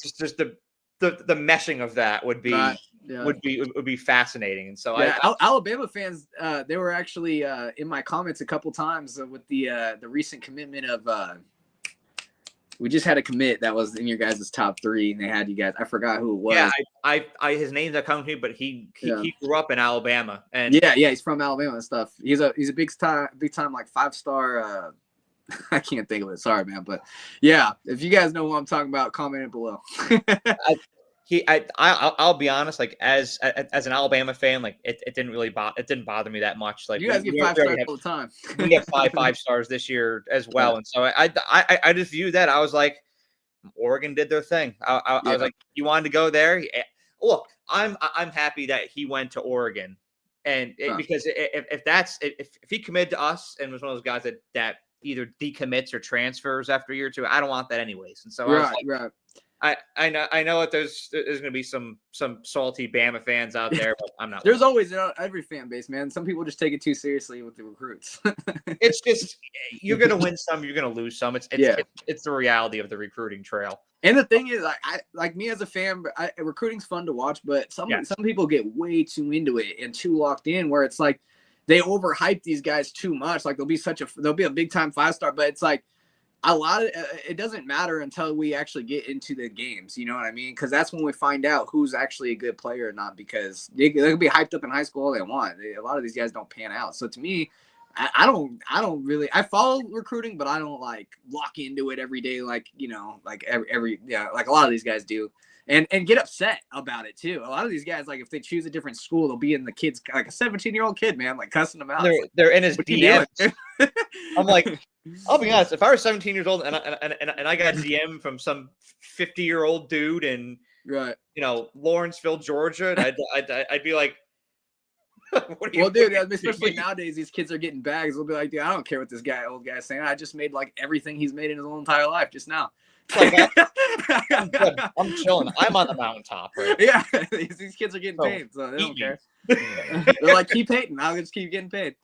just the meshing of that would be would be fascinating. And so Alabama fans, they were actually in my comments a couple times with the recent commitment of we just had a commit that was in your guys' top 3, and they had you guys. I forgot who it was. Yeah, his name's not coming to me, but he grew up in Alabama, and he's from Alabama and stuff. He's a big time like 5-star. I can't think of it. Sorry, man, but if you guys know what I'm talking about, comment it below. I'll be honest, like as an Alabama fan, like it didn't bother me that much. Like you guys get 5 stars all the time. We get 5 stars this year as well, and so I just viewed that. I was like, Oregon did their thing. I was like, you wanted to go there? Look, I'm happy that he went to Oregon, and because if he committed to us and was one of those guys that either decommits or transfers after a year or two, I don't want that anyways. And so right. I know that there's going to be some salty Bama fans out there, but I'm not. There's always every fan base, man. Some people just take it too seriously with the recruits. It's just you're going to win some, you're going to lose some. It's the reality of the recruiting trail. And the thing is, I like me as a fan, recruiting's fun to watch, but some people get way too into it and too locked in, where it's like they overhype these guys too much. Like they'll be a big time 5-star, but it's like. A lot of it doesn't matter until we actually get into the games. You know what I mean? Because that's when we find out who's actually a good player or not. Because they can be hyped up in high school all they want. A lot of these guys don't pan out. So to me, I don't really. I follow recruiting, but I don't like lock into it every day. Like like every like a lot of these guys do. And get upset about it too. A lot of these guys, like if they choose a different school, they'll be in the kids like a 17-year-old kid, man, like cussing them out. They're in his DMs. I'm like, I'll be honest. If I was 17 years old and I got a DM from some 50-year-old dude in Lawrenceville, Georgia, I'd be like, dude, especially nowadays, these kids are getting bags. They'll be like, dude, I don't care what this old guy's saying. I just made like everything he's made in his whole entire life just now. Like, I'm chilling. I'm on the mountaintop. Right? Yeah, these kids are getting paid, so they don't care. They're like, keep hating. I'll just keep getting paid.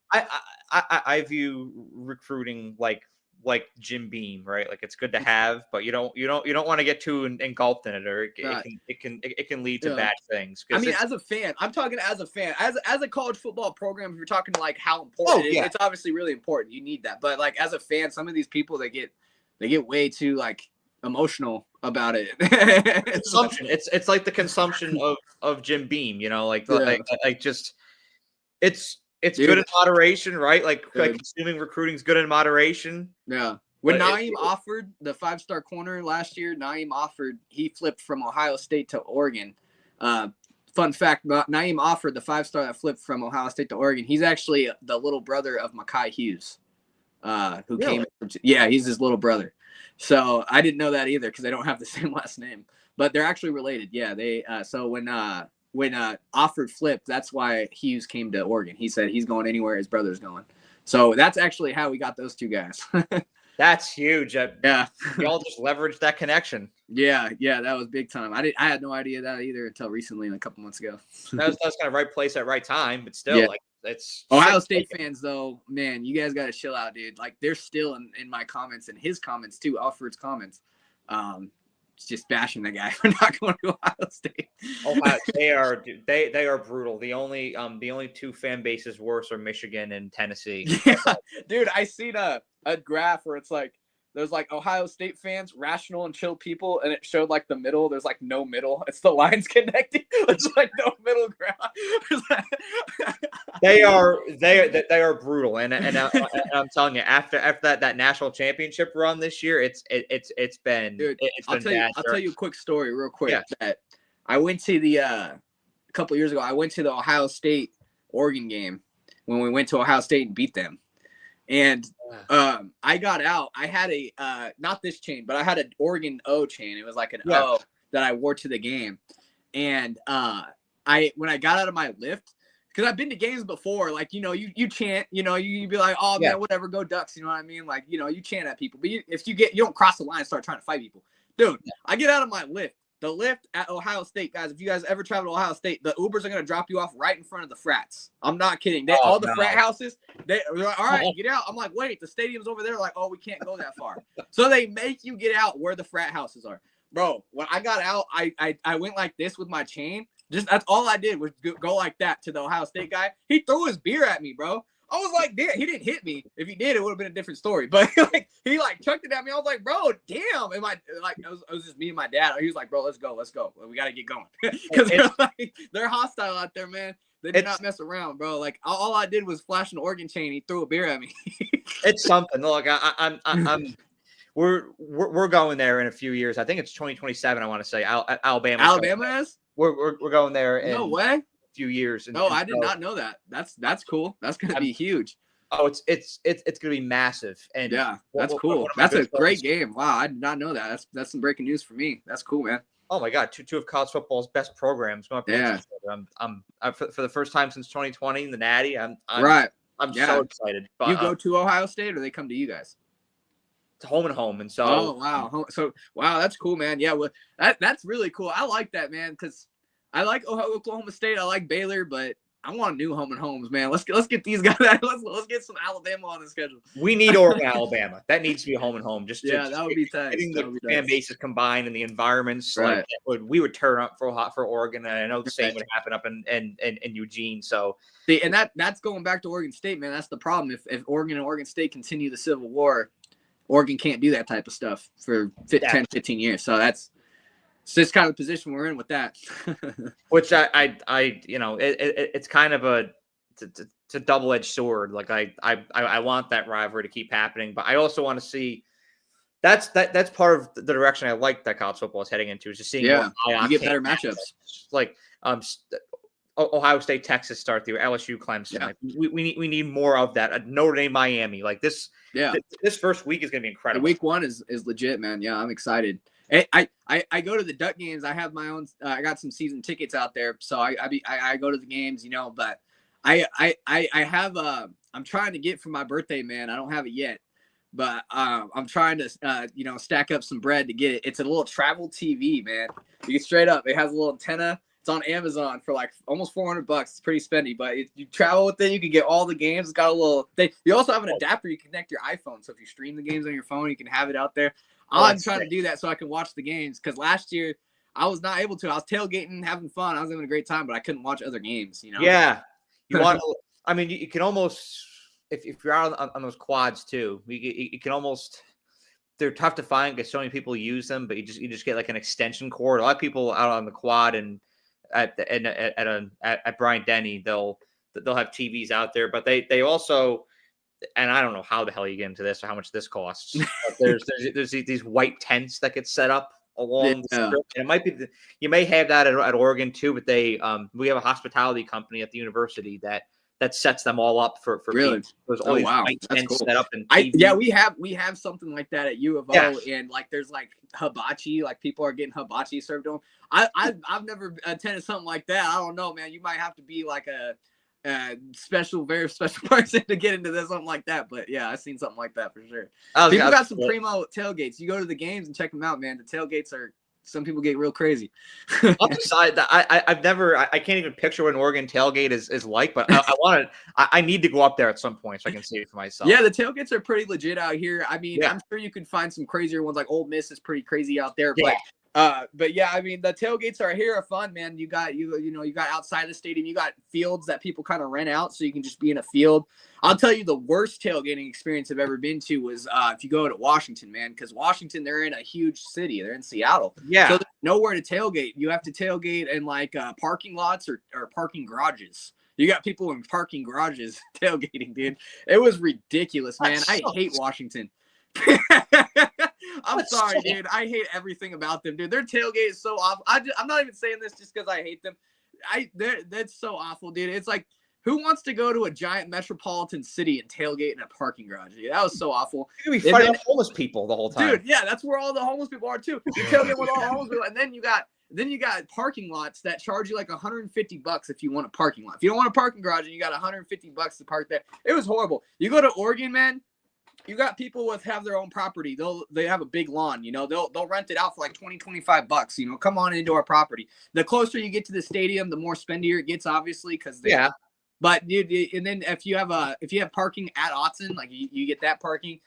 I view recruiting like like Jim Beam, right? Like it's good to have, but you don't want to get too engulfed in it, or it can lead to bad things. I mean, as a fan, I'm talking as a fan, as a college football program. If you're talking like how important it is, it's obviously really important. You need that, but like as a fan, some of these people they get way too like emotional about it. Consumption. It's like the consumption of Jim Beam, like just it's good in moderation, right? Like consuming recruiting is good in moderation. Yeah. When Naeem offered the 5-star corner last year, he flipped from Ohio State to Oregon. Fun fact, Naeem offered the 5-star that flipped from Ohio State to Oregon. He's actually the little brother of Mekhi Hughes, who came. Yeah, he's his little brother. So I didn't know that either because they don't have the same last name, but they're actually related. Yeah, they. So when Offord flipped, that's why Hughes came to Oregon. He said he's going anywhere his brother's going. So that's actually how we got those two guys. That's huge. Yeah, y'all just leveraged that connection. Yeah, that was big time. I had no idea that either until recently, a couple months ago. that was kind of right place at right time, but still, like it's Ohio State fans though. Man, you guys got to chill out, dude. Like they're still in my comments and his comments too, Alfred's comments. Just bashing the guy for not going to Ohio State. They are brutal. The only two fan bases worse are Michigan and Tennessee. Yeah, dude, I seen a graph where it's like there's like Ohio State fans, rational and chill people, and it showed like the middle. There's like no middle. It's the lines connecting. There's like no middle ground. They are brutal, and I'm telling you, after that national championship run this year, it's been. Dude, I'll tell you a quick story, real quick. Yeah. That I went to a couple years ago. I went to the Ohio State Oregon game when we went to Ohio State and beat them. And I got out. I had a not this chain, but I had an Oregon O chain. It was like an O that I wore to the game. And when I got out of my lift, because I've been to games before, like you chant, you be like, oh man, whatever, go Ducks, you know what I mean? Like you chant at people, but if you don't cross the line and start trying to fight people, dude. I get out of my lift. The lift at Ohio State, guys, if you guys ever travel to Ohio State, the Ubers are going to drop you off right in front of the frats. I'm not kidding. All the frat houses, they're like, all right, get out. I'm like, wait, the stadium's over there. Like, oh, we can't go that far. So they make you get out where the frat houses are. Bro, when I got out, I went like this with my chain. That's all I did was go like that to the Ohio State guy. He threw his beer at me, bro. I was like, damn, he didn't hit me. If he did, it would have been a different story. But he chucked it at me. I was like, bro, damn. And it was just me and my dad. He was like, bro, let's go. We got to get going. Because they're hostile out there, man. They do not mess around, bro. Like all I did was flash an Oregon chain. He threw a beer at me. It's something. Look, we're going there in a few years. I think it's 2027. I want to say Alabama. Alabama is. We're going there. No way. Few years. No, I did not know that. That's cool. That's gonna be huge. Oh, it's gonna be massive. And yeah, that's cool. That's a great game. Wow, I did not know that. That's some breaking news for me. That's cool, man. Oh my God, two of college football's best programs. Yeah. I'm for the first time since 2020 in the Natty. I'm so excited. But, you go to Ohio State, or they come to you guys? It's home and home, and so. Oh wow! So wow, that's cool, man. Yeah, well, that's really cool. I like that, man, because I like Oklahoma State. I like Baylor, but I want new home and homes, man. Let's get these guys. Let's get some Alabama on the schedule. We need Oregon, Alabama. That needs to be a home and home. That would be tight. Getting the fan bases combined and the environments, right. We would turn up for Oregon, and I know the same would happen up in Eugene. So see, and that's going back to Oregon State, man. That's the problem. If Oregon and Oregon State continue the Civil War, Oregon can't do that type of stuff for 10, 15 years. So it's just kind of the position we're in with that. Which it's kind of it's a double-edged sword. Like I want that rivalry to keep happening, but I also want to see that's part of the direction I like that college football is heading into, is just seeing you get better matchups. Like Ohio State, Texas start the year, LSU, Clemson. Yeah. Like we need more of that. Notre Dame, Miami. Like this. Yeah. This first week is going to be incredible. Week 1 is legit, man. Yeah, I'm excited. I go to the Duck games. I have my own. I got some season tickets out there, so I go to the games, But I have I'm trying to get for my birthday, man. I don't have it yet, but I'm trying to stack up some bread to get it. It's a little travel TV, man. You get straight up. It has a little antenna. It's on Amazon for like almost $400. It's pretty spendy, but you travel with it, you can get all the games. It's got a little thing. You also have an adapter you can connect your iPhone. So if you stream the games on your phone, you can have it out there. I'm trying to do that so I can watch the games because last year I was not able to. I was tailgating, having fun. I was having a great time, but I couldn't watch other games, you know? Yeah. You want I mean, you can almost, if you're out on those quads too, you can almost, they're tough to find because so many people use them, but you just get like an extension cord. A lot of people out on the quad and at Bryant Denny, they'll have TVs out there, but they also, and I don't know how the hell you get into this or how much this costs. But there's these white tents that get set up along the strip. And it might be you may have that at Oregon too, but we have a hospitality company at the university that sets them all up for really. There's all these white tents cool. set up. And we have something like that at U of O, and like there's like hibachi, like people are getting hibachi served to them. I've never attended something like that. I don't know, man. You might have to be like a very special person to get into this, something like that. But yeah, I've seen something like that for sure. People got some primo tailgates. You go to the games and check them out, man. The tailgates are, some people get real crazy. I'm excited that I can't even picture what an Oregon tailgate is like, but I need to go up there at some point so I can see it for myself. Yeah, the tailgates are pretty legit out here. I mean, I'm sure you could find some crazier ones, like Ole Miss is pretty crazy out there, but yeah, I mean, the tailgates are fun, man. You got outside the stadium, you got fields that people kind of rent out, so you can just be in a field. I'll tell you, the worst tailgating experience I've ever been to was if you go to Washington, man, because Washington, they're in a huge city, they're in Seattle, so there's nowhere to tailgate. You have to tailgate in like parking lots or parking garages. You got people in parking garages tailgating, dude. It was ridiculous, man. I hate Washington. I'm sorry, dude. I hate everything about them, dude. Their tailgate is so awful. I'm not even saying this just because I hate them. That's so awful, dude. It's like, who wants to go to a giant metropolitan city and tailgate in a parking garage? Dude, that was so awful. You're gonna be fighting homeless people the whole time, dude. Yeah, that's where all the homeless people are too. You tailgate with all the homeless people, and then you got parking lots that charge you like $150 if you want a parking lot. If you don't want a parking garage and you got $150 to park there, it was horrible. You go to Oregon, man. You got people have their own property. They have a big lawn, you know, they'll rent it out for like $20-$25, you know, come on into our property. The closer you get to the stadium, the more spendier it gets, obviously, because but dude, and then if you have parking at Autzen, like you get that parking,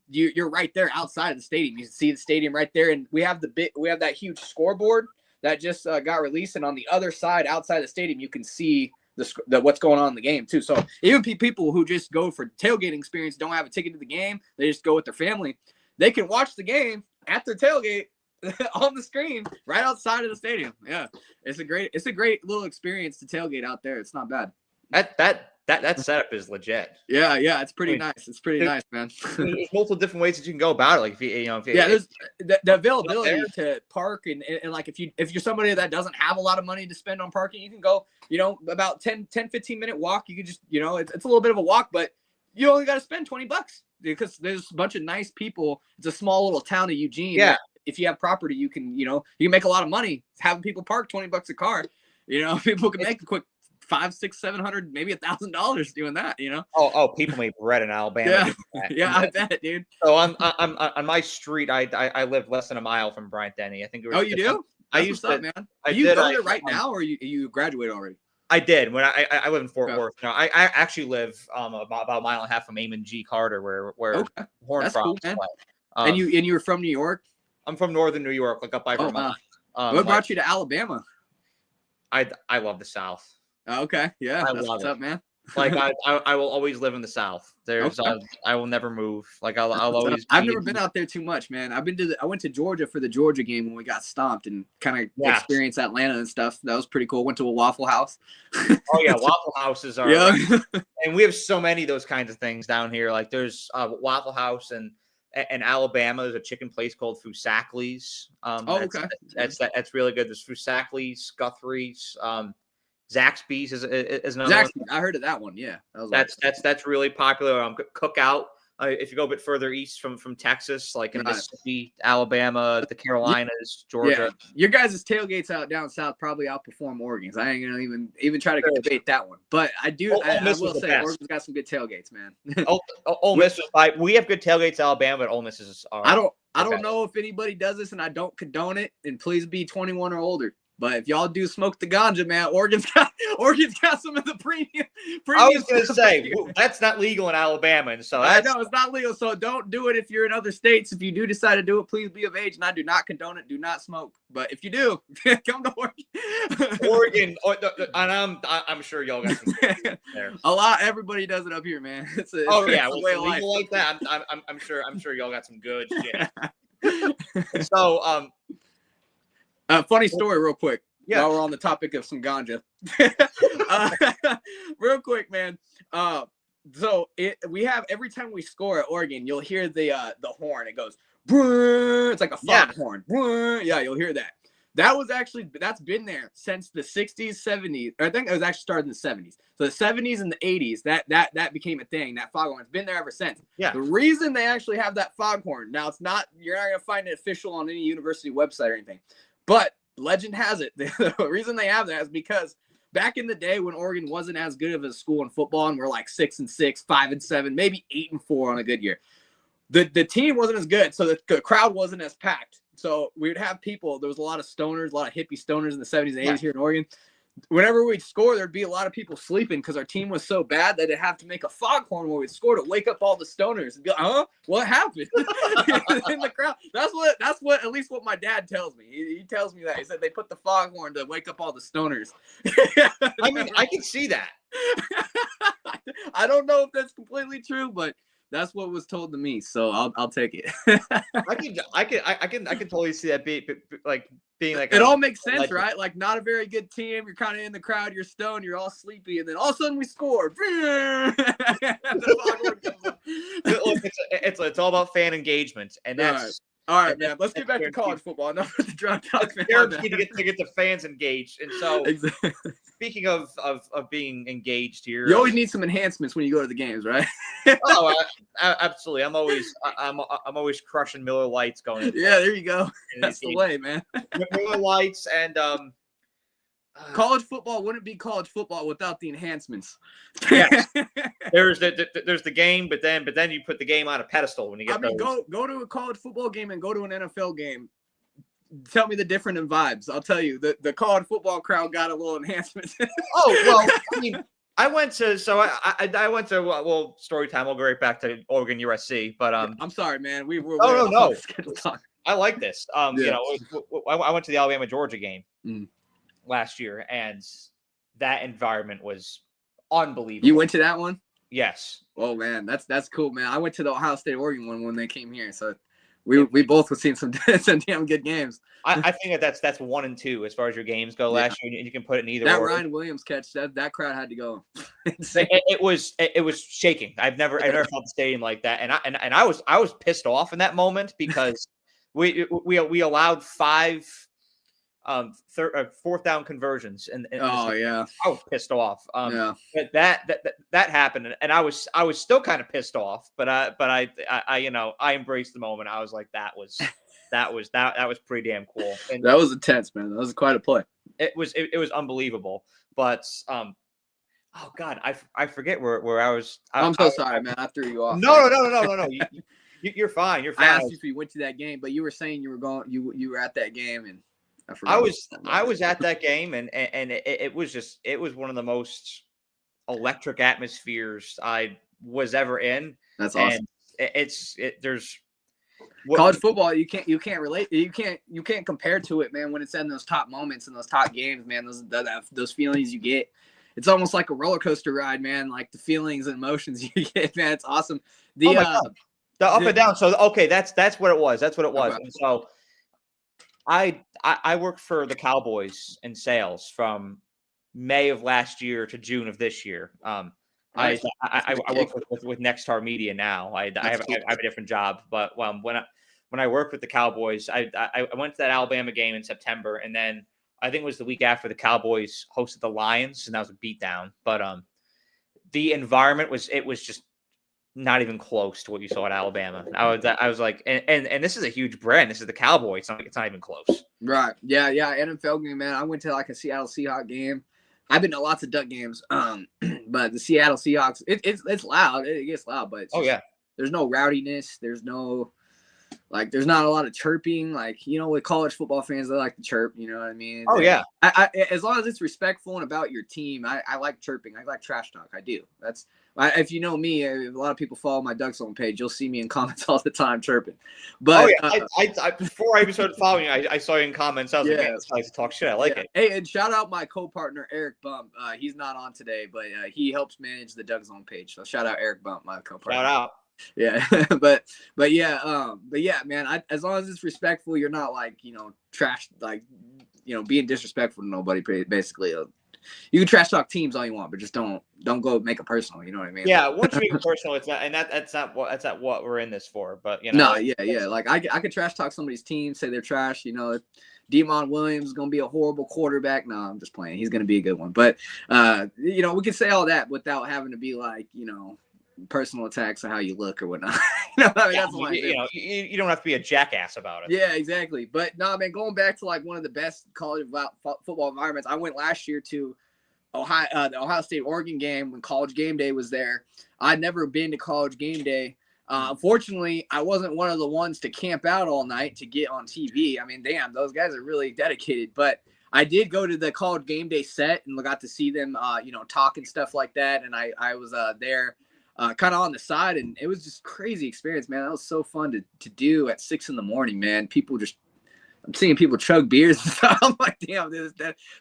you're right there outside of the stadium. You can see the stadium right there, and we have that huge scoreboard that just got released, and on the other side outside the stadium you can see the what's going on in the game too. So even people who just go for tailgating experience, don't have a ticket to the game, they just go with their family, they can watch the game at their tailgate on the screen right outside of the stadium. Yeah, it's a great little experience to tailgate out there. It's not bad. That setup is legit. Yeah, it's pretty nice. It's pretty nice, man. There's multiple different ways that you can go about it. Like if there's the availability to park and like if you're somebody that doesn't have a lot of money to spend on parking, you can go, you know, about 10-15 minute walk. You can just, you know, it's a little bit of a walk, but you only got to spend $20 because there's a bunch of nice people. It's a small little town of Eugene. Yeah. If you have property, you can make a lot of money having people park $20 a car. You know, people can make a quick $500, $600, $700, maybe $1,000 doing that, you know? Oh, people make bread in Alabama. Yeah, I bet, dude. So on my street, I live less than a mile from Bryant Denny. I think it was. Oh, you do? I used to, man. Are you going there right now, or you graduated already? I did when I live in Fort Worth. No, I actually live about a mile and a half from Amon G. Carter, where Horn Frogs play. And you were from New York? I'm from northern New York, like up by Vermont. What brought you to Alabama? I love the South. Oh, okay, yeah, I that's love what's up, man. Like I will always live in the South. I will never move. Like I'll always. I've never been out there too much, man. I went to Georgia for the Georgia game when we got stomped and kind of experienced Atlanta and stuff. That was pretty cool. Went to a Waffle House. Oh yeah, Waffle Houses are. Yeah. And we have so many of those kinds of things down here. Like there's Waffle House and Alabama. There's a chicken place called Fusackley's. Okay. That's really good. There's Fusackley's, Guthrie's. Zaxby's is another one. I heard of that one. Yeah, that's really popular. Cookout. If you go a bit further east from Texas, like in Mississippi, Alabama, the Carolinas, Georgia. Yeah. Your guys' tailgates out down south probably outperform Oregon's. I ain't gonna even try to debate that one. But I do. I will say Oregon's got some good tailgates, man. Ole Miss is like, we have good tailgates, Alabama, but Ole Miss is. I don't know if anybody does this, and I don't condone it. And please be 21 or older. But if y'all do smoke the ganja, man, Oregon's got some of the premium. I was going to say that's not legal in Alabama, and so I know it's not legal. So don't do it if you're in other states. If you do decide to do it, please be of age. And I do not condone it. Do not smoke. But if you do, come to Oregon. And I'm sure y'all got some there. A lot. Everybody does it up here, man. It's well, legal like that. I'm sure y'all got some good shit. So funny story, real quick. Yeah, while we're on the topic of some ganja, real quick, man. So we have every time we score at Oregon, you'll hear the horn. It goes, it's like a foghorn. Yeah, you'll hear that. That's been there since the 60s, 70s. I think it was actually started in the 70s. So the 70s and the 80s, that became a thing. That foghorn's been there ever since. Yeah. The reason they actually have that foghorn, now you're not gonna find it official on any university website or anything, but legend has it. The reason they have that is because back in the day when Oregon wasn't as good of a school in football, and we're like 6-6, 5-7, maybe 8-4 on a good year, the team wasn't as good, so the crowd wasn't as packed. So we would have people. There was a lot of stoners, a lot of hippie stoners in the 70s and 80s here in Oregon. Whenever we'd score, there'd be a lot of people sleeping because our team was so bad that they'd have to make a foghorn when we'd score to wake up all the stoners and be like, huh? What happened? In the crowd. That's what at least what my dad tells me. He tells me that. He said they put the foghorn to wake up all the stoners. I mean, I can see that. I don't know if that's completely true, but that's what was told to me, so I'll take it. I can totally see that being like it all makes sense, legend. Right? Like not a very good team. You're kind of in the crowd. You're stoned. You're all sleepy, and then all of a sudden we score. It's all about fan engagement, and that's all right, man. Let's get back to college football. Enough with the drug talk. It's guaranteed to get the fans engaged, and so exactly. Speaking of being engaged here, you always need some enhancements when you go to the games, right? Absolutely. I'm always crushing Miller Lights going. Yeah, there you go. That's the way, man. Miller Lights and college football wouldn't be college football without the enhancements. Yes. There's the game, but then you put the game on a pedestal when you get. I mean, go to a college football game and go to an NFL game. Tell me the difference in vibes. I'll tell you, the college football crowd got a little enhancement. Oh well, I mean, I went to story time. We'll go right back to Oregon USC, but I'm sorry, man. No. I like this. You know, I went to the Alabama Georgia game last year, and that environment was unbelievable. You went to that one? Yes. Oh man, that's cool, man. I went to the Ohio State Oregon one when they came here, so. We both have seen some damn good games. I think that's 1 and 2 as far as your games go last year, and you can put it in either. That Ryan Williams catch, that crowd had to go. it was shaking. I've never felt the stadium like that, and I was pissed off in that moment because we allowed 5 4th down conversions, and yeah, I was pissed off. But that happened, and I was still kind of pissed off, but I you know, I embraced the moment. I was like, that was pretty damn cool. And that was intense, man. That was quite a play. It was unbelievable. But oh God, I forget where I was. I'm so sorry, man. I threw you off. No. You're fine. You're fine. I asked you if you went to that game, but you were saying you were at that game, and I was at that game, and it was one of the most electric atmospheres I was ever in. That's awesome. And there's college football. You can't relate. You can't compare to it, man. When it's in those top moments and those top games, man, those feelings you get. It's almost like a roller coaster ride, man. Like the feelings and emotions you get, man. It's awesome. The up and down. So okay, that's what it was. That's what it was. Okay. And so I worked for the Cowboys in sales from May of last year to June of this year. I work with Nexstar Media now. I have a different job, but when I worked with the Cowboys, I went to that Alabama game in September, and then I think it was the week after the Cowboys hosted the Lions, and that was a beatdown. But the environment was just not even close to what you saw at Alabama. I was like, and this is a huge brand. This is the Cowboys. It's not even close. Right. Yeah. NFL game, man. I went to like a Seattle Seahawks game. I've been to lots of Duck games. But the Seattle Seahawks, it's loud. It gets loud, but there's no rowdiness. There's no like there's not a lot of chirping. Like, with college football fans, they like to chirp. You know what I mean? Oh yeah. I as long as it's respectful and about your team, I like chirping. I like trash talk. I do. If you know me, a lot of people follow my Duck Zone page. You'll see me in comments all the time chirping. But I before I even started following you, I saw you in comments. I was like, man, this guy likes to talk shit. I like it. Hey, and shout out my co-partner Eric Bump. He's not on today, but he helps manage the Duck Zone page. So shout out Eric Bump, my co-partner. Shout out. Yeah, but yeah, man. As long as it's respectful, you're not like trash, like being disrespectful to nobody. Basically, you can trash talk teams all you want, but just don't go make it personal. You know what I mean? Yeah, once you make it personal, it's not, and that's not what we're in this for. But Like I could trash talk somebody's team, say they're trash. Demon Williams is gonna be a horrible quarterback. No, I'm just playing. He's gonna be a good one. But we can say all that without having to be like personal attacks on how you look or whatnot. That's you don't have to be a jackass about it. Yeah, exactly. But no, man, going back to like one of the best college football environments. I went last year to the Ohio State Oregon game when College Game Day was there. I'd never been to College Game Day. Unfortunately, I wasn't one of the ones to camp out all night to get on TV. I mean, damn, those guys are really dedicated. But I did go to the College Game Day set and got to see them, talk and stuff like that. And I was there. Kind of on the side, and it was just crazy experience, man. That was so fun to do at 6 a.m, man. I'm seeing people chug beers and stuff. I'm like, damn,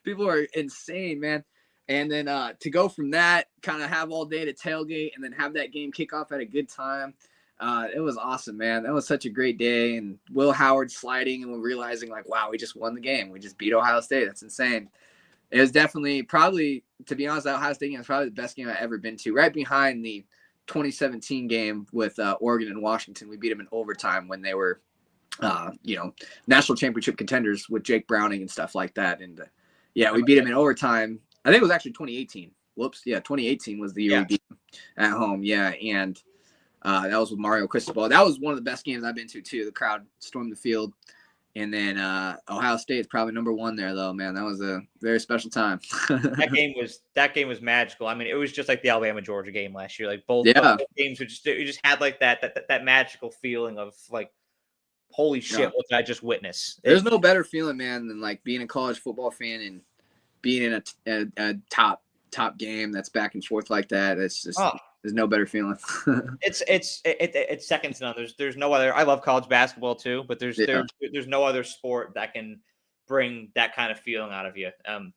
people are insane, man. And then to go from that, kind of have all day to tailgate, and then have that game kick off at a good time. It was awesome, man. That was such a great day. And Will Howard sliding, and we're realizing like, wow, we just won the game. We just beat Ohio State. That's insane. It was definitely, probably, to be honest, that Ohio State game was probably the best game I've ever been to, right behind the 2017 game with Oregon and Washington. We beat them in overtime when they were, national championship contenders with Jake Browning and stuff like that. And we beat them in overtime. I think it was actually 2018. Whoops. Yeah. 2018 was the year we beat them at home. Yeah. And that was with Mario Cristobal. That was one of the best games I've been to too. The crowd stormed the field. And then Ohio State is probably number one there, though, man. That was a very special time. That game was magical. I mean, it was just like the Alabama-Georgia game last year. Like both games were just had like that magical feeling of like, holy shit, what did I just witness? There's no better feeling, man, than like being a college football fan and being in a top game that's back and forth like that. It's just there's no better feeling. It's second to none. There's no other. I love college basketball too, but there's no other sport that can bring that kind of feeling out of you. And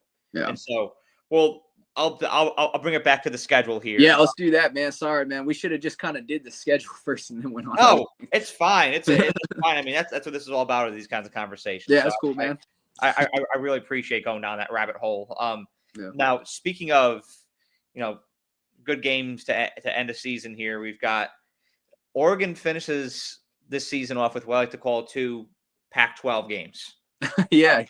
so, well, I'll bring it back to the schedule here. Yeah, let's do that, man. Sorry, man. We should have just kind of did the schedule first and then went on. Oh, it's fine. It's fine. I mean, that's what this is all about. Are these kinds of conversations? Yeah, that's cool, man. I really appreciate going down that rabbit hole. Now, speaking of, good games to end the season here, we've got Oregon finishes this season off with what I like to call 2 Pac-12 games. Yeah.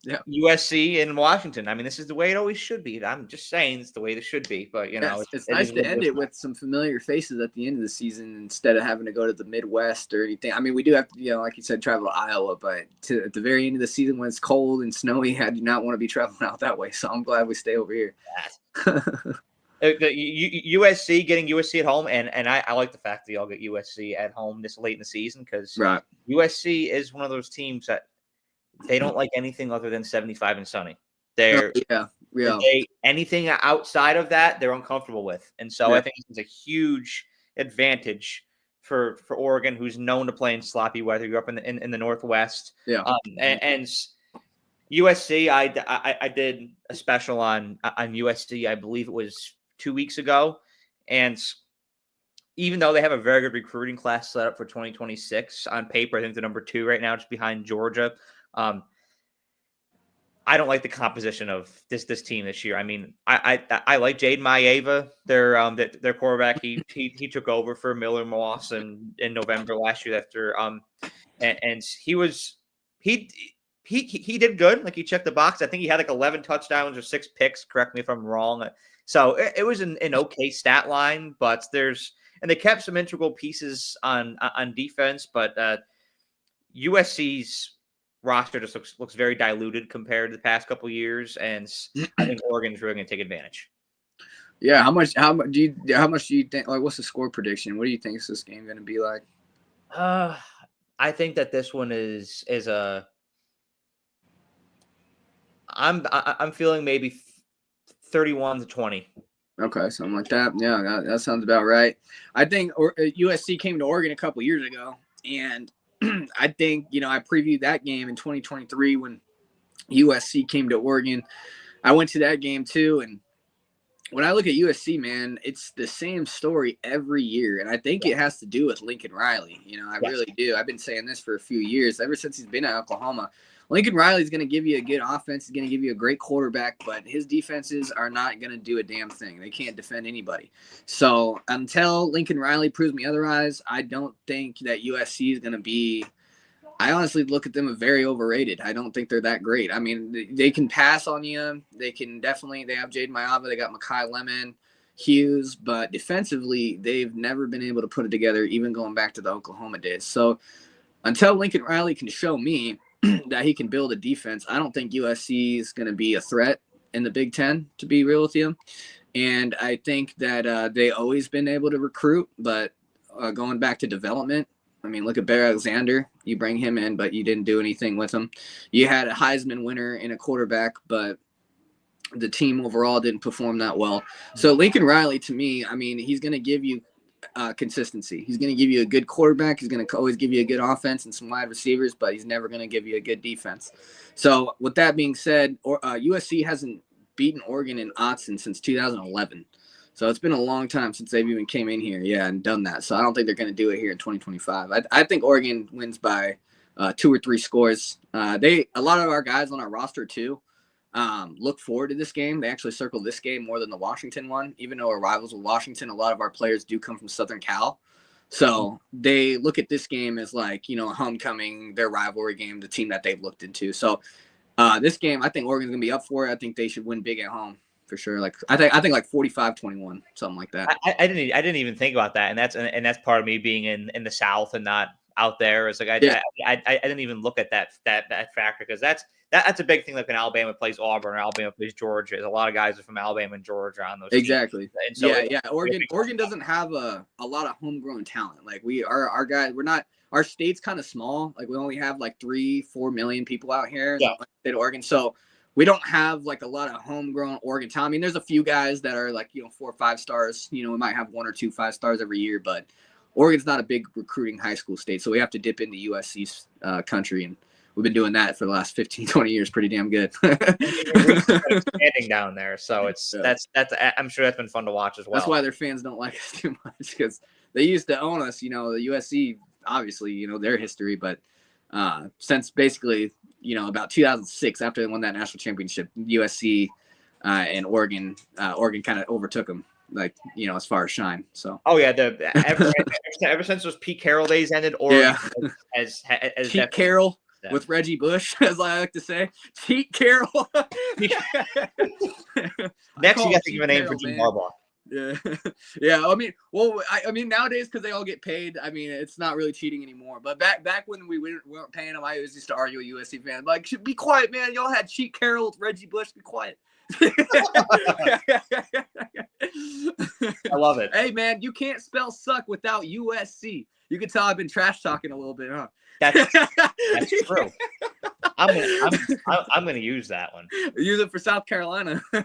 USC and Washington. I mean, this is the way it always should be. I'm just saying it's the way it should be. But it's nice to end it with some familiar faces at the end of the season instead of having to go to the Midwest or anything. I mean, we do have to, like you said, travel to Iowa, but at the very end of the season when it's cold and snowy, I do not want to be traveling out that way. So I'm glad we stay over here. USC getting USC at home, and I like the fact that y'all get USC at home this late in the season because USC is one of those teams that they don't like anything other than 75 and sunny. Anything outside of that, they're uncomfortable with, and so I think it's a huge advantage for Oregon, who's known to play in sloppy weather. You're up in the Northwest, and USC. I did a special on USC. I believe it was 2 weeks ago. And even though they have a very good recruiting class set up for 2026 on paper, I think they're number 2 right now, just behind Georgia. I don't like the composition of this team this year. I mean, I like Jaden Maeva, their quarterback. He took over for Miller Moss in November last year after and he did good. Like he checked the box. I think he had like 11 touchdowns or 6 picks. Correct me if I'm wrong. So it was an okay stat line, but they kept some integral pieces on defense, but USC's roster just looks very diluted compared to the past couple of years, and I think Oregon's really going to take advantage. Yeah, how much do you think? Like, what's the score prediction? What do you think is this game going to be like? I think that this one is a. I'm feeling maybe 31-20. Okay, something like that. Yeah, that sounds about right. I think USC came to Oregon a couple years ago, and I think I previewed that game in 2023 when USC came to Oregon. I went to that game too, and when I look at USC, man, it's the same story every year, and I think it has to do with Lincoln Riley. I really do. I've been saying this for a few years, ever since he's been at Oklahoma. Lincoln Riley is going to give you a good offense. He's going to give you a great quarterback, but his defenses are not going to do a damn thing. They can't defend anybody. So until Lincoln Riley proves me otherwise, I don't think that USC is going to be – I honestly look at them as very overrated. I don't think they're that great. I mean, they can pass on you. They can definitely – they have Jaden Maiyava. They got Mekhi Lemon, Hughes. But defensively, they've never been able to put it together, even going back to the Oklahoma days. So until Lincoln Riley can show me – that he can build a defense, I don't think USC is going to be a threat in the Big Ten, to be real with you. And I think that they always been able to recruit, but going back to development, I mean, look at Bear Alexander. You bring him in, but you didn't do anything with him. You had a Heisman winner in a quarterback, but the team overall didn't perform that well. So Lincoln Riley, to me, I mean, he's going to give you consistency. He's going to give you a good quarterback. He's going to always give you a good offense and some wide receivers, but he's never going to give you a good defense. So with that being said, USC hasn't beaten Oregon in Autzen since 2011. So it's been a long time since they've even came in here, and done that. So I don't think they're going to do it here in 2025. I think Oregon wins by 2 or 3 scores. A lot of our guys on our roster too look forward to this game. They actually circle this game more than the Washington one. Even though we're rivals with Washington, a lot of our players do come from Southern Cal. So they look at this game as like, a homecoming, their rivalry game, the team that they've looked into. So this game, I think Oregon's going to be up for it. I think they should win big at home for sure. Like I think like 45-21, something like that. I didn't even think about that. And that's part of me being in the South and not out there. It's like I didn't even look at that factor, because that's a big thing. Like when Alabama plays Auburn or Alabama plays Georgia, there's a lot of guys are from Alabama and Georgia on those exactly teams. And so Oregon doesn't have a lot of homegrown talent. Like our guys, our state's kind of small. Like we only have like 3-4 million people out here in the state of Oregon. So we don't have like a lot of homegrown Oregon talent. I mean, there's a few guys that are like 4 or 5 stars. We might have 1 or 2 5 stars every year, but Oregon's not a big recruiting high school state, so we have to dip into USC's country, and we've been doing that for the last 15, 20 years pretty damn good. Standing down there, so that's I'm sure that's been fun to watch as well. That's why their fans don't like us too much, because they used to own us. The USC, obviously, their history, but since basically about 2006, after they won that national championship, USC and Oregon kind of overtook them. Like, as far as shine. So ever since those Pete Carroll days ended, Oregon as Pete Carroll with Reggie Bush, as I like to say. Pete Carroll. Next, you got to give a name for Jim Harbaugh. Yeah. I mean, nowadays, because they all get paid, I mean, it's not really cheating anymore. But back when we weren't paying them, I always used to argue with USC fans, like, be quiet, man. Y'all had Pete Carroll with Reggie Bush. Be quiet. I love it. Hey, man, you can't spell suck without USC. You can tell I've been trash talking a little bit, huh? That's true. I'm gonna use that one. Use it for South Carolina. I'm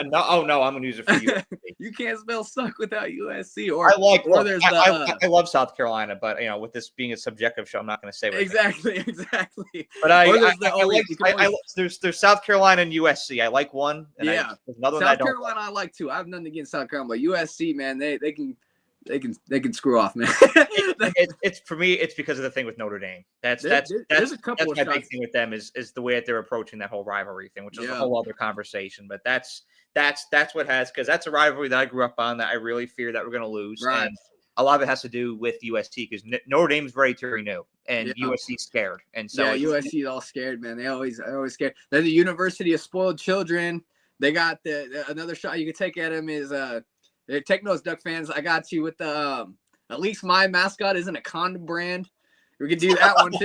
gonna use it for USC. You can't spell suck without USC. I love South Carolina, but with this being a subjective show, I'm not gonna say what exactly. But there's South Carolina and USC. I like one. And another South Carolina I like too. I have nothing against South Carolina, but USC, man, they can screw off, man. It's for me. It's because of the thing with Notre Dame. That's my big thing with them is the way that they're approaching that whole rivalry thing, which is a whole other conversation. But that's what has, because that's a rivalry that I grew up on that I really fear that we're going to lose. Right. And a lot of it has to do with USC, because Notre Dame's very new and USC's scared. And so USC's all scared, man. They're always scared. They're the University of Spoiled Children. They got another shot you can take at them is take notes, Duck fans. I got you with the at least my mascot isn't a condom brand. We could do that one too.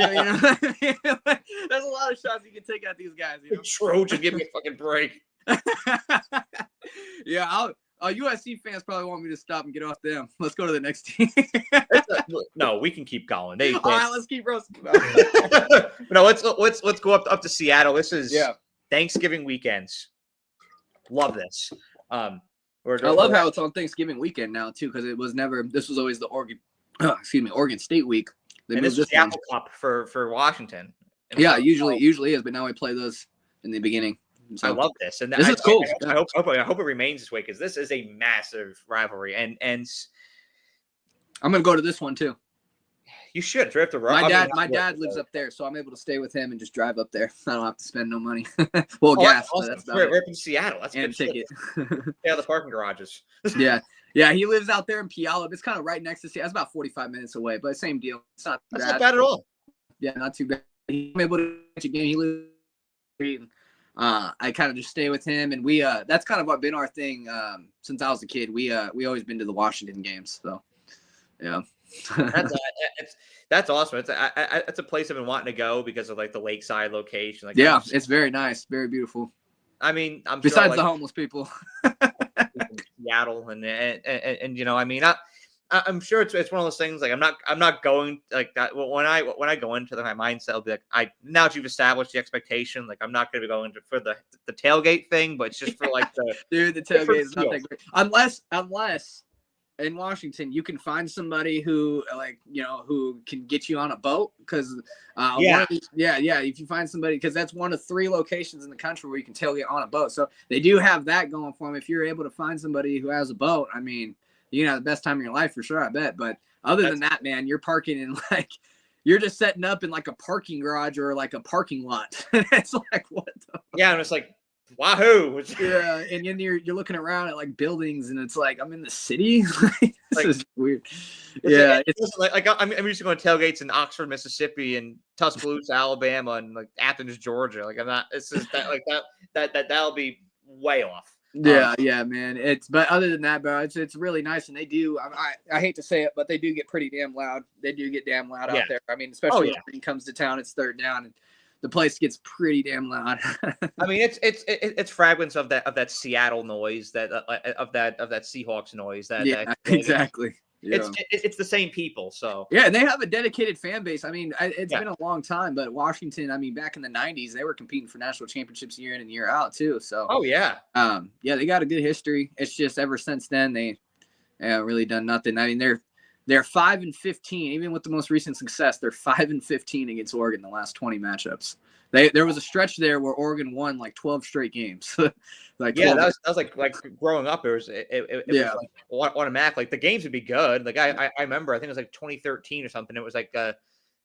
There's a lot of shots you can take at these guys. Trojan, give me a fucking break. Yeah, USC fans probably want me to stop and get off them. Let's go to the next team. No, we can keep going. All right, let's keep roasting. No, let's go up to Seattle. This is Thanksgiving weekends. Love this. I love how it's on Thanksgiving weekend now too, because it was never. This was always the Oregon State week. They and this is the Apple Cup for Washington. And usually is, but now we play those in the beginning. So I love this, and this is cool. I hope it remains this way, because this is a massive rivalry, and I'm gonna go to this one too. You should. It's right up the road. My dad lives up there, so I'm able to stay with him and just drive up there. I don't have to spend no money. Well, gas. Awesome. That's right up in Seattle. That's and good ticket. Yeah, the parking garages. Yeah. He lives out there in Puyallup. It's kind of right next to Seattle. It's about 45 minutes away, but same deal. It's not bad. That's not bad at all. Yeah, not too bad. I'm able to catch a game. He lives. I kind of just stay with him, and we that's kind of been our thing since I was a kid. We always been to the Washington games, so yeah. That's awesome. It's a place I've been wanting to go because of like the lakeside location. Like, it's very nice, very beautiful. I mean, I'm besides sure, the homeless people. Seattle and you know, I mean, I'm sure it's one of those things. Like, I'm not going like that. When I go into my mindset, I'll be like, now that you've established the expectation, like I'm not going to be going for the tailgate thing, but it's just for like the dude, the tailgate is not that great unless in Washington you can find somebody who who can get you on a boat, because if you find somebody, because that's one of 3 locations in the country where you can tailgate on a boat, so they do have that going for them. If you're able to find somebody who has a boat, I mean, you can have the best time of your life for sure, I bet. But other than that, man, you're parking in you're just setting up in like a parking garage or like a parking lot. It's like, what the yeah, and it's like, wahoo. Yeah, and then you're looking around at like buildings, and it's like, I'm in the city. This is weird. It's like I'm used to going to tailgates in Oxford, Mississippi, and Tuscaloosa, Alabama, and like Athens, Georgia. Like, I'm not. It's just that'll be way off. Yeah, man. But other than that, bro, it's really nice, and they do. I hate to say it, but they do get pretty damn loud. They do get damn loud out there. I mean, especially when it comes to town, it's third down, and the place gets pretty damn loud. I mean, it's fragments of that Seattle noise, that of that Seahawks noise. Exactly. Yeah. It's the same people, so yeah, and they have a dedicated fan base. I mean, it's been a long time, but Washington, I mean, back in the 90s, they were competing for national championships year in and year out too. So they got a good history. It's just ever since then they haven't really done nothing. I mean, they're 5-15, even with the most recent success. They're 5-15 against Oregon in the last 20 matchups. There was a stretch there where Oregon won like 12 straight games. Like, yeah, that was like growing up. It was like automatic. Like, the games would be good. Like, I remember, I think it was like 2013 or something. It was like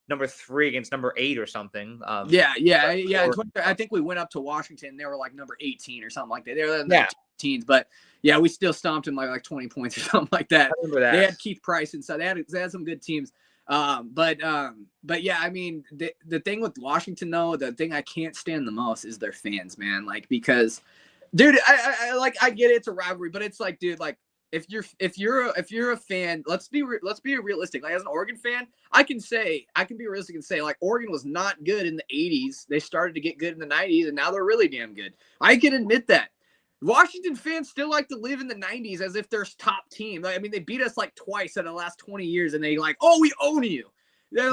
number 3 against number 8 or something. I think we went up to Washington. They were like number 18 or something like that. They were in the teens, but yeah, we still stomped them like 20 points or something like that. I remember that. They had Keith Price inside. They had some good teams. But yeah, I mean, the thing with Washington though, the thing I can't stand the most is their fans, man. Like, because, dude, I get it, it's a rivalry, but it's like, dude, like, if you're a fan, let's be realistic. Like, as an Oregon fan, I can be realistic and say, like, Oregon was not good in the 80s. They started to get good in the 90s, and now they're really damn good. I can admit that. Washington fans still like to live in the 90s as if they're top team. I mean, they beat us like twice in the last 20 years, and they like, oh, we own you. They're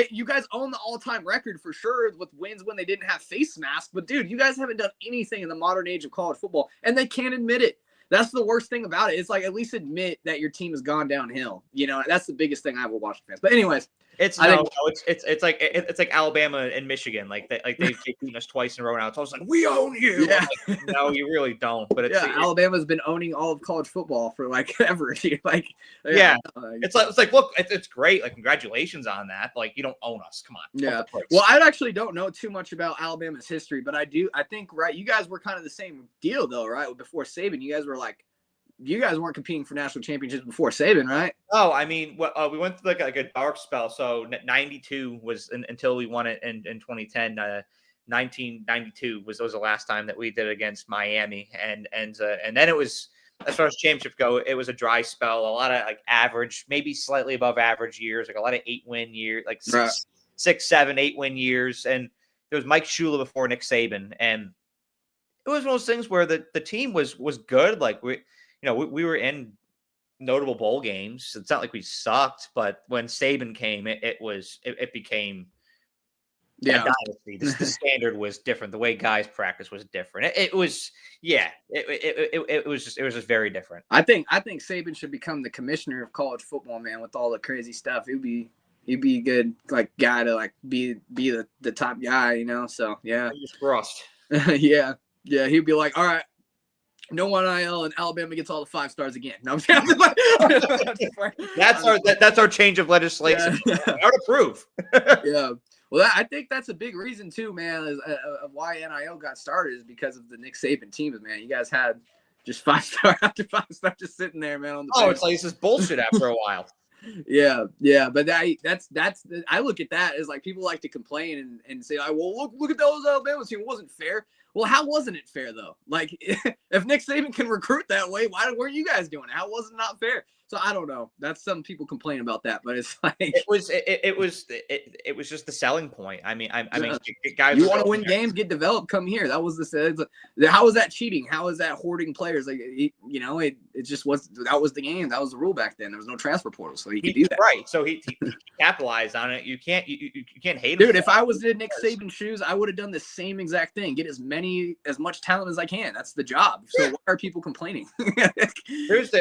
you guys own the all-time record for sure with wins when they didn't have face masks. But, dude, you guys haven't done anything in the modern age of college football, and they can't admit it. That's the worst thing about it. It's like, at least admit that your team has gone downhill. You know, that's the biggest thing I have with Washington fans. But anyways, it's like Alabama and Michigan. Like they've beaten us twice in a row now. It's always like, we own you. Yeah. Like, no, you really don't. But Alabama's been owning all of college football for like ever. It's like, look, it's great. Like, congratulations on that. Like, you don't own us. Come on. Yeah. Well, I actually don't know too much about Alabama's history, but I think, right, you guys were kind of the same deal though, right? Before Saban, you guys weren't competing for national championships before Saban, right? Oh, I mean, we went through like a dark spell. So 92 was until we won it in 2010. 1992 was the last time that we did it against Miami, and then it was, as far as championships go, it was a dry spell. A lot of like average, maybe slightly above average years, like a lot of 8-win years, like 6, 7, 8-win years, and there was Mike Shula before Nick Saban, and it was one of those things where the team was good. Like, we were in notable bowl games. It's not like we sucked, but when Saban came, it became a dynasty. The standard was different. The way guys practice was different. It was just very different. I think Saban should become the commissioner of college football, man, with all the crazy stuff. He'd be a good guy to be the top guy, So yeah. Rust. yeah. He'd be like, all right, no one NIL, and Alabama gets all the 5 stars again. No, that's our change of legislation. Hard to prove. Yeah. Well, I think that's a big reason too, man, of why NIL got started is because of the Nick Saban teams, man. You guys had just 5-star after 5-star just sitting there, man. On the bench. It's like this is bullshit after a while. Yeah, but that's I look at that as people like to complain and say, well, look at those Alabama team. It wasn't fair. Well, how wasn't it fair though? If Nick Saban can recruit that way, why weren't you guys doing it? How was it not fair? So I don't know. That's some people complain about that, but it's it was just the selling point. I mean, guys, you want to win games, get developed, come here. That was how was that cheating? How is that hoarding players? It just was. That was the game. That was the rule back then. There was no transfer portal, so he could do that. Right. So he capitalized on it. You can't hate him. Dude, if I was in Nick Saban's shoes, I would have done the same exact thing. Get as much talent as I can. That's the job. So why are people complaining? There's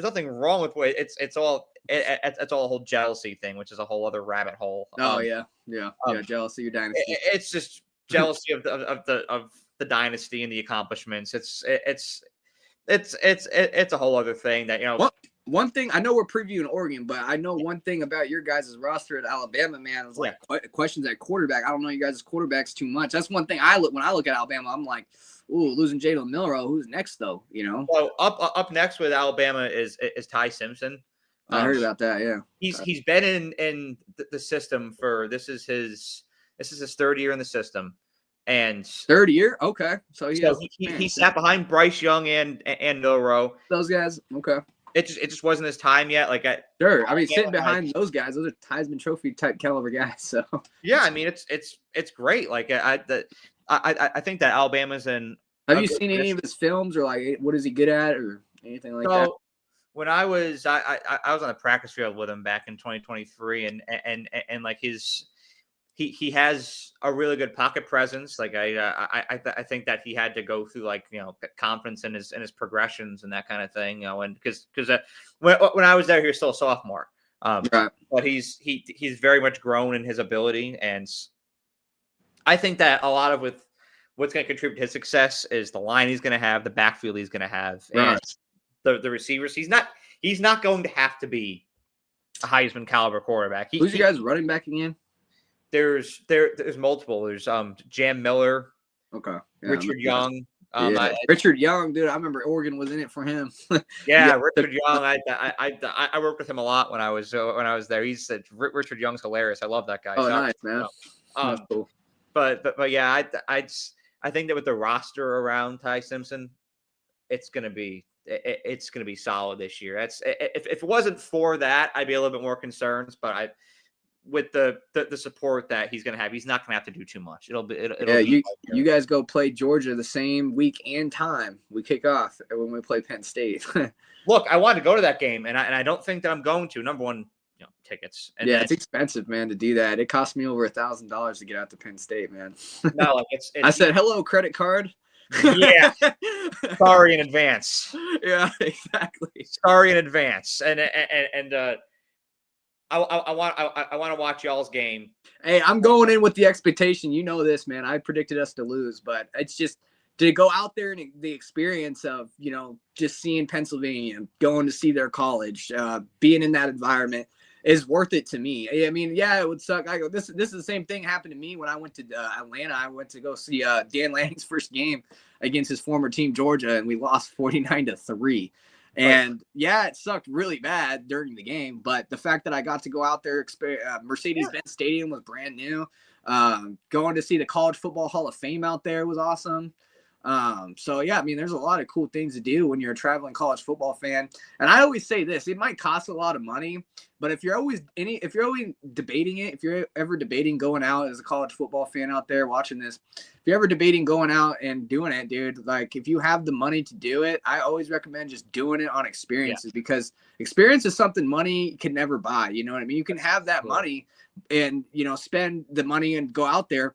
nothing wrong with what it's all a whole jealousy thing, which is a whole other rabbit hole. Jealousy of dynasty. It's just jealousy of the dynasty and the accomplishments. It's a whole other thing that One thing, I know we're previewing Oregon, but I know one thing about your guys' roster at Alabama, man, is questions at quarterback. I don't know you guys' quarterbacks too much. That's one thing when I look at Alabama, I'm like, ooh, losing Jalen Milroe. Who's next though? Well, up next with Alabama is Ty Simpson. I heard about that. Yeah, he's been in the system for this is his 3rd year in the system, and 3rd year. Okay, so he sat behind Bryce Young and Milroe. Those guys. Okay. It just wasn't his time yet. Sure. I mean, sitting behind those guys, those are Heisman Trophy type caliber guys. So yeah, I mean, it's great. I think that Alabama's in. Have you seen any of his films or what is he good at or anything like that? When I was on the practice field with him back in 2023, and he has a really good pocket presence. I think that he had to go through confidence in his progressions and that kind of thing. And because when I was there, he was still a sophomore. Right. But he's very much grown in his ability, and I think that a lot of what's going to contribute to his success is the line he's going to have, the backfield he's going to have, right. And the receivers. He's not going to have to be a Heisman caliber quarterback. Who's your guys running back again? There's multiple. There's Jam Miller. Okay. Yeah, Richard Young. Richard Young, dude. I remember Oregon was in it for him. Richard Young. I worked with him a lot when I was there. Richard Young's hilarious. I love that guy. Oh, nice, man. That's cool. But yeah, I think that with the roster around Ty Simpson, it's gonna be solid this year. If it wasn't for that, I'd be a little bit more concerned. But with the support that he's going to have, he's not going to have to do too much. You guys go play Georgia the same week and time we kick off when we play Penn State. Look, I wanted to go to that game, and I don't think that I'm going to. Number one, tickets. And it's expensive, man, to do that. It cost me over $1,000 to get out to Penn State, man. No, it's I said, hello, credit card. Yeah. Sorry in advance. Yeah, exactly. Sorry in advance. And I want to watch y'all's game. Hey, I'm going in with the expectation. You know this, man. I predicted us to lose, but it's just to go out there and the experience of, just seeing Pennsylvania, going to see their college, being in that environment is worth it to me. I mean, yeah, it would suck. This is the same thing happened to me when I went to Atlanta. I went to go see Dan Lanning's first game against his former team, Georgia, and we lost 49-3. And yeah, it sucked really bad during the game, but the fact that I got to go out there, Mercedes-Benz Stadium was brand new. Going to see the College Football Hall of Fame out there was awesome. So yeah, I mean, there's a lot of cool things to do when you're a traveling college football fan. And I always say this, it might cost a lot of money, but if you're always debating it, if you're ever debating going out as a college football fan out there watching this, if you're ever debating going out and doing it, dude, like if you have the money to do it, I always recommend just doing it on experiences because experience is something money can never buy. You know what I mean? You can have that money and, spend the money and go out there.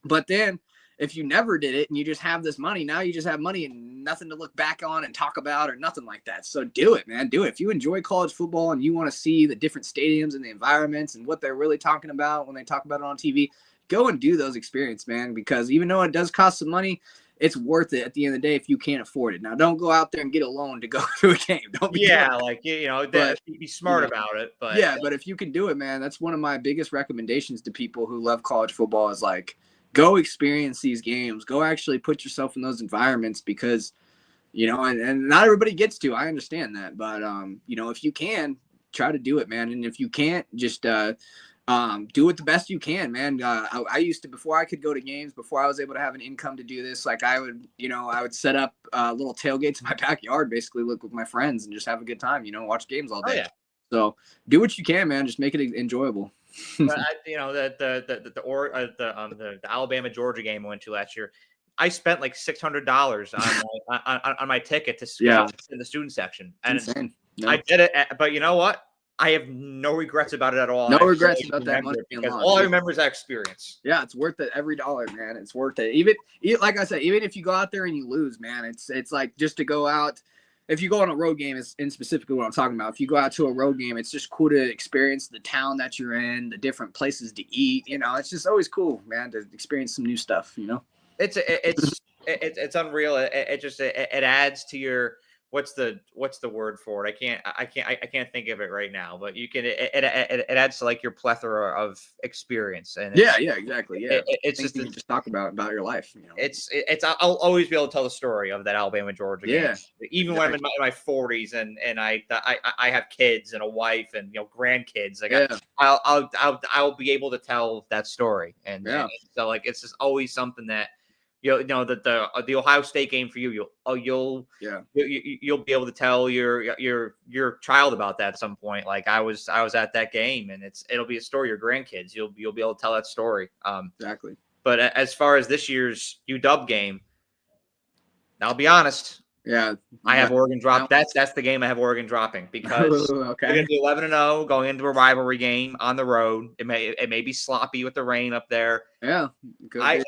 But then if you never did it and you just have this money, now you just have money and nothing to look back on and talk about or nothing like that. So do it, man. Do it. If you enjoy college football and you want to see the different stadiums and the environments and what they're really talking about when they talk about it on TV, go and do those experiences, man, because even though it does cost some money, it's worth it at the end of the day if you can't afford it. Now, don't go out there and get a loan to go to a game. Don't be be smart about it. But yeah, but if you can do it, man, that's one of my biggest recommendations to people who love college football is like, go experience these games. Go actually put yourself in those environments because, and not everybody gets to. I understand that. But, if you can, try to do it, man. And if you can't, just do it the best you can, man. I used to, before I could go to games, before I was able to have an income to do this, like I would set up little tailgates in my backyard, basically look with my friends and just have a good time, watch games all day. Oh, yeah. So do what you can, man. Just make it enjoyable. But the Alabama Georgia game I went to last year, I spent like $600 on my ticket to in the student section, and I did it. But you know what? I have no regrets about it at all. No regrets about that money because all I remember is that experience. Yeah, it's worth it every dollar, man. It's worth it. Even like I said, even if you go out there and you lose, man, it's like just to go out. If you go on a road game, is in specifically what I'm talking about. If you go out to a road game, it's just cool to experience the town that you're in, the different places to eat. It's just always cool, man, to experience some new stuff. It's unreal. It adds to your what's the word for it? I can't think of it right now. But you can it adds to like your plethora of experience. And yeah, exactly. Yeah, it's just just talk about your life. I'll always be able to tell the story of that Alabama Georgia game. Yeah, even when I'm in my 40s and I have kids and a wife and grandkids. Like I'll be able to tell that story. And so like it's just always something that. The Ohio State game for you, you'll be able to tell your child about that at some point. Like I was at that game, and it'll be a story. Your grandkids, you'll be able to tell that story. Exactly. But as far as this year's UW game, I'll be honest. Yeah, I have Oregon drop. That's the game I have Oregon dropping because they're going to be 11-0 going into a rivalry game on the road. It may be sloppy with the rain up there. Yeah, I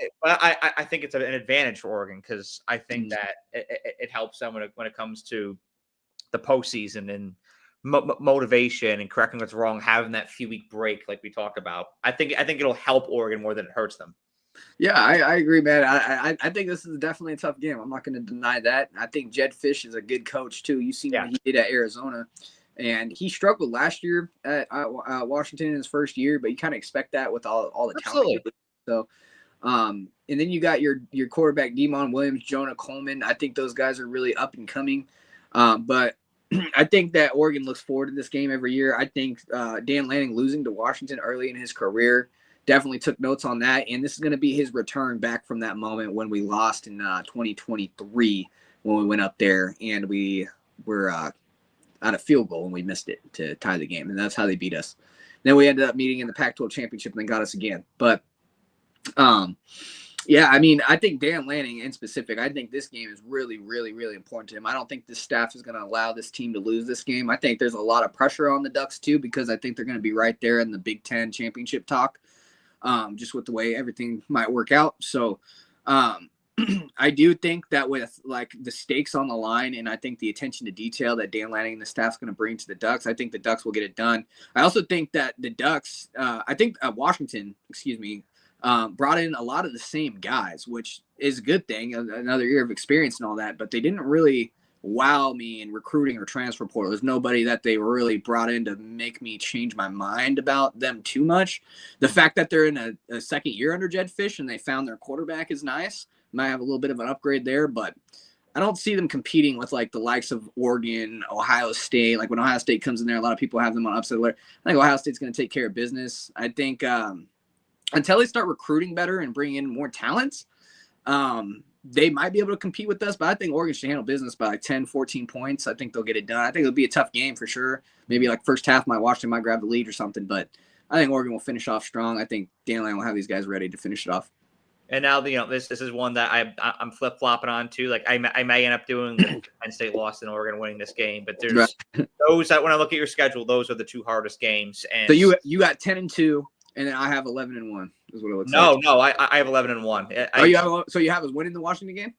think it's an advantage for Oregon because I think that it helps them when it comes to the postseason and motivation and correcting what's wrong, having that few week break like we talk about. I think it'll help Oregon more than it hurts them. Yeah, I agree, man. I think this is definitely a tough game. I'm not going to deny that. I think Jed Fish is a good coach too. You've seen what he did at Arizona, and he struggled last year at Washington in his first year, but you kind of expect that with all the talent. So, and then you got your quarterback Demon Williams, Jonah Coleman. I think those guys are really up and coming, but I think that Oregon looks forward to this game every year. I think Dan Lanning losing to Washington early in his career definitely took notes on that, and this is going to be his return back from that moment when we lost in 2023 when we went up there and we were at a field goal and we missed it to tie the game, and that's how they beat us. Then we ended up meeting in the Pac-12 championship and then got us again. But yeah, I mean, I think Dan Lanning in specific, I think this game is really, really, really important to him. I don't think this staff is going to allow this team to lose this game. I think there's a lot of pressure on the Ducks too because I think they're going to be right there in the Big Ten championship talk. Just with the way everything might work out. So I do think that with like the stakes on the line and I think the attention to detail that Dan Lanning and the staff's going to bring to the Ducks, I think the Ducks will get it done. I also think that the Ducks, Washington, brought in a lot of the same guys, which is a good thing, another year of experience and all that, but they didn't really wow me in recruiting or transfer portal. There's nobody that they really brought in to make me change my mind about them too much. The fact that they're in a second year under Jed Fish and they found their quarterback is nice. Might have a little bit of an upgrade there, but I don't see them competing with like the likes of Oregon, Ohio State. Like when Ohio State comes in there, a lot of people have them on upset alert. I think Ohio State's going to take care of business. I think until they start recruiting better and bring in more talents, they might be able to compete with us, but I think Oregon should handle business by like 10, 14 points. I think they'll get it done. I think it'll be a tough game for sure. Maybe like first half, Washington might grab the lead or something, but I think Oregon will finish off strong. I think Dan Lanning will have these guys ready to finish it off. And now, this is one that I'm flip flopping on too. Like I may end up doing the Penn State lost and Oregon winning this game, but there's those that when I look at your schedule, those are the two hardest games. And so you got 10-2, and then I have 11-1. Is what it looks like. No, I have 11-1. You have us winning the Washington game?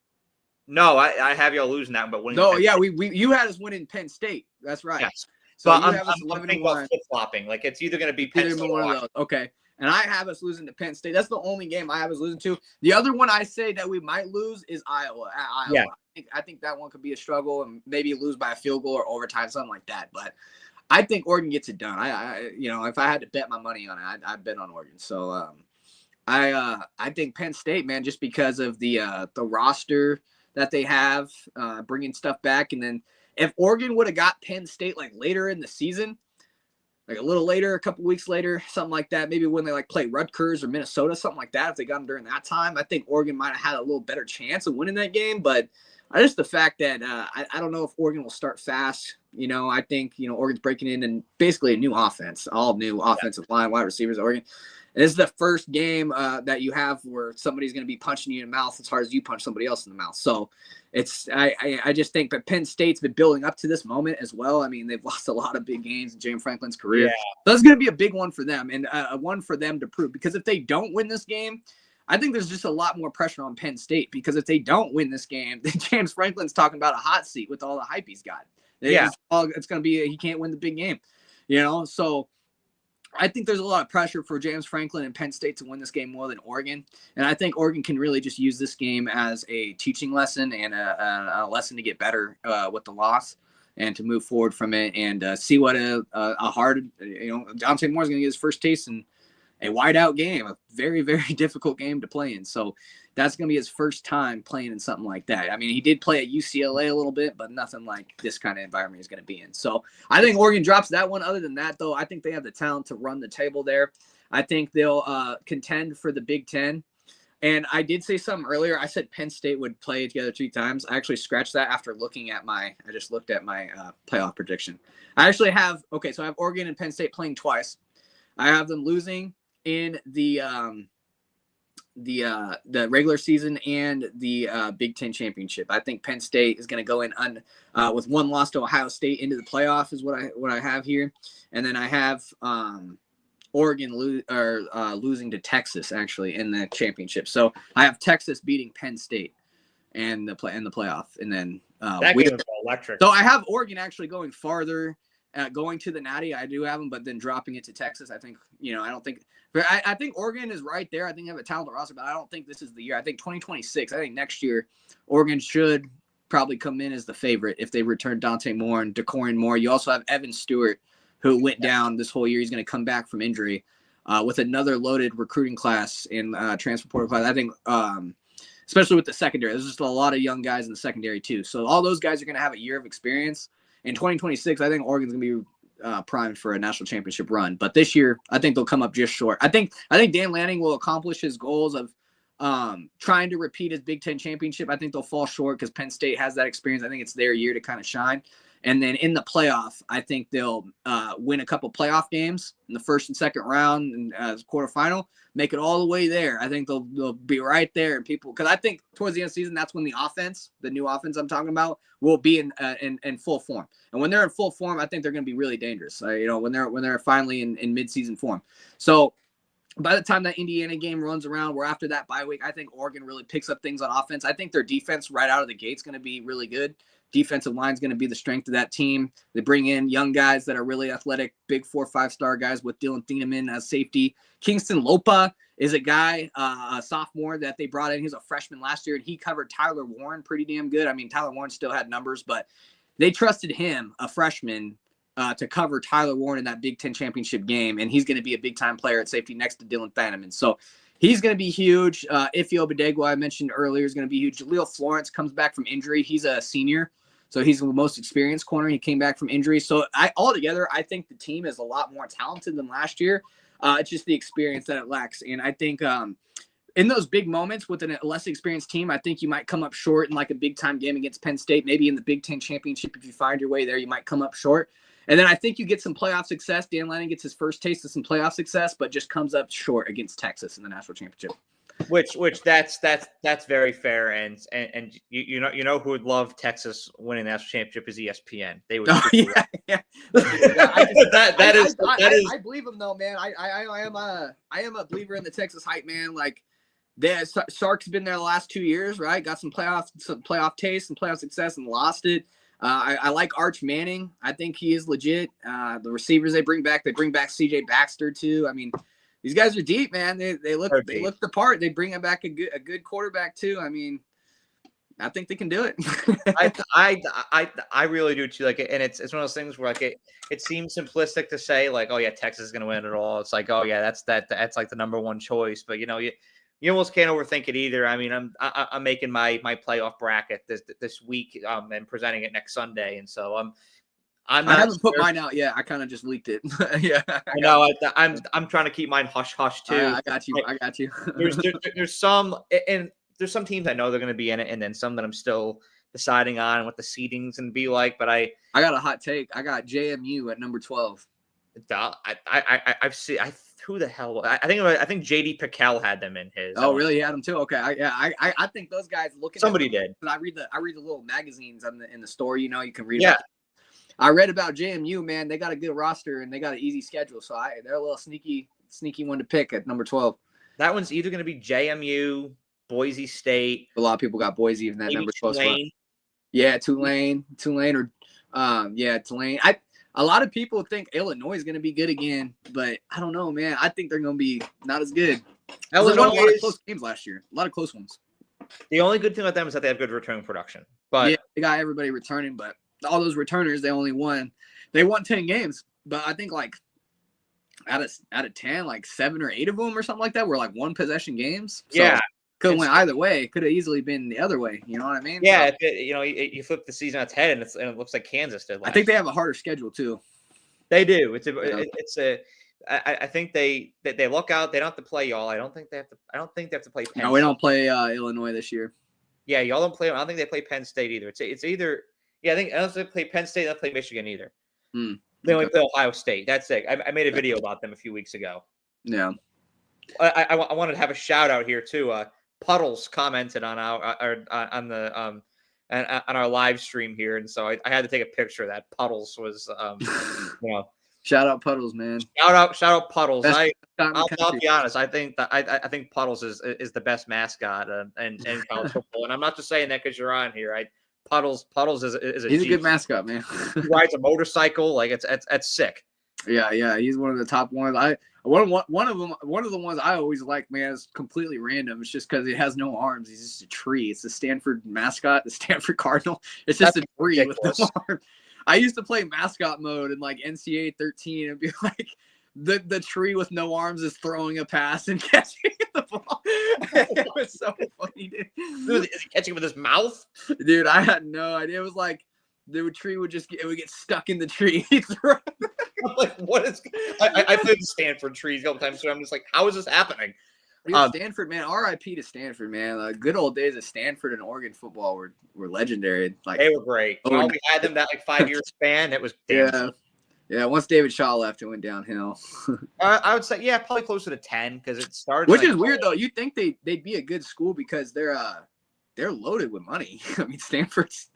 No, I have y'all losing that, but winning. No, yeah, you had us winning Penn State. That's right. Yes. So I'm 11-1. thinking about flip flopping. Like it's either going to be Penn State or Washington. Okay. And I have us losing to Penn State. That's the only game I have us losing to. The other one I say that we might lose is Iowa. Yeah. I think that one could be a struggle and maybe lose by a field goal or overtime, something like that. But I think Oregon gets it done. If I had to bet my money on it, I'd bet on Oregon. So I think Penn State, man, just because of the roster that they have, bringing stuff back, and then if Oregon would have got Penn State like later in the season, like a little later, a couple weeks later, something like that, maybe when they like play Rutgers or Minnesota, something like that, if they got them during that time, I think Oregon might have had a little better chance of winning that game. But just the fact that I don't know if Oregon will start fast. I think Oregon's breaking in and basically a new offense, all new offensive line, wide receivers. Oregon. And this is the first game that you have where somebody's going to be punching you in the mouth as hard as you punch somebody else in the mouth. So I just think that Penn State's been building up to this moment as well. I mean, they've lost a lot of big games in James Franklin's career. Yeah. So that's going to be a big one for them and a one for them to prove. Because if they don't win this game, I think there's just a lot more pressure on Penn State. Because if they don't win this game, then James Franklin's talking about a hot seat with all the hype he's got. It's going to be he can't win the big game. So I think there's a lot of pressure for James Franklin and Penn State to win this game more than Oregon. And I think Oregon can really just use this game as a teaching lesson and a lesson to get better with the loss and to move forward from it and see what a hard, Dante Moore's going to get his first taste in a wide-out game, a very, very difficult game to play in. So that's going to be his first time playing in something like that. I mean, he did play at UCLA a little bit, but nothing like this kind of environment he's going to be in. So I think Oregon drops that one. Other than that, though, I think they have the talent to run the table there. I think they'll contend for the Big Ten. And I did say something earlier. I said Penn State would play together 3 times. I actually scratched that after looking at I just looked at my playoff prediction. I actually have, so I have Oregon and Penn State playing twice. I have them losing in the regular season and the Big Ten championship. I think Penn State is going to go in with one loss to Ohio State into the playoff is what I have here, and then I have Oregon losing to Texas actually in the championship. So I have Texas beating Penn State and the playoff, and then that game was electric. So I have Oregon actually going farther. Going to the Natty, I do have them, but then dropping it to Texas, I think, I don't think – I think Oregon is right there. I think they have a talented roster, but I don't think this is the year. I think 2026, I think next year, Oregon should probably come in as the favorite if they return Dante Moore and DeCorian Moore. You also have Evan Stewart, who went down this whole year. He's going to come back from injury with another loaded recruiting class in transfer portal class. I think especially with the secondary, there's just a lot of young guys in the secondary too. So all those guys are going to have a year of experience. In 2026, I think Oregon's going to be primed for a national championship run. But this year, I think they'll come up just short. I think Dan Lanning will accomplish his goals of trying to repeat his Big Ten championship. I think they'll fall short because Penn State has that experience. I think it's their year to kind of shine. And then in the playoff, I think they'll win a couple playoff games in the first and second round and quarterfinal, make it all the way there. I think they'll be right there. And because I think towards the end of the season, that's when the new offense I'm talking about, will be in full form. And when they're in full form, I think they're going to be really dangerous. When they're finally in midseason form. So by the time that Indiana game runs around, we're after that bye week, I think Oregon really picks up things on offense. I think their defense right out of the gate is going to be really good. Defensive line is going to be the strength of that team. They bring in young guys that are really athletic, big 4 or 5-star guys with Dylan Thieneman as safety. Kingston Lopa is a guy, a sophomore that they brought in. He was a freshman last year, and he covered Tyler Warren pretty damn good. I mean, Tyler Warren still had numbers, but they trusted him, a freshman, to cover Tyler Warren in that Big Ten championship game, and he's going to be a big-time player at safety next to Dylan Thieneman. So he's going to be huge. Ife Obadegwa, I mentioned earlier, is going to be huge. Jaleel Florence comes back from injury. He's a senior. So he's the most experienced corner. He came back from injury. So altogether, I think the team is a lot more talented than last year. It's just the experience that it lacks. And I think in those big moments with a less experienced team, I think you might come up short in like a big time game against Penn State. Maybe in the Big Ten championship, if you find your way there, you might come up short. And then I think you get some playoff success. Dan Lanning gets his first taste of some playoff success, but just comes up short against Texas in the national championship. Which that's very fair, and you know who would love Texas winning the national championship is ESPN. They would. Yeah. I believe them though, man. I am a believer in the Texas hype, man. Like, Sark's been there the last 2 years, right? Got some playoff taste, some playoff success, and lost it. I like Arch Manning. I think he is legit. The receivers they bring back CJ Baxter too. I mean, these guys are deep, man. They look the part. They bring back a good quarterback too. I mean, I think they can do it. I really do too. Like, and it's one of those things where like it seems simplistic to say like, oh yeah, Texas is going to win it all. It's like, oh yeah, that's like the number one choice. But you almost can't overthink it either. I mean, I'm making my playoff bracket this week and presenting it next Sunday, and so I haven't put mine out yet. I kind of just leaked it. Yeah, I know. I'm trying to keep mine hush hush too. I got you. I got you. there's some teams I know they're going to be in it, and then some that I'm still deciding on what the seeding's going to be like. But I got a hot take. I got JMU at number 12. I've seen. Who the hell? I think JD Pickell had them in his. Oh, really? He had them too. Okay. I think those guys looking. Somebody did. I read the little magazines in the store. You can read. Yeah. I read about JMU, man. They got a good roster and they got an easy schedule. So they're a little sneaky one to pick at number 12. That one's either going to be JMU, Boise State. A lot of people got Boise in that number 12 spot. Yeah, Tulane, or Tulane. A lot of people think Illinois is going to be good again, but I don't know, man. I think they're going to be not as good. Illinois won a lot of close games last year. A lot of close ones. The only good thing about them is that they have good return production. But yeah, they got everybody returning, but all those returners, they won 10 games, but I think like out of 10, like 7 or 8 of them or something like that were like one possession games. So yeah. Could have went either way. Could have easily been the other way. You know what I mean? Yeah. So, you flip the season on its head and it looks like Kansas did. I think they have a harder schedule too. They do. I think they look out. They don't have to play y'all. I don't think they have to play Penn State. No, we don't play Illinois this year. Yeah. Y'all don't play. I don't think they play Penn State either. It's either. Yeah, I think unless they play Penn State, they don't play Michigan either. They only play Ohio State. That's it. I made a video about them a few weeks ago. Yeah. I wanted to have a shout out here too. Puddles commented on our live stream here, and so I had to take a picture of that. Puddles was, Shout out Puddles, man. Shout out Puddles. I'll be honest. I think Puddles is the best mascot in college football, and I'm not just saying that because you're on here. Puddles is he's a good mascot, man. He rides a motorcycle, like it's sick. Yeah, he's one of the top ones. One of the ones I always like, man, is completely random. It's just because he has no arms. He's just a tree. It's the Stanford mascot, the Stanford Cardinal. It's just a tree ridiculous. With no arms. I used to play mascot mode in like NCAA 13 and be like, the tree with no arms is throwing a pass and catching the ball. It was so funny, dude. Is he catching with his mouth? Dude, I had no idea. It was like the tree would get stuck in the tree. I'm like, what is? I played the Stanford trees a couple times, so I'm just like, how is this happening? Stanford, man. R.I.P. to Stanford, man. Good old days of Stanford and Oregon football were legendary. Like they were great. We had them that like 5-year span. It was yeah. Once David Shaw left, it went downhill. I would say probably closer to 10 because it started. Which is weird though. You'd think they'd be a good school because they're loaded with money. I mean, Stanford's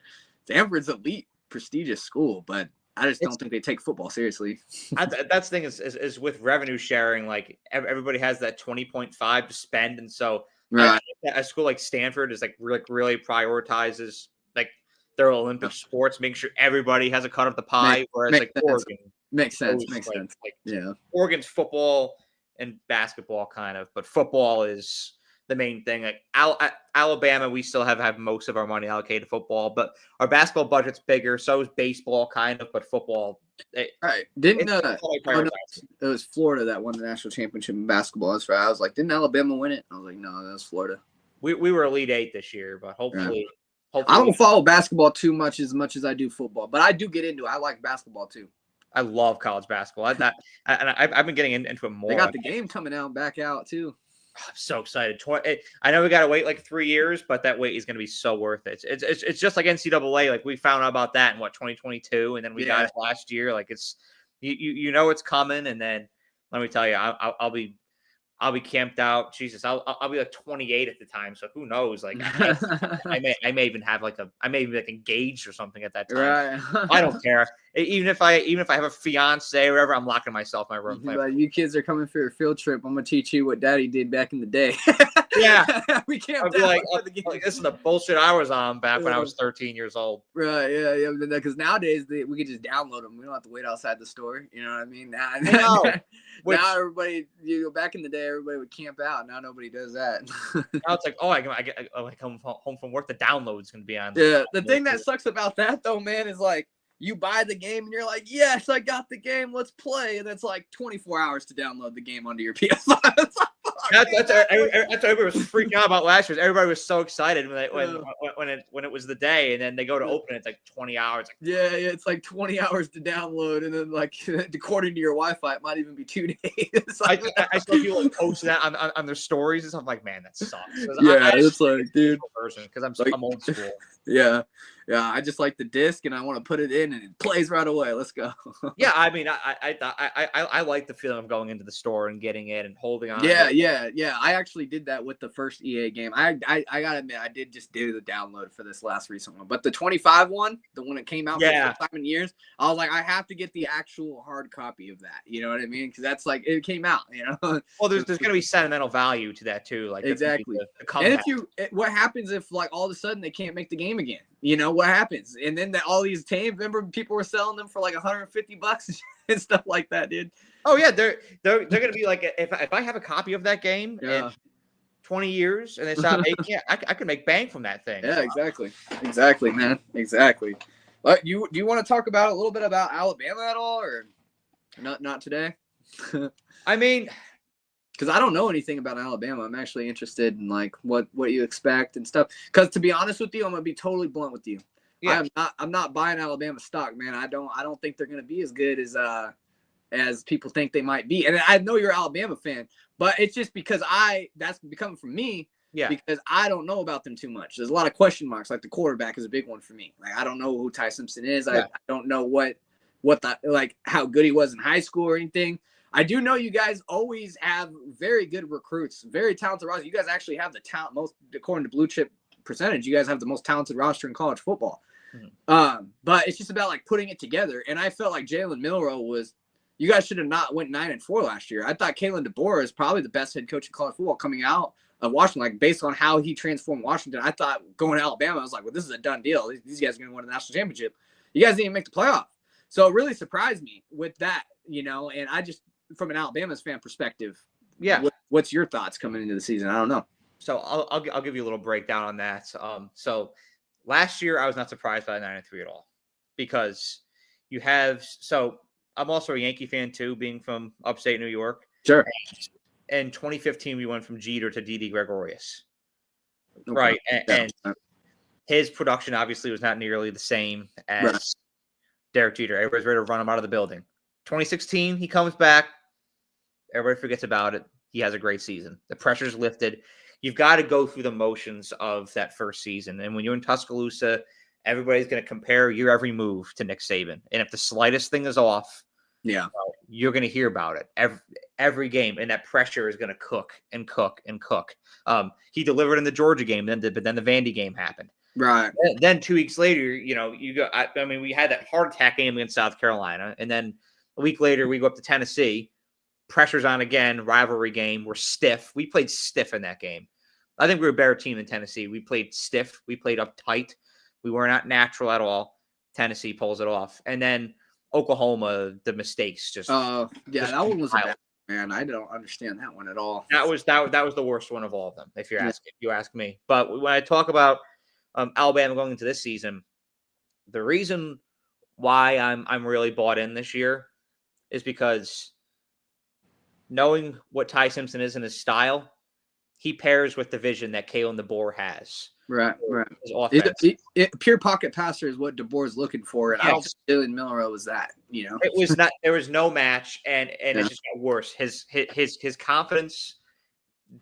elite, prestigious school, but I just don't think they take football seriously. That's the thing is with revenue sharing, like everybody has that 20.5 to spend, and so right. A school like Stanford is like really prioritizes like their Olympic sports, making sure everybody has a cut of the pie. Whereas like Oregon makes sense. Like, yeah, Oregon's football and basketball kind of, but football is the main thing. Like Alabama, we still have most of our money allocated to football, but our basketball budget's bigger. So is baseball, kind of, but football. Right? It was Florida that won the national championship in basketball. That's right. I was like, didn't Alabama win it? I was like, no, that was Florida. We were Elite Eight this year, but hopefully. I don't follow basketball too much as I do football, but I do get into it. I like basketball too. I love college basketball. I've been getting into it more. They got the game coming back out too. I'm so excited. I know we got to wait like 3 years, but that wait is going to be so worth it. It's just like NCAA. Like we found out about that in 2022, and then we got it last year. Like it's you know it's coming, and then let me tell you, I'll be camped out. Jesus, I'll be like 28 at the time. So who knows? Like I may even have I may be like engaged or something at that time. Right. I don't care. Even if I have a fiance or whatever, I'm locking myself in my room. Like, you kids are coming for your field trip. I'm gonna teach you what Daddy did back in the day. Yeah, we can't. I'll be like, this is the bullshit I was on back when I was 13 years old. Right. Yeah. Because nowadays we can just download them. We don't have to wait outside the store. You know what I mean? Now everybody, back in the day, everybody would camp out. Now nobody does that. Now it's like, I come home from work. The download's gonna be on. Yeah. The thing that sucks about that though, man, is like you buy the game and you're like, yes, I got the game. Let's play. And it's like 24 hours to download the game onto your PS5. It's like, That's what everybody was freaking out about last year. Everybody was so excited when it was the day, and then they go to open it, it's like 20 hours. Yeah, it's like 20 hours to download, and then like according to your Wi-Fi, it might even be 2 days. I saw people like posting that on their stories and stuff. I'm like, man, that sucks. Yeah, it's like, dude, because I'm old school. Yeah. I just like the disc, and I want to put it in, and it plays right away. Let's go. Yeah, I mean, I like the feeling of going into the store and getting it and holding on. Yeah. I actually did that with the first EA game. I gotta admit, I did just do the download for this last recent one, but the 25 one, the one that came out for the first time in years, I was like, I have to get the actual hard copy of that. You know what I mean? Because that's like it came out. You know. Well, there's gonna be sentimental value to that too. Like exactly. And what happens if like all of a sudden they can't make the game again? You know what happens? And then all these tames, remember people were selling them for like $150 and stuff like that, dude. Oh yeah, they're gonna be like, if I have a copy of that game in 20 years and they stop making it, I could make bank from that thing. Yeah, exactly, man, exactly. But do you want to talk about a little bit about Alabama at all, or not today? I mean, because I don't know anything about Alabama. I'm actually interested in like what you expect and stuff. Because to be honest with you, I'm gonna be totally blunt with you. Yeah. I'm not buying Alabama stock, man. I don't think they're gonna be as good as people think they might be. And I know you're an Alabama fan, but it's just because that's becoming from me. Yeah. Because I don't know about them too much. There's a lot of question marks. Like the quarterback is a big one for me. Like I don't know who Ty Simpson is. Yeah. I don't know what how good he was in high school or anything. I do know you guys always have very good recruits, very talented roster. You guys actually have the talent most, according to Blue Chip percentage, you guys have the most talented roster in college football. Mm-hmm. But it's just about like putting it together. And I felt like Jalen Milroe you guys should have not went 9-4 last year. I thought Kalen DeBoer is probably the best head coach in college football coming out of Washington. Like based on how he transformed Washington, I thought going to Alabama, I was like, well, this is a done deal. These guys are going to win the national championship. You guys didn't even make the playoff. So it really surprised me with that, and I just, from an Alabama's fan perspective, what's your thoughts coming into the season? I don't know. So I'll give you a little breakdown on that. So last year I was not surprised by 9-3 at all because you have. So I'm also a Yankee fan too, being from upstate New York. Sure. In 2015, we went from Jeter to Didi Gregorius. Okay. Right, and his production obviously was not nearly the same as Derek Jeter. Everybody's ready to run him out of the building. 2016, he comes back. Everybody forgets about it. He has a great season. The pressure's lifted. You've got to go through the motions of that first season. And when you're in Tuscaloosa, everybody's going to compare your every move to Nick Saban. And if the slightest thing is off, you're going to hear about it every game. And that pressure is going to cook and cook and cook. He delivered in the Georgia game, but then the Vandy game happened. Right. Then 2 weeks later, you go. I mean, we had that heart attack game against South Carolina, and then a week later we go up to Tennessee. Pressure's on again. Rivalry game. We're stiff. We played stiff in that game. I think we were a better team than Tennessee. We played stiff. We played uptight. We were not natural at all. Tennessee pulls it off, and then Oklahoma, the mistakes just. That one was a bad, man. I don't understand that one at all. That was the worst one of all of them, if you ask me. But when I talk about Alabama going into this season, the reason why I'm really bought in this year is because knowing what Ty Simpson is in his style, he pairs with the vision that Kalen DeBoer has. Right. His offense. Pure pocket passer is what DeBoer is looking for, and I don't think Jalen Milroe was that. It was not. There was no match, and it just got worse. His confidence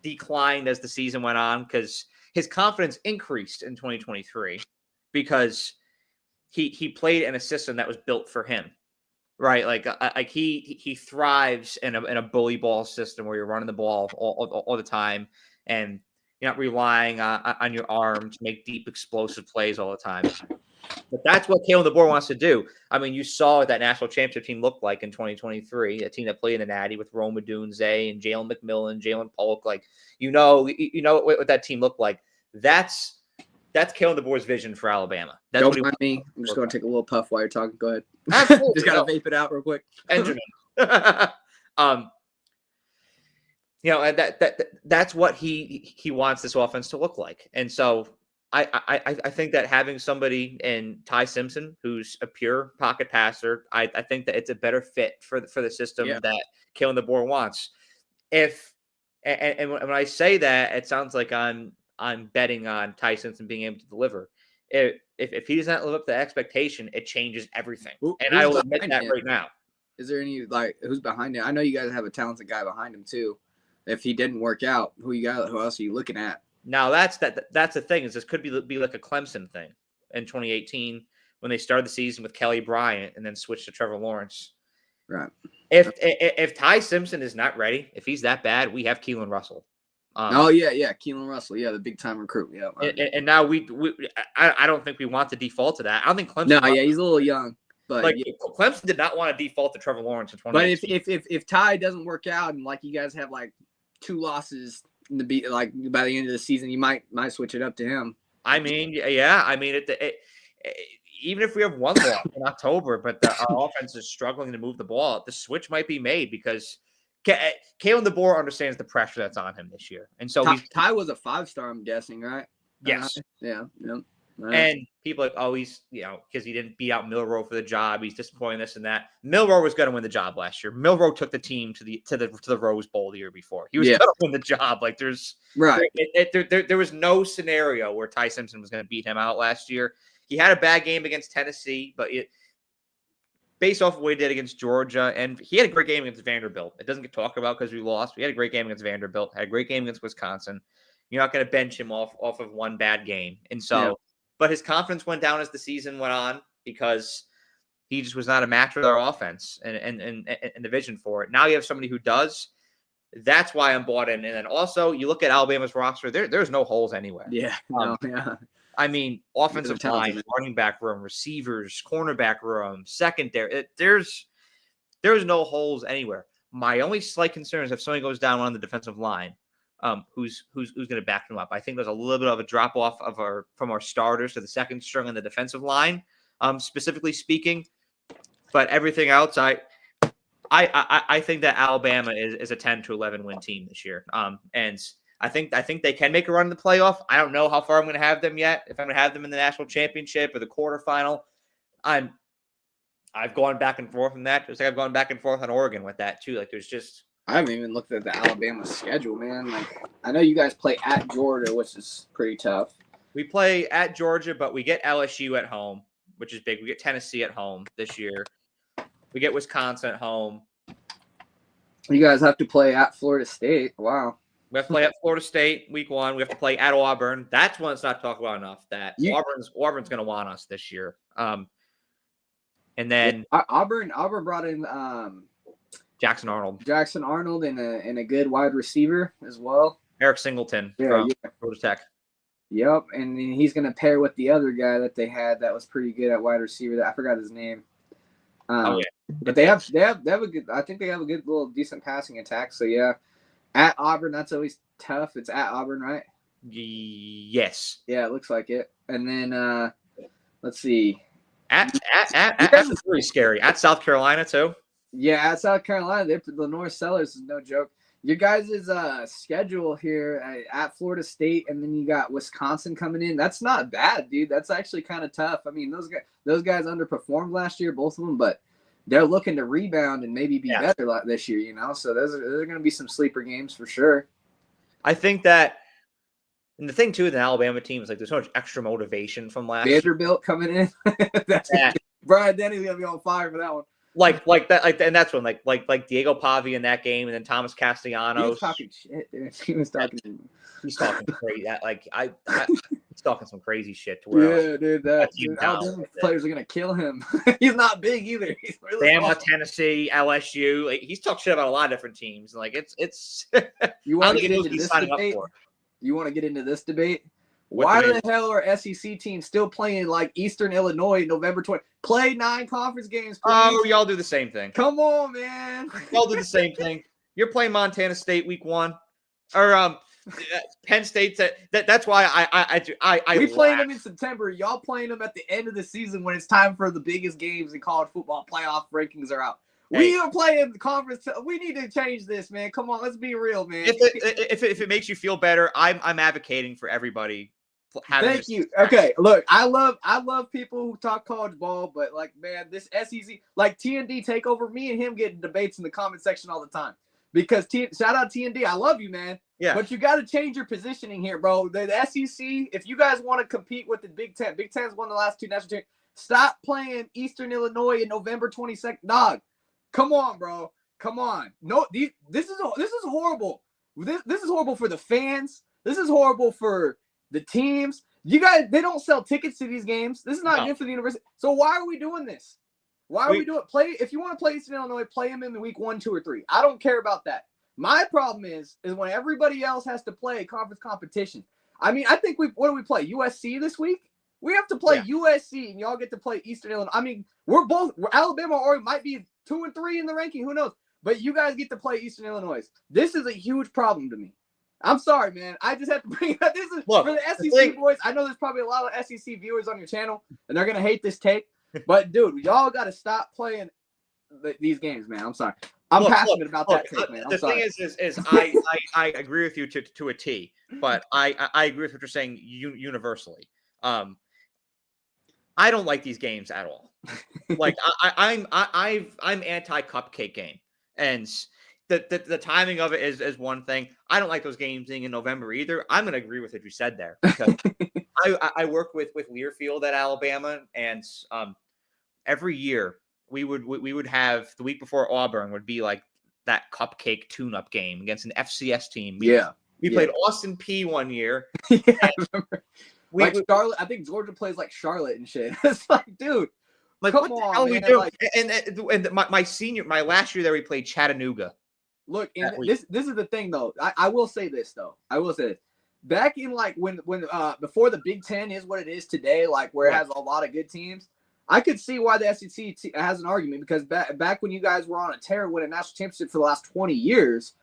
declined as the season went on because his confidence increased in 2023 because he played in a system that was built for him, right? Like he thrives in a bully ball system where you're running the ball all the time and you're not relying on your arm to make deep explosive plays all the time. But that's what Kalen DeBoer wants to do. I mean, you saw what that national championship team looked like in 2023, a team that played in the Natty with Rome Odunze and Jalen McMillan, Jalen Polk. Like, you know what that team looked like. That's Kalen DeBoer's vision for Alabama. That's Don't mind me. I'm just going to take a little puff while you're talking. Go ahead. Absolutely. Just got to vape it out real quick. Benjamin. And that's what he wants this offense to look like. And so I think that having somebody in Ty Simpson, who's a pure pocket passer, I think that it's a better fit for the system that Kalen DeBoer wants. And when I say that, it sounds like I'm betting on Ty Simpson being able to deliver. If he doesn't live up to the expectation, it changes everything. And I will admit that right now. Is there any who's behind him? I know you guys have a talented guy behind him too. If he didn't work out, who else are you looking at? Now that's the thing is this could be like a Clemson thing in 2018 when they started the season with Kelly Bryant and then switched to Trevor Lawrence. Right. If Ty Simpson is not ready, if he's that bad, we have Keelan Russell. Keelan Russell, the big time recruit. Yeah. And now I don't think we want to default to that. I don't think Clemson. No, he's a little young, but Clemson did not want to default to Trevor Lawrence in 2018. But if Ty doesn't work out and you guys have 2 losses in the by the end of the season, you might switch it up to him. I mean, even if we have 1 loss in October, but our offense is struggling to move the ball, the switch might be made because Kalen DeBoer understands the pressure that's on him this year, and so Ty was a 5-star, I'm guessing, right? Yes. Yeah. Right. And people he's because he didn't beat out Milroe for the job. He's disappointing this and that. Milroe was going to win the job last year. Milroe took the team to the Rose Bowl the year before. He was going to win the job. There was no scenario where Ty Simpson was going to beat him out last year. He had a bad game against Tennessee, but based off of what he did against Georgia, and he had a great game against Vanderbilt. It doesn't get talked about because we lost. We had a great game against Vanderbilt. Had a great game against Wisconsin. You're not going to bench him off of one bad game, and so. Yeah. But his confidence went down as the season went on because he just was not a match with our offense and the vision for it. Now you have somebody who does. That's why I'm bought in. And then also you look at Alabama's roster, there's no holes anywhere. Yeah. I mean, offensive line, running back room, receivers, cornerback room, secondary. There's no holes anywhere. My only slight concern is if somebody goes down on the defensive line. Who's going to back them up? I think there's a little bit of a drop off from our starters to the second string on the defensive line, specifically speaking. But everything else, I think that Alabama is a 10 to 11 win team this year. And I think they can make a run in the playoff. I don't know how far I'm going to have them yet. If I'm going to have them in the national championship or the quarterfinal, I've gone back and forth on that. Just like I've gone back and forth on Oregon with that too. I haven't even looked at the Alabama schedule, man. I know you guys play at Georgia, which is pretty tough. We play at Georgia, but we get LSU at home, which is big. We get Tennessee at home this year. We get Wisconsin at home. You guys have to play at Florida State. Wow. We have to play at Florida State week 1. We have to play at Auburn. That's one that's not talked about enough. That Auburn's going to want us this year. And then Auburn brought in Jackson Arnold and a good wide receiver as well. Eric Singleton from Georgia Tech. Yep, and he's going to pair with the other guy that they had that was pretty good at wide receiver. I forgot his name. But they have a good. I think they have a good little decent passing attack. So at Auburn, that's always tough. It's at Auburn, right? Yes. Yeah, it looks like it. And then let's see. That's really scary. At South Carolina too. Yeah, at South Carolina, the North Sellers is no joke. Your guys' schedule here at Florida State, and then you got Wisconsin coming in. That's not bad, dude. That's actually kind of tough. I mean, those guys underperformed last year, both of them, but they're looking to rebound and maybe be better this year, So those are going to be some sleeper games for sure. I think that, and the thing too with the Alabama team is there's so much extra motivation from last year. Vanderbilt coming in. Brian Denny's going to be on fire for that one. like that, and that's when like Diego Pavi in that game, and then Thomas Castellanos. He was talking shit, dude. He's talking crazy. He's talking some crazy shit to where yeah, dude. Alabama players are gonna kill him. He's not big either. He's really Bama, small. Tennessee, LSU. Like, he's talked shit about a lot of different teams. Like it's. You want to get into this debate? You want to get into this debate? Why the hell are SEC teams still playing like Eastern Illinois November 20? Play 9 conference games, please. Oh, y'all do the same thing. Come on, man. Y'all do the same thing. You're playing Montana State week 1. Or Penn State. That's why we playing them in September. Y'all playing them at the end of the season when it's time for the biggest games in college football. Playoff rankings are out. We are playing the conference. We need to change this, man. Come on, let's be real, man. If it makes you feel better, I'm advocating for everybody. Thank you. Okay, look, I love people who talk college ball, but like, man, this SEC, like TND takeover, me and him get debates in the comment section all the time. Because shout out TND, I love you, man. Yeah. But you got to change your positioning here, bro. The SEC, if you guys want to compete with the Big Ten, Big Ten's won the last 2 national championships. Stop playing Eastern Illinois in November 22nd, dog. Come on, bro. Come on. No, this is horrible. This is horrible for the fans. This is horrible for the teams. You guys, they don't sell tickets to these games. This is not good for the university. So why are we doing this? Why are we doing it? If you want to play Eastern Illinois, play them in the week 1, 2, or 3. I don't care about that. My problem is when everybody else has to play conference competition. I mean, I think what do we play? USC this week? We have to play USC, and y'all get to play Eastern Illinois. I mean, we're Alabama or might be 2 and 3 in the ranking. Who knows? But you guys get to play Eastern Illinois. This is a huge problem to me. I'm sorry, man. I just have to bring it up. This is for the SEC boys. I know there's probably a lot of SEC viewers on your channel, and they're going to hate this take. But, dude, y'all got to stop playing these games, man. I'm sorry. I'm passionate about that take, man. The thing is I agree with you to a T, but I agree with what you're saying universally. I don't like these games at all. Like I'm anti-cupcake game, and the timing of it is one thing. I don't like those games being in November either. I'm going to agree with what you said there because I work with Learfield at Alabama, and every year we would have the week before Auburn would be like that cupcake tune-up game against an FCS team. We played Austin P one year. I remember. Charlotte, I think Georgia plays like Charlotte and shit. It's like, dude, like come what on, the hell man. we do? Like, and my last year there we played Chattanooga. Look, and this is the thing though. I will say this though. Back in like when before the Big Ten is what it is today, like where it has a lot of good teams, I could see why the SEC has an argument because back when you guys were on a tear winning a national championship for the last 20 years,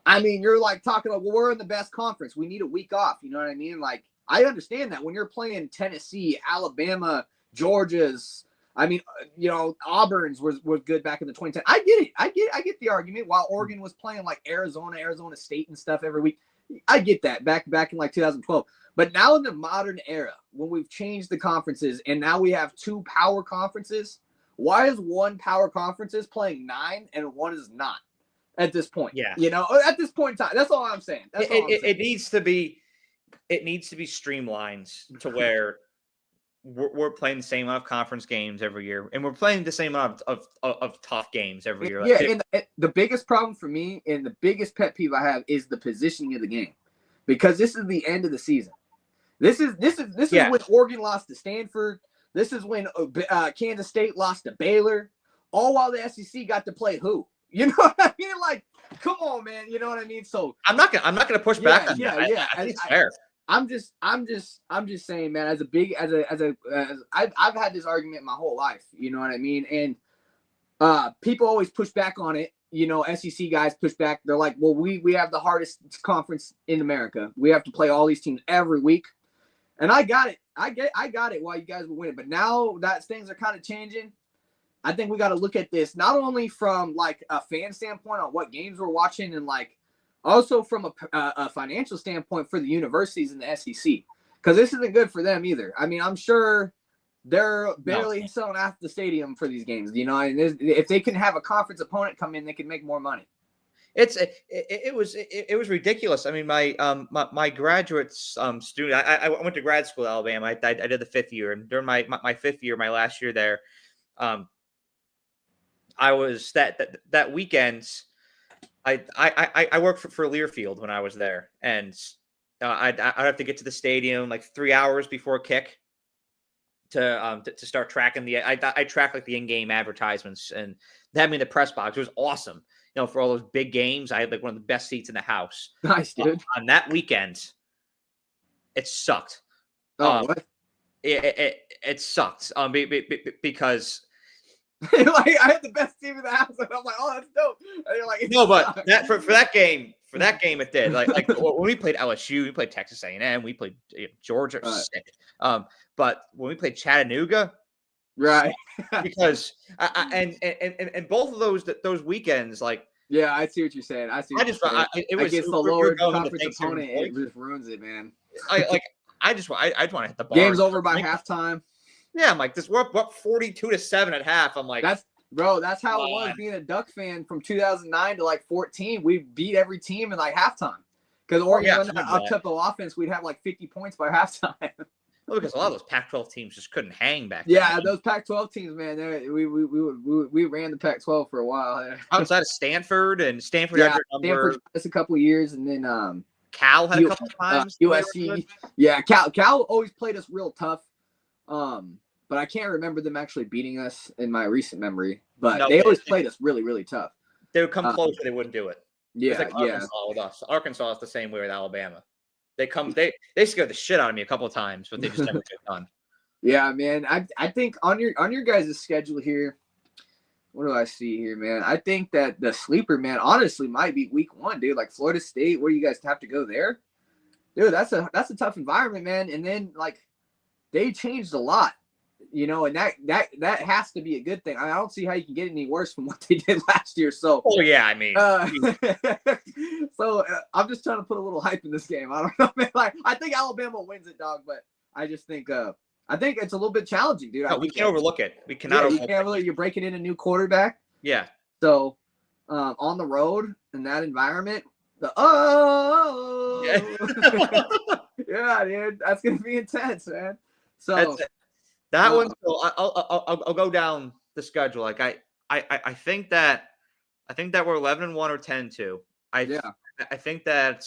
I mean, you're like talking like, well, we're in the best conference. We need a week off. You know what I mean? Like, I understand that when you're playing Tennessee, Alabama, Georgia's, I mean, you know, Auburn's was good back in the 2010. I get it. I get the argument. While Oregon was playing like Arizona State and stuff every week, I get that back in like 2012. But now in the modern era, when we've changed the conferences and now we have 2 power conferences, why is one power conference playing 9 and one is not at this point? Yeah, you know, at this point in time, that's all I'm saying. It needs to be. It needs to be streamlined to where we're playing the same amount of conference games every year, and we're playing the same amount of tough games every year. Yeah, and the biggest problem for me and the biggest pet peeve I have is the positioning of the game, because this is the end of the season. This is when Oregon lost to Stanford. This is when Kansas State lost to Baylor, all while the SEC got to play who? You know what I mean? Like, come on, man. You know what I mean? So I'm not gonna push back on that. Yeah. I think it's fair. I'm just saying, man. I've had this argument my whole life. You know what I mean? And people always push back on it. You know, SEC guys push back. They're like, well, we have the hardest conference in America. We have to play all these teams every week. And I got it. I got it while you guys were winning. But now that things are kind of changing, I think we got to look at this not only from like a fan standpoint on what games we're watching, and like also from a financial standpoint for the universities in the SEC, because this isn't good for them either. I mean, I'm sure they're barely selling out the stadium for these games. You know, and if they can have a conference opponent come in, they can make more money. It was ridiculous. I mean, my graduate student, I went to grad school at Alabama. I did the 5th year, and during my 5th year, my last year there, I was that weekend. I worked for Learfield when I was there, and I'd have to get to the stadium like 3 hours before kick to start tracking I track like the in-game advertisements, and they had me in the press box. It was awesome. For all those big games, I had like one of the best seats in the house. Nice, dude. On that weekend, it sucked. Oh, what? It sucked. Because like I had the best team in the house, and I'm like, oh, that's dope. And you're like, no, but that for that game, it did. Like when we played LSU, we played Texas A&M, we played Georgia. Right. Sick. But when we played Chattanooga, right? Because and both of those weekends, like, yeah, I see what you're saying. It was against the lower conference opponent. It just ruins it, man. I just want to hit the bar. Game's over by halftime. Yeah, I'm like, we're up 42-7 at half. I'm like, that's how it was being a Duck fan from 2009 to like 14. We beat every team in like halftime because Oregon run that up-tempo offense. We'd have like 50 points by halftime. Well, because a lot of those Pac-12 teams just couldn't hang back then. Yeah, those Pac-12 teams, man. We ran the Pac-12 for a while. Outside of Stanford had Stanford just a couple of years, and then Cal had a couple of times. USC, yeah, Cal always played us real tough. But I can't remember them actually beating us in my recent memory. But they always played us really, really tough. They would come close, but they wouldn't do it. Yeah, like Arkansas with us. Arkansas is the same way with Alabama. They scared the shit out of me a couple of times, but they just never get done. Yeah, man. I think on your guys' schedule here, what do I see here, man? I think that the sleeper, man, honestly might be week 1, dude. Like Florida State, where you guys have to go there, dude. That's a tough environment, man. And then like they changed a lot. And that has to be a good thing. I don't see how you can get any worse from what they did last year. So, yeah, I mean, I'm just trying to put a little hype in this game. I don't know, man. Like, I think Alabama wins it, dog. But I just think, I think it's a little bit challenging, dude. No, we can't overlook it. We cannot. You're breaking in a new quarterback. Yeah. So, on the road in that environment, yeah, dude, that's gonna be intense, man. So. That one, so I'll go down the schedule. Like I think that we're 11-1 or 10-2. I think that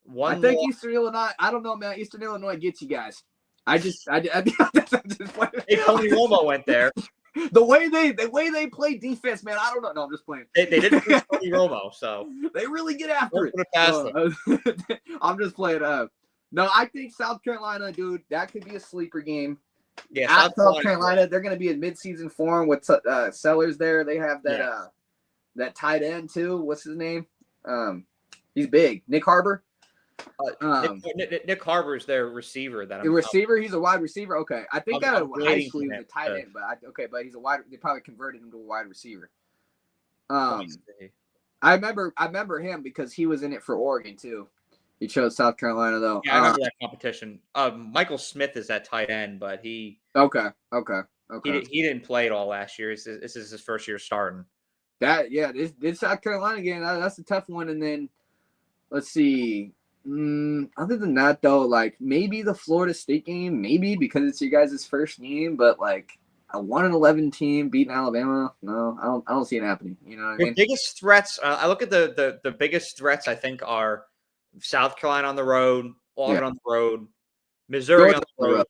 one. I think Eastern Illinois. I don't know, man. Eastern Illinois gets you guys. I just hey, Tony Romo went there. The way they play defense, man. I don't know. No, I'm just playing. They didn't play Tony Romo, so they really get after it. I'm just playing. No, I think South Carolina, dude, that could be a sleeper game. Yeah, South Carolina, they're going to be in midseason form with Sellers there. They have that that tight end too. What's his name? He's big. Nick Harbor. Nick Harbor is their receiver. He's a wide receiver. Okay, I think out of high school he was a tight end, but he's a wide. They probably converted him to a wide receiver. I remember him because he was in it for Oregon too. He chose South Carolina though. Yeah, I remember that competition. Michael Smith is that tight end, but he He didn't play at all last year. This is his first year starting. This South Carolina game, that's a tough one. And then let's see. Other than that though, like maybe the Florida State game, maybe because it's your guys' first game, but like a 1-11 team beating Alabama, no, I don't see it happening. You know what I mean? The biggest threats, I look at the biggest threats I think are South Carolina on the road, Auburn on the road, Missouri on the road,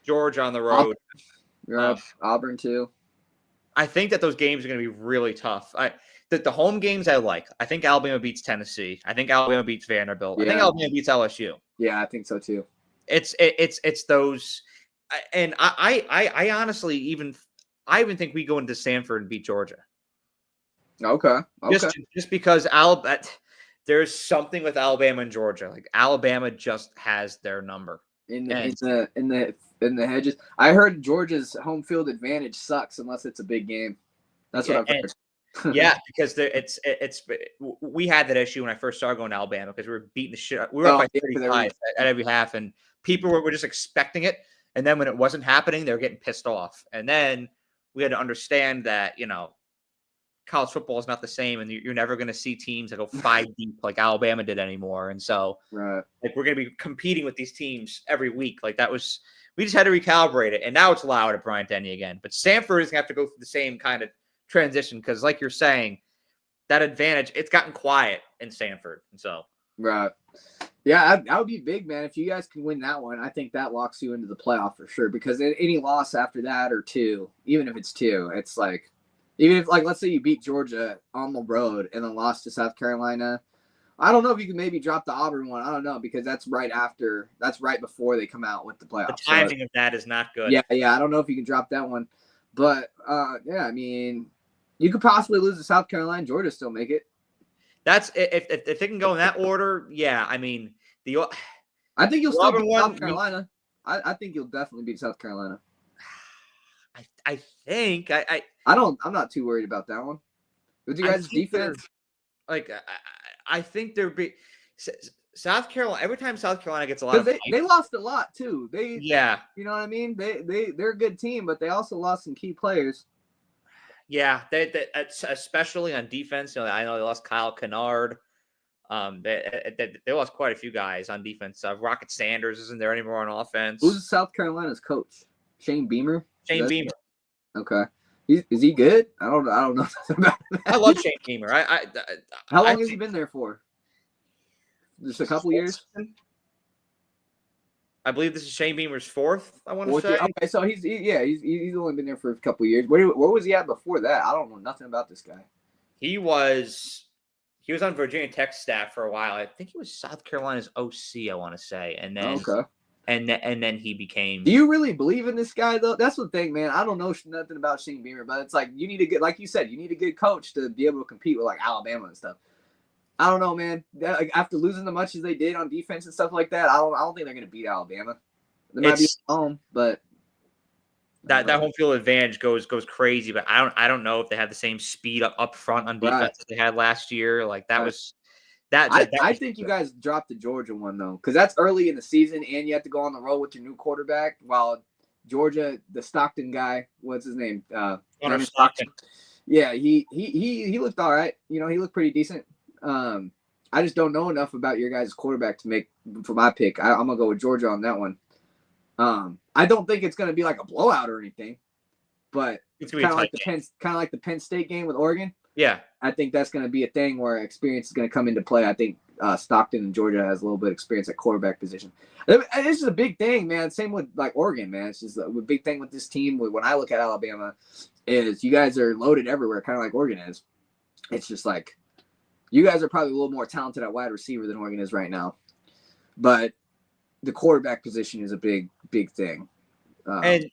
Georgia on the road, Auburn too. I think that those games are going to be really tough. The home games I like. I think Alabama beats Tennessee. I think Alabama beats Vanderbilt. I think Alabama beats LSU. Yeah, I think so too. It's those, and I honestly even think we go into Sanford and beat Georgia. Okay. Just because there's something with Alabama and Georgia. Like Alabama just has their number in the hedges. I heard Georgia's home field advantage sucks unless it's a big game. That's what I've heard. Yeah, because we had that issue when I first started going to Alabama because we were beating the shit. We were up by 35 at every half, and people were just expecting it. And then when it wasn't happening, they were getting pissed off. And then we had to understand that college football is not the same, and you're never going to see teams that go 5 deep like Alabama did anymore. And so, we're going to be competing with these teams every week. Like that was We just had to recalibrate it, and now it's loud at Bryant-Denny again. But Sanford is going to have to go through the same kind of transition because, like you're saying, that advantage, it's gotten quiet in Sanford. And so, right. Yeah, that would be big, man. If you guys can win that one, I think that locks you into the playoff for sure. Because any loss after that or two, even if it's two, it's like, even if, like, let's say you beat Georgia on the road and then lost to South Carolina, I don't know if you can maybe drop the Auburn one. I don't know, because that's right before they come out with the playoffs. The timing of that is not good. Yeah. I don't know if you can drop that one. But, yeah, I mean, you could possibly lose to South Carolina. Georgia still make it. That's if they can go in that order. Yeah, I mean I think you'll still beat South Carolina. I think you'll definitely beat South Carolina. I think I'm not too worried about that one. With you guys' defense, like I think there'd be South Carolina. Every time South Carolina gets a lot of they lost a lot too. You know what I mean. They're a good team, but they also lost some key players. Yeah, they especially on defense. You know, I know they lost Kyle Kennard. They lost quite a few guys on defense. Rocket Sanders isn't there anymore on offense. Who's South Carolina's coach? Shane Beamer. Beamer. Okay. Is he good? I don't know nothing about that. I love Shane Beamer. How long has he been there for? Just a couple years. I believe this is Shane Beamer's fourth. I want to say. Okay, so he's only been there for a couple years. Where was he at before that? I don't know nothing about this guy. He was on Virginia Tech staff for a while. I think he was South Carolina's OC. I want to say, and then and then he became. Do you really believe in this guy though? That's the thing, man. I don't know nothing about Shane Beamer, but it's like you need a good, like you said, you need a good coach to be able to compete with like Alabama and stuff. I don't know, man. After losing as much as they did on defense and stuff like that, I don't think they're going to beat Alabama. They might be at home, but that home field advantage goes crazy. But I don't know if they have the same speed up front on defense that they had last year. Like that was that. I think you guys dropped the Georgia one though, because that's early in the season, and you have to go on the road with your new quarterback. While Georgia, the Stockton guy, what's his name? Hunter Stockton. Yeah, he looked all right. You know, he looked pretty decent. I just don't know enough about your guys' quarterback to make for my pick. I'm gonna go with Georgia on that one. I don't think it's gonna be like a blowout or anything, but it's kind of like the Penn State game with Oregon. Yeah, I think that's gonna be a thing where experience is gonna come into play. I think Stockton and Georgia has a little bit of experience at quarterback position. It's just a big thing, man. Same with like Oregon, man. It's just a big thing with this team. When I look at Alabama, is you guys are loaded everywhere, kind of like Oregon is. It's just like. You guys are probably a little more talented at wide receiver than Oregon is right now, but the quarterback position is a big thing. And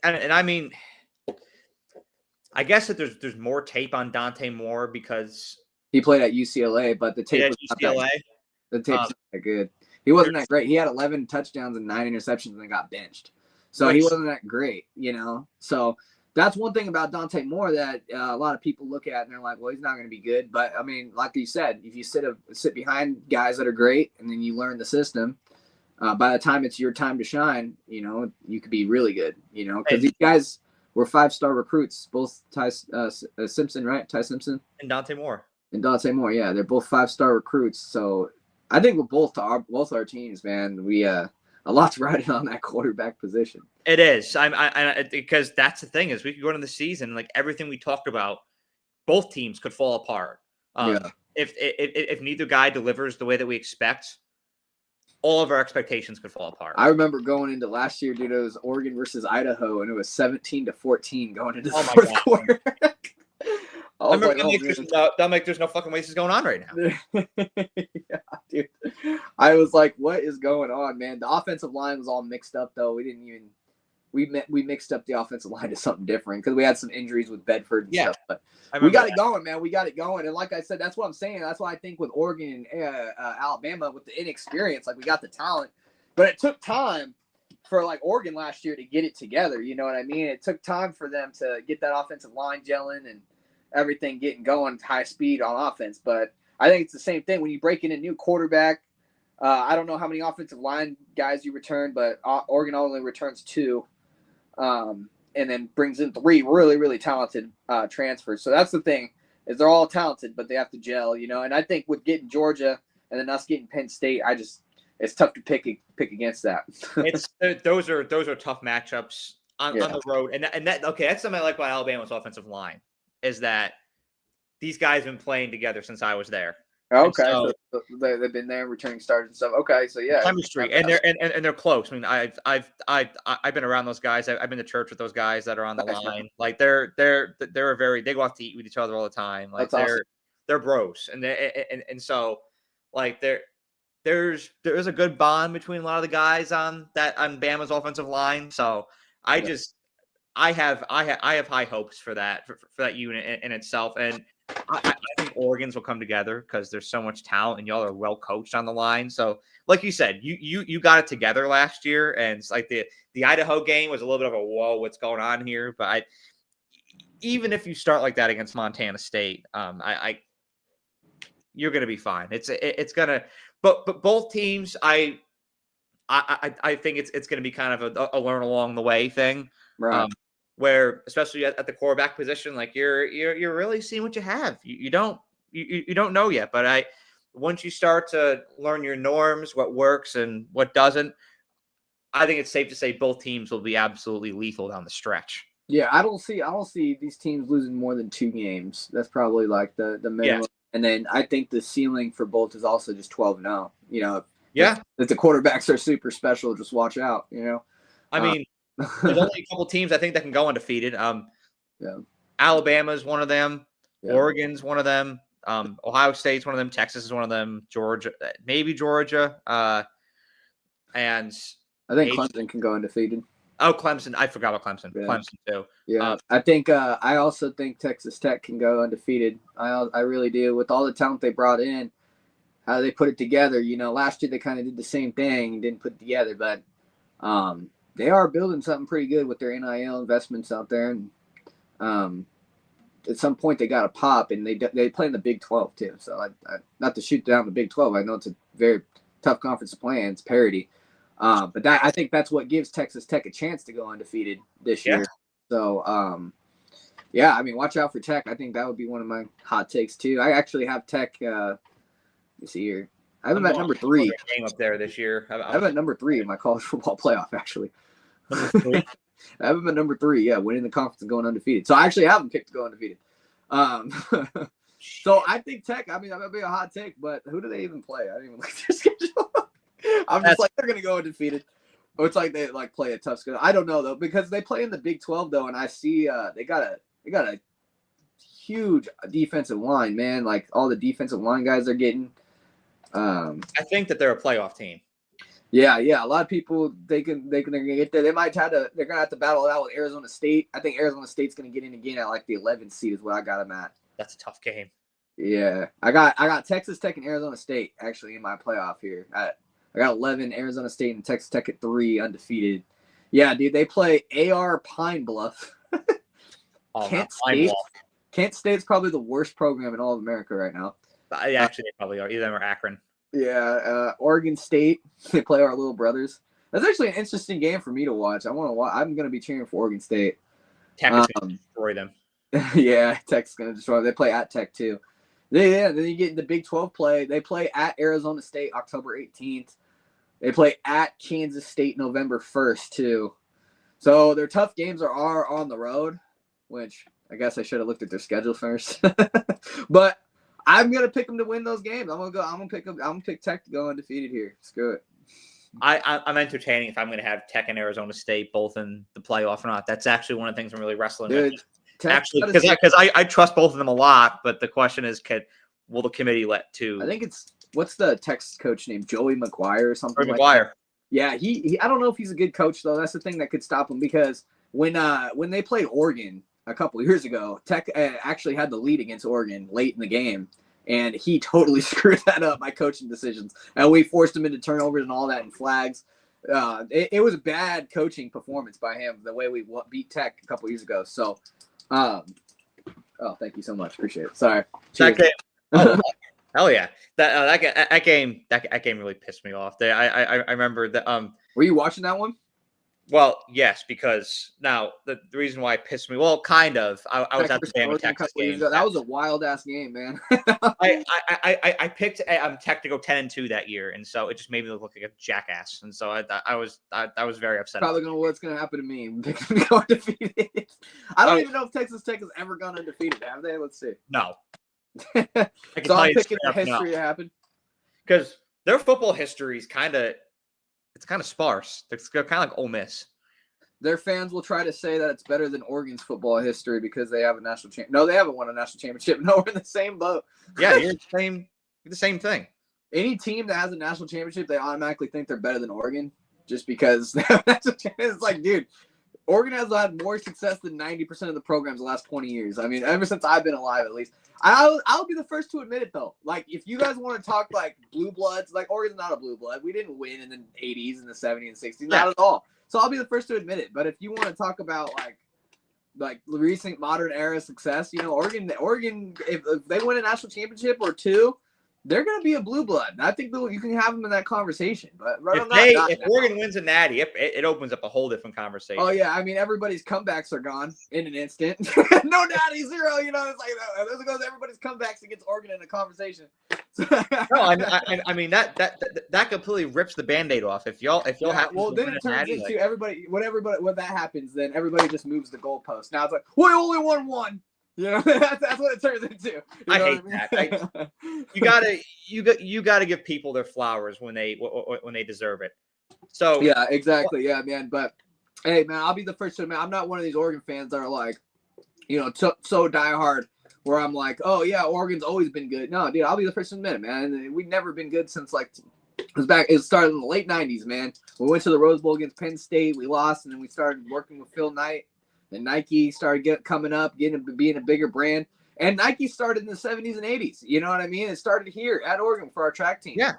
I mean, I guess that there's more tape on Dante Moore because he played at UCLA, but the tape was not not that good. He wasn't that great. He had 11 touchdowns and 9 interceptions and then got benched, so he wasn't that great, you know. So. That's one thing about Dante Moore that a lot of people look at and they're like, well, he's not going to be good. But, I mean, like you said, if you sit behind guys that are great and then you learn the system, by the time it's your time to shine, you know, you could be really good, you know, because these guys were 5-star recruits, both Ty Simpson, right? Ty Simpson. And Dante Moore. Yeah. They're both 5-star recruits. So I think with both our teams, man, we a lot's riding on that quarterback position. It is. Because that's the thing is we could go into the season like everything we talked about, both teams could fall apart. If neither guy delivers the way that we expect, all of our expectations could fall apart. I remember going into last year, dude. It was Oregon versus Idaho, and it was 17-14 going into the fourth quarter. There's no fucking ways this is going on right now. Yeah, dude. I was like, what is going on, man? The offensive line was all mixed up, though. We mixed up the offensive line to something different because we had some injuries with Bedford and stuff. But we got it going, man. We got it going. And like I said, that's what I'm saying. That's why I think with Oregon and Alabama, with the inexperience, like we got the talent. But it took time for like Oregon last year to get it together. You know what I mean? It took time for them to get that offensive line gelling and everything getting going high speed on offense. But I think it's the same thing when you break in a new quarterback. I don't know how many offensive line guys you return, but Oregon only returns 2. And then brings in 3 really, really talented transfers. So that's the thing is they're all talented, but they have to gel, you know. And I think with getting Georgia and then us getting Penn State, it's tough to pick against that. Those are tough matchups on the road, and that okay. That's something I like about Alabama's offensive line is that these guys have been playing together since I was there. Okay, so they've been there, returning starters and stuff. Okay, so yeah, chemistry, and they're close. I mean, I've been around those guys. I've been to church with those guys that are on the line. Like they go out to eat with each other all the time. Like they're bros, and so like there's a good bond between a lot of the guys on Bama's offensive line. So I have high hopes for that unit in itself, and I think Oregon's will come together because there's so much talent and y'all are well coached on the line. So, like you said, you got it together last year, and it's like the Idaho game was a little bit of a whoa, what's going on here? But even if you start like that against Montana State, you're gonna be fine. It's gonna, but both teams, I think it's gonna be kind of a learn along the way thing. Right. Where especially at the quarterback position, like you're really seeing what you have. You don't know yet, but once you start to learn your norms, what works and what doesn't, I think it's safe to say both teams will be absolutely lethal down the stretch. Yeah, I don't see these teams losing more than 2 games. That's probably like the minimum. Yeah. And then I think the ceiling for both is also just 12-0. You know, if the quarterbacks are super special, just watch out. You know, I mean. There's only a couple teams I think that can go undefeated. Alabama's one of them. Yeah. Oregon's one of them. Ohio State's one of them. Texas is one of them. Georgia, maybe Georgia. And I think Clemson can go undefeated. Oh, Clemson! I forgot about Clemson. Yeah. Clemson too. Yeah, I also think Texas Tech can go undefeated. I really do. With all the talent they brought in, how they put it together. You know, last year they kind of did the same thing and didn't put it together, but they are building something pretty good with their NIL investments out there, and at some point they got to pop, and they play in the Big 12 too. So I not to shoot down the Big 12, I know it's a very tough conference to play in. It's parity, but I think that's what gives Texas Tech a chance to go undefeated this year. So yeah, I mean, watch out for Tech. I think that would be one of my hot takes too. I actually have Tech. Let's see here. I have them at number 3. Game up there this year. I have at number 3 in my college football playoff, actually. I have them at number 3, yeah, winning the conference and going undefeated. So I actually have them picked to go undefeated. So I think Tech, I mean, that might be a hot take, but who do they even play? I didn't even look at their schedule. I'm just like, they're going to go undefeated. Or it's like they like play a tough schedule. I don't know, though, because they play in the Big 12, though, and I see they got a huge defensive line, man. Like, all the defensive line guys they're getting. I think that they're a playoff team. Yeah. A lot of people they're gonna get there. They're gonna have to battle it out with Arizona State. I think Arizona State's gonna get in again at like the 11th seed is what I got them at. That's a tough game. Yeah, I got Texas Tech and Arizona State actually in my playoff here. I got 11 Arizona State and Texas Tech at 3 undefeated. Yeah, dude, they play AR Pine Bluff. Kent State's probably the worst program in all of America right now. Actually, they probably are. Either them or Akron. Yeah, Oregon State. They play our little brothers. That's actually an interesting game for me to watch. I'm going to be cheering for Oregon State. Tech is going to destroy them. Yeah, Tech's going to destroy them. They play at Tech too. Then you get the Big 12 play. They play at Arizona State October 18th. They play at Kansas State November 1st too. So their tough games are on the road, which I guess I should have looked at their schedule first. But I'm gonna pick them to win those games. I'm gonna pick Tech to go undefeated here. Screw it. I'm entertaining if I'm gonna have Tech and Arizona State both in the playoff or not. That's actually one of the things I'm really wrestling with. Actually, because I trust both of them a lot, but the question is, will the committee let two? I think it's what's the Texas coach named Joey McGuire or something. Joey McGuire. That. Yeah, he I don't know if he's a good coach though. That's the thing that could stop him because when they played Oregon a couple of years ago, Tech actually had the lead against Oregon late in the game, and he totally screwed that up by coaching decisions. And we forced him into turnovers and all that and flags. It was a bad coaching performance by him, the way we beat Tech a couple of years ago. So, thank you so much. Appreciate it. Sorry. Hell yeah. That game really pissed me off. I remember that. Were you watching that one? Well, yes, because now the reason why it pissed me, well, kind of. I was at the Bama Texas game. That was a wild ass game, man. I picked Tech to go 10-2 that year, and so it just made me look like a jackass, and so I was very upset. Probably what's gonna happen to me. Going undefeated. I don't even know if Texas Tech has ever gone undefeated. Have they? Let's see. No. So I'm picking the history happened because their football history is kind of sparse. They're kind of like Ole Miss. Their fans will try to say that it's better than Oregon's football history because they have a national championship. No, they haven't won a national championship. No, we're in the same boat. Yeah, you're the same thing. Any team that has a national championship, they automatically think they're better than Oregon just because they have a national championship. It's like, dude, Oregon has had more success than 90% of the programs the last 20 years. I mean, ever since I've been alive, at least. I'll be the first to admit it, though. Like, if you guys want to talk, like, blue bloods, like, Oregon's not a blue blood. We didn't win in the 80s and the 70s and 60s. Not at all. So I'll be the first to admit it. But if you want to talk about, like recent modern era success, Oregon, if they win a national championship or two, they're going to be a blue blood. And I think you can have them in that conversation. But if Oregon wins a natty, it opens up a whole different conversation. Oh, yeah. I mean, everybody's comebacks are gone in an instant. No natty, zero. It's like there goes everybody's comebacks against Oregon in a conversation. No, I mean that completely rips the Band-Aid off. If y'all have then it turns into everybody when that happens, then everybody just moves the goalpost. Now it's like, we only won one. That's what it turns into. I hate that. You gotta give people their flowers when they deserve it. So yeah, exactly. Yeah, man. But hey, man, I'll be the first to admit I'm not one of these Oregon fans that are like, so diehard where I'm like, oh yeah, Oregon's always been good. No, dude, I'll be the first to admit it, man. We've never been good since it started in the late 90s, man. We went to the Rose Bowl against Penn State, we lost, and then we started working with Phil Knight. And Nike started coming up, being a bigger brand. And Nike started in the 70s and 80s. You know what I mean? It started here at Oregon for our track team. Yeah.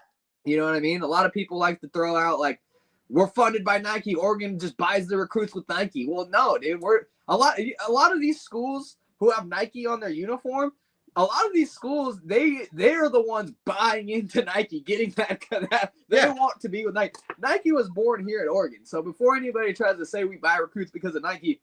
You know what I mean? A lot of people like to throw out like, we're funded by Nike. Oregon just buys the recruits with Nike. Well, no, dude. A lot of these schools who have Nike on their uniform, a lot of these schools, they are the ones buying into Nike, getting that they want to be with Nike. Nike was born here at Oregon. So before anybody tries to say we buy recruits because of Nike,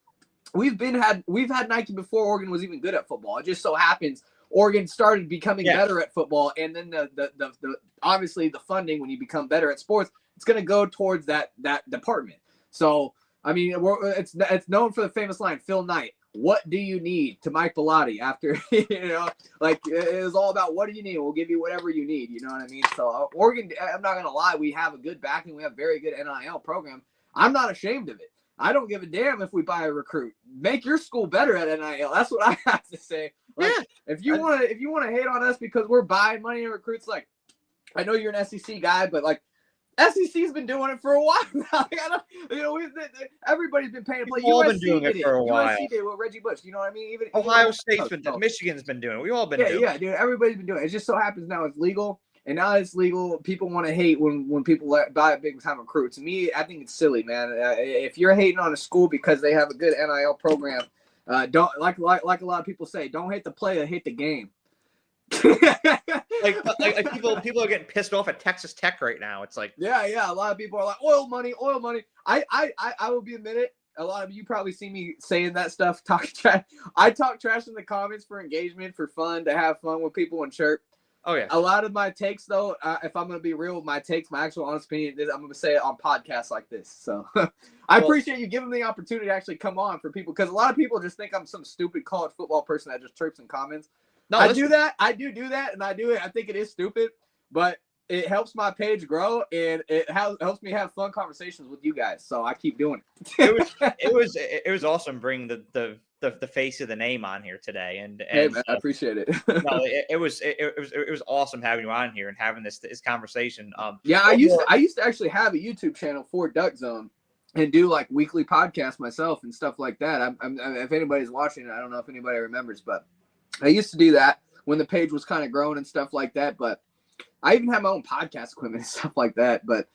we've had Nike before Oregon was even good at football. It just so happens Oregon started becoming better at football, and then the obviously the funding when you become better at sports, it's going to go towards that department. So I mean, it's known for the famous line, Phil Knight, "What do you need?" to Mike Bellotti after like it was all about what do you need? We'll give you whatever you need. You know what I mean? So Oregon, I'm not going to lie, we have a good backing. We have a very good NIL program. I'm not ashamed of it. I don't give a damn if we buy a recruit. Make your school better at NIL. That's what I have to say. Like, if you want to hate on us because we're buying money in recruits, like I know you're an SEC guy, but like SEC's been doing it for a while now. Everybody's been paying to play. We've all been doing it for a while. USC did with Reggie Bush. You know what I mean? Even Ohio State's been doing it. Michigan's been doing it. We've all been doing it. Yeah, dude. Everybody's been doing it. It just so happens now it's legal. And now it's legal. People want to hate when people buy big time recruits. To me, I think it's silly, man. If you're hating on a school because they have a good NIL program, don't like a lot of people say, don't hate the player, hate the game. like people are getting pissed off at Texas Tech right now. It's like yeah. A lot of people are like oil money. I will be admitted. A lot of you probably see me saying that stuff, talking trash. I talk trash in the comments for engagement, for fun, to have fun with people and chirp. Oh, yeah. A lot of my takes, though, if I'm going to be real with my takes, my actual honest opinion, I'm going to say it on podcasts like this. So I appreciate you giving me the opportunity to actually come on for people, because a lot of people just think I'm some stupid college football person that just chirps in comments. No, I do that. I do that, and I do it. I think it is stupid, but it helps my page grow, and it helps me have fun conversations with you guys. So I keep doing it. It was awesome bringing the face of the name on here today, and hey, man, I appreciate it. No, it was awesome having you on here and having this conversation. I used to actually have a YouTube channel for Duck Zone and do like weekly podcasts myself and stuff like that. If anybody's watching it, I don't know if anybody remembers, but I used to do that when the page was kind of growing and stuff like that. But I even have my own podcast equipment and stuff like that. But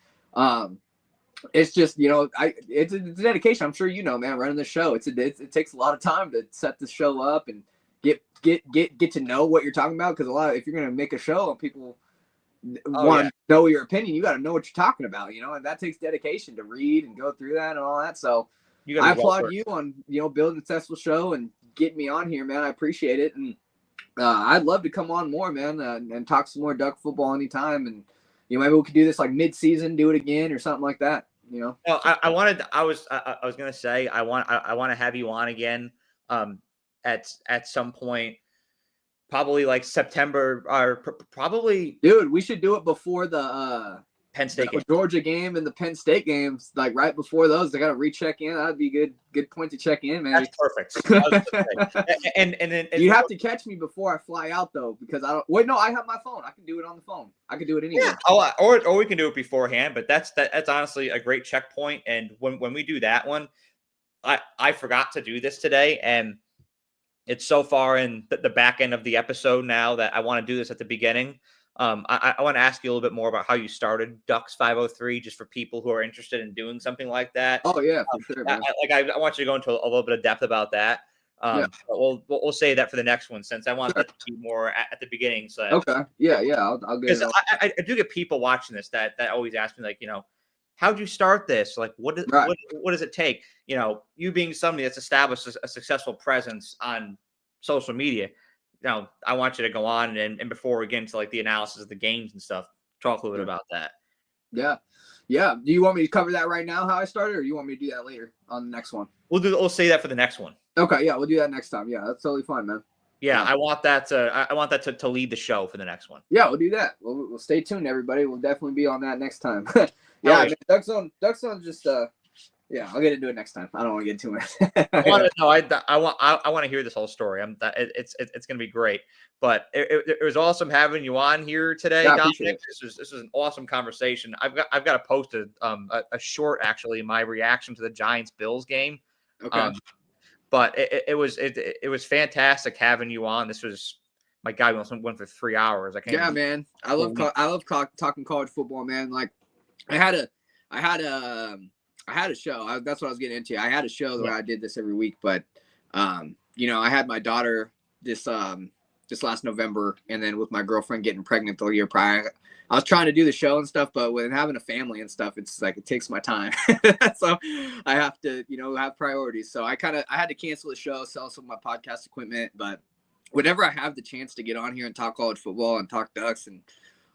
it's just, it's a dedication. I'm sure man, running the show. It takes a lot of time to set the show up and get to know what you're talking about. Because if you're gonna make a show and people, want to know your opinion, you got to know what you're talking about, and that takes dedication to read and go through that and all that. So I applaud you on, building a successful show and getting me on here, man. I appreciate it. And I'd love to come on more, man, and talk some more Duck football anytime. And, maybe we could do this like mid-season, do it again or something like that, No, I was going to say, I want to have you on again at some point. Probably like September or probably. Dude, we should do it before the Penn State game. Georgia game and the Penn State games, like right before those. They got to recheck in. That'd be good point to check in, man. That's perfect. and then you have to catch me before I fly out though, because I don't. Wait, no, I have my phone. I can do it on the phone. I can do it anywhere. Yeah. Or we can do it beforehand. But that's honestly a great checkpoint. And when we do that one, I forgot to do this today, and it's so far in the back end of the episode now that I want to do this at the beginning. I want to ask you a little bit more about how you started Ducks 503, just for people who are interested in doing something like that. Oh yeah, for sure. Man. I want you to go into a little bit of depth about that. But we'll say that for the next one, since I want that to be more at the beginning. So okay, yeah, I'll get it. I do get people watching this that always ask me, like, how'd you start this? Like, what does it take? You being somebody that's established a successful presence on social media. I want you to go on and before we get into like the analysis of the games and stuff, talk a little bit about that. Yeah. Do you want me to cover that right now, how I started, or you want me to do that later on the next one? We'll say that for the next one. Okay, yeah, we'll do that next time. Yeah, that's totally fine, man. Yeah, I want that to lead the show for the next one. Yeah, we'll do that. We'll stay tuned, everybody. We'll definitely be on that next time. Yeah, man, Duck Zone just yeah, I'll get into it next time. I don't want to get too much. I want to hear this whole story. It's going to be great. But it was awesome having you on here today, Dominiqk. This was an awesome conversation. I've got to post a short, actually, my reaction to the Giants-Bills game. Okay. But it was fantastic having you on. This was, my God, we almost went for 3 hours. Man. I love talking college football, man. Like I had a show. That's what I was getting into. I had a show where I did this every week, but I had my daughter this last November, and then with my girlfriend getting pregnant the year prior, I was trying to do the show and stuff, but with having a family and stuff, it's like it takes my time. So I have to, have priorities. So I had to cancel the show, sell some of my podcast equipment, but whenever I have the chance to get on here and talk college football and talk Ducks and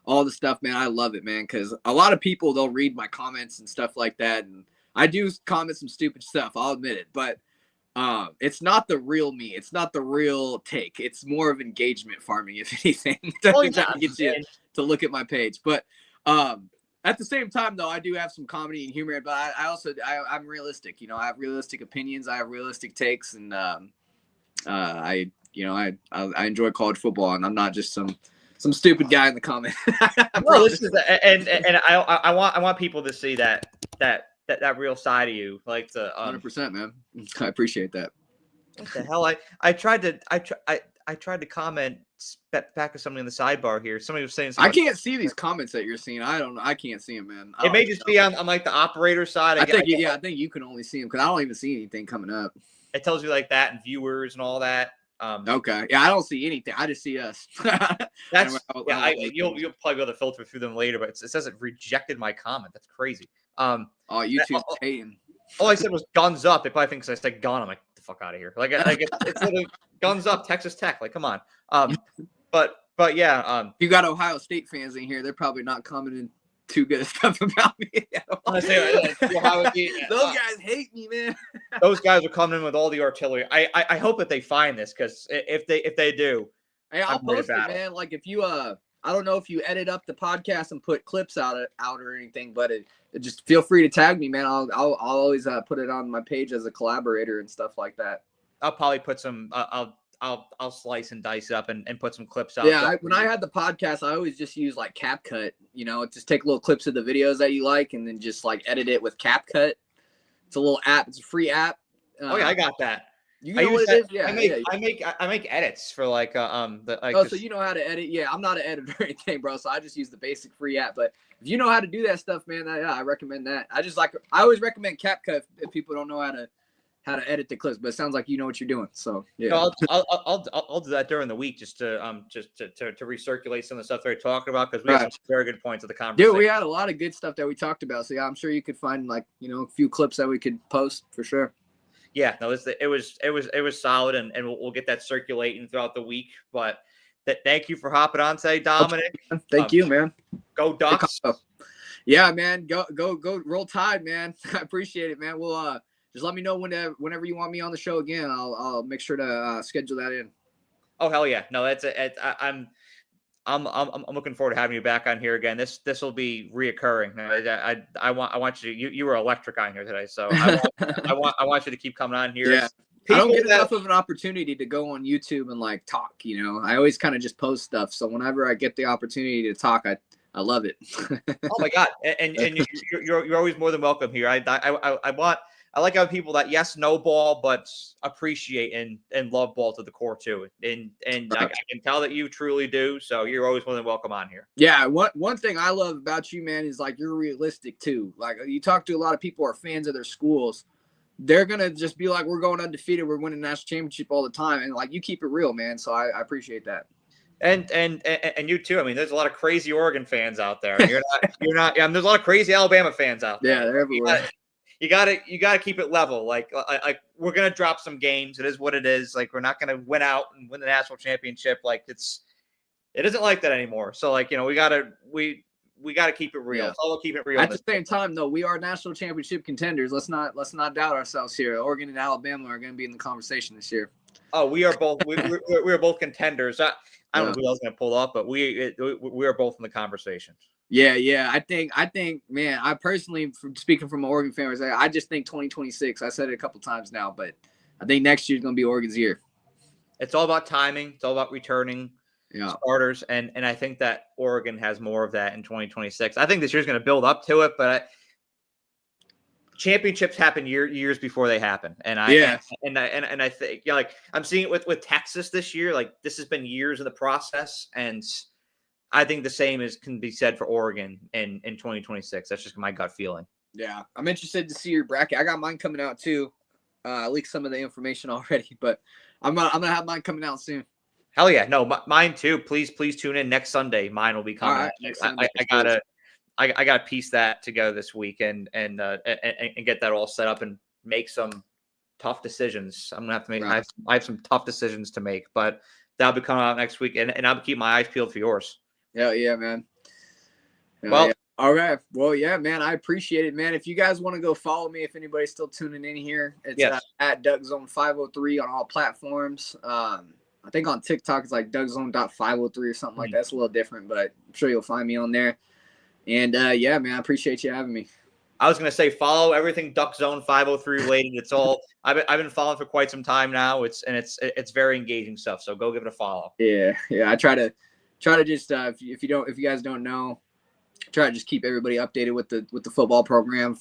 all the stuff, man, I love it, man, because a lot of people, they'll read my comments and stuff like that, and I do comment some stupid stuff, I'll admit it, but it's not the real me. It's not the real take. It's more of engagement farming, if anything, to get you to look at my page. But at the same time, though, I do have some comedy and humor, but I'm realistic. I have realistic opinions. I have realistic takes, and I enjoy college football, and I'm not just some stupid guy in the comment. No, this is and I want people to see that real side of you, like the 100%, man. I appreciate that. What the hell? I tried to comment back to somebody in the sidebar here. Somebody was saying something. I can't see these comments that you're seeing. I don't know. I can't see them, man. It may just be on like the operator side. I think you can only see them because I don't even see anything coming up. It tells you like that and viewers and all that. Okay. Yeah, I don't see anything. I just see us. You'll probably be able to filter through them later, but it says it rejected my comment. That's crazy. YouTube's hating. All I said was guns up. They probably think I said gun. I'm like, get the fuck out of here. Like it's like guns up, Texas Tech. Like, come on. But yeah. You got Ohio State fans in here. They're probably not commenting too good stuff about me. Those guys hate me, man. Those guys are coming in with all the artillery. I hope that they find this, because if they do, hey, I'll post it, man. Like if you I don't know if you edit up the podcast and put clips out or anything, but it just feel free to tag me, man. I'll always put it on my page as a collaborator and stuff like that. I'll probably put some. I'll slice and dice up and put some clips out. Yeah, when I had the podcast, I always just use like CapCut. Just take little clips of the videos that you like and then just like edit it with CapCut. It's a little app. It's a free app. I got that. You know what it is? Yeah, I make edits for like so you know how to edit? Yeah, I'm not an editor or anything, bro. So I just use the basic free app. But if you know how to do that stuff, man, I recommend that. I always recommend CapCut if people don't know how to to edit the clips, but it sounds like you know what you're doing. So yeah. No, I'll do that during the week just to recirculate some of the stuff they're talking about, because we have some very good points of the conversation. Dude, we had a lot of good stuff that we talked about. So yeah, I'm sure you could find like, you know, a few clips that we could post for sure. Yeah, no, it was solid, and we'll get that circulating throughout the week. But thank you for hopping on today, Dominic. Thank you, man. Go Ducks. Yeah, man. Go Roll Tide, man. I appreciate it, man. We'll just let me know whenever you want me on the show again. I'll make sure to schedule that in. Oh hell yeah. No, I'm looking forward to having you back on here again. This will be reoccurring. I want you were electric on here today, so I want you to keep coming on here. Yeah. I don't get enough of an opportunity to go on YouTube and like talk, you know. I always kind of just post stuff. So whenever I get the opportunity to talk, I love it. Oh my God. And you're always more than welcome here. I like how people that no ball, but appreciate and love ball to the core too. And I can tell that you truly do. So you're always more than welcome on here. Yeah. One thing I love about you, man, is like you're realistic too. Like you talk to a lot of people who are fans of their schools. They're going to just be like, we're going undefeated. We're winning national championship all the time. And like, you keep it real, man. So I appreciate that. And you too. I mean, there's a lot of crazy Oregon fans out there. You're not, there's a lot of crazy Alabama fans out there. Yeah, they're everywhere. You gotta keep it level. Like we're gonna drop some games. It is what it is. Like we're not gonna win out and win the national championship. Like it isn't like that anymore. So like, you know, we gotta keep it real. Yeah. So we'll keep it real. At the same time, though, we are national championship contenders. Let's not doubt ourselves here. Oregon and Alabama are going to be in the conversation this year. Oh, we are both. We are both contenders. I don't know who else is going to pull up, but we are both in the conversation. Yeah. I think, man, I personally, speaking from an Oregon fan, I just think 2026. I said it a couple times now, but I think next year is going to be Oregon's year. It's all about timing. It's all about returning starters, and I think that Oregon has more of that in 2026. I think this year's going to build up to it, but championships happen years before they happen, and I think like I'm seeing it with Texas this year. Like this has been years of the process, and I think the same can be said for Oregon in 2026. That's just my gut feeling. Yeah, I'm interested to see your bracket. I got mine coming out too. I leaked some of the information already, but I'm gonna have mine coming out soon. Hell yeah. No, mine too. Please tune in next Sunday. Mine will be coming. Right, I gotta piece that together this week and get that all set up and make some tough decisions. I'm gonna have to make I have some tough decisions to make, but that'll be coming out next week, and I'll keep my eyes peeled for yours. Yeah, man. Well, all right. Well, yeah, man. I appreciate it, man. If you guys want to go follow me, if anybody's still tuning in here, it's at DuckZone503 on all platforms. I think on TikTok it's like DuckZone.503 or something like that. It's a little different, but I'm sure you'll find me on there. And yeah, man, I appreciate you having me. I was gonna say follow everything DuckZone503 related. It's all I've been following for quite some time now. It's very engaging stuff. So go give it a follow. Yeah. I try to just if you guys don't know, try to just keep everybody updated with the football program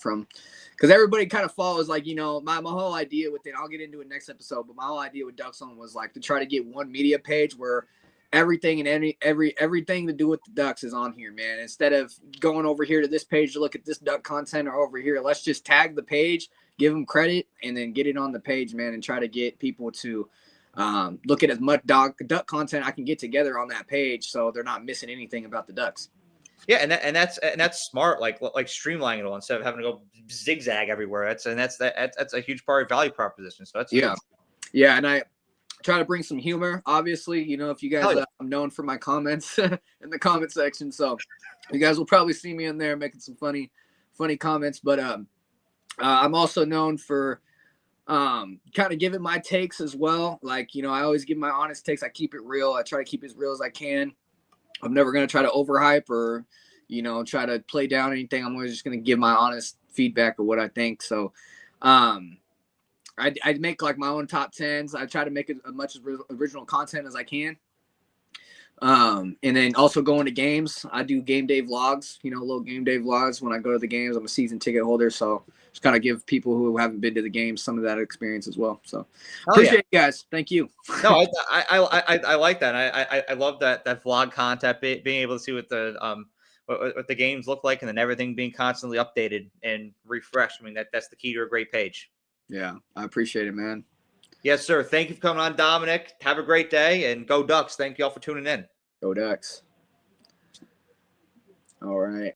because everybody kind of follows, like, you know, my whole idea with it, I'll get into it next episode, but my whole idea with DuckZone was like to try to get one media page where everything and everything to do with the Ducks is on here, man. Instead of going over here to this page to look at this Duck content or over here, let's just tag the page, give them credit, and then get it on the page, man, and try to get people to look at as much Duck content I can get together on that page so they're not missing anything about the Ducks. Yeah, and that's smart, like streamlining it all instead of having to go zigzag everywhere. That's a huge part of value proposition. So that's huge. Yeah, and I try to bring some humor. Obviously, you know, if you guys, I'm known for my comments in the comment section, so you guys will probably see me in there making some funny comments. But I'm also known for kind of giving my takes as well. Like, you know, I always give my honest takes. I keep it real. I try to keep it as real as I can. I'm never going to try to overhype or, you know, try to play down anything. I'm always just going to give my honest feedback of what I think. So I make like my own top 10s. I try to make as much original content as I can. And then also going to games. I do game day vlogs, you know, little game day vlogs when I go to the games. I'm a season ticket holder. So just kind of give people who haven't been to the games some of that experience as well. So appreciate you guys. Thank you. No, I like that. I love that vlog content, being able to see what the games look like, and then everything being constantly updated and refreshed. I mean, that's the key to a great page. Yeah, I appreciate it, man. Yes, sir. Thank you for coming on, Dominiqk. Have a great day, and go Ducks. Thank you all for tuning in. Go Ducks. All right.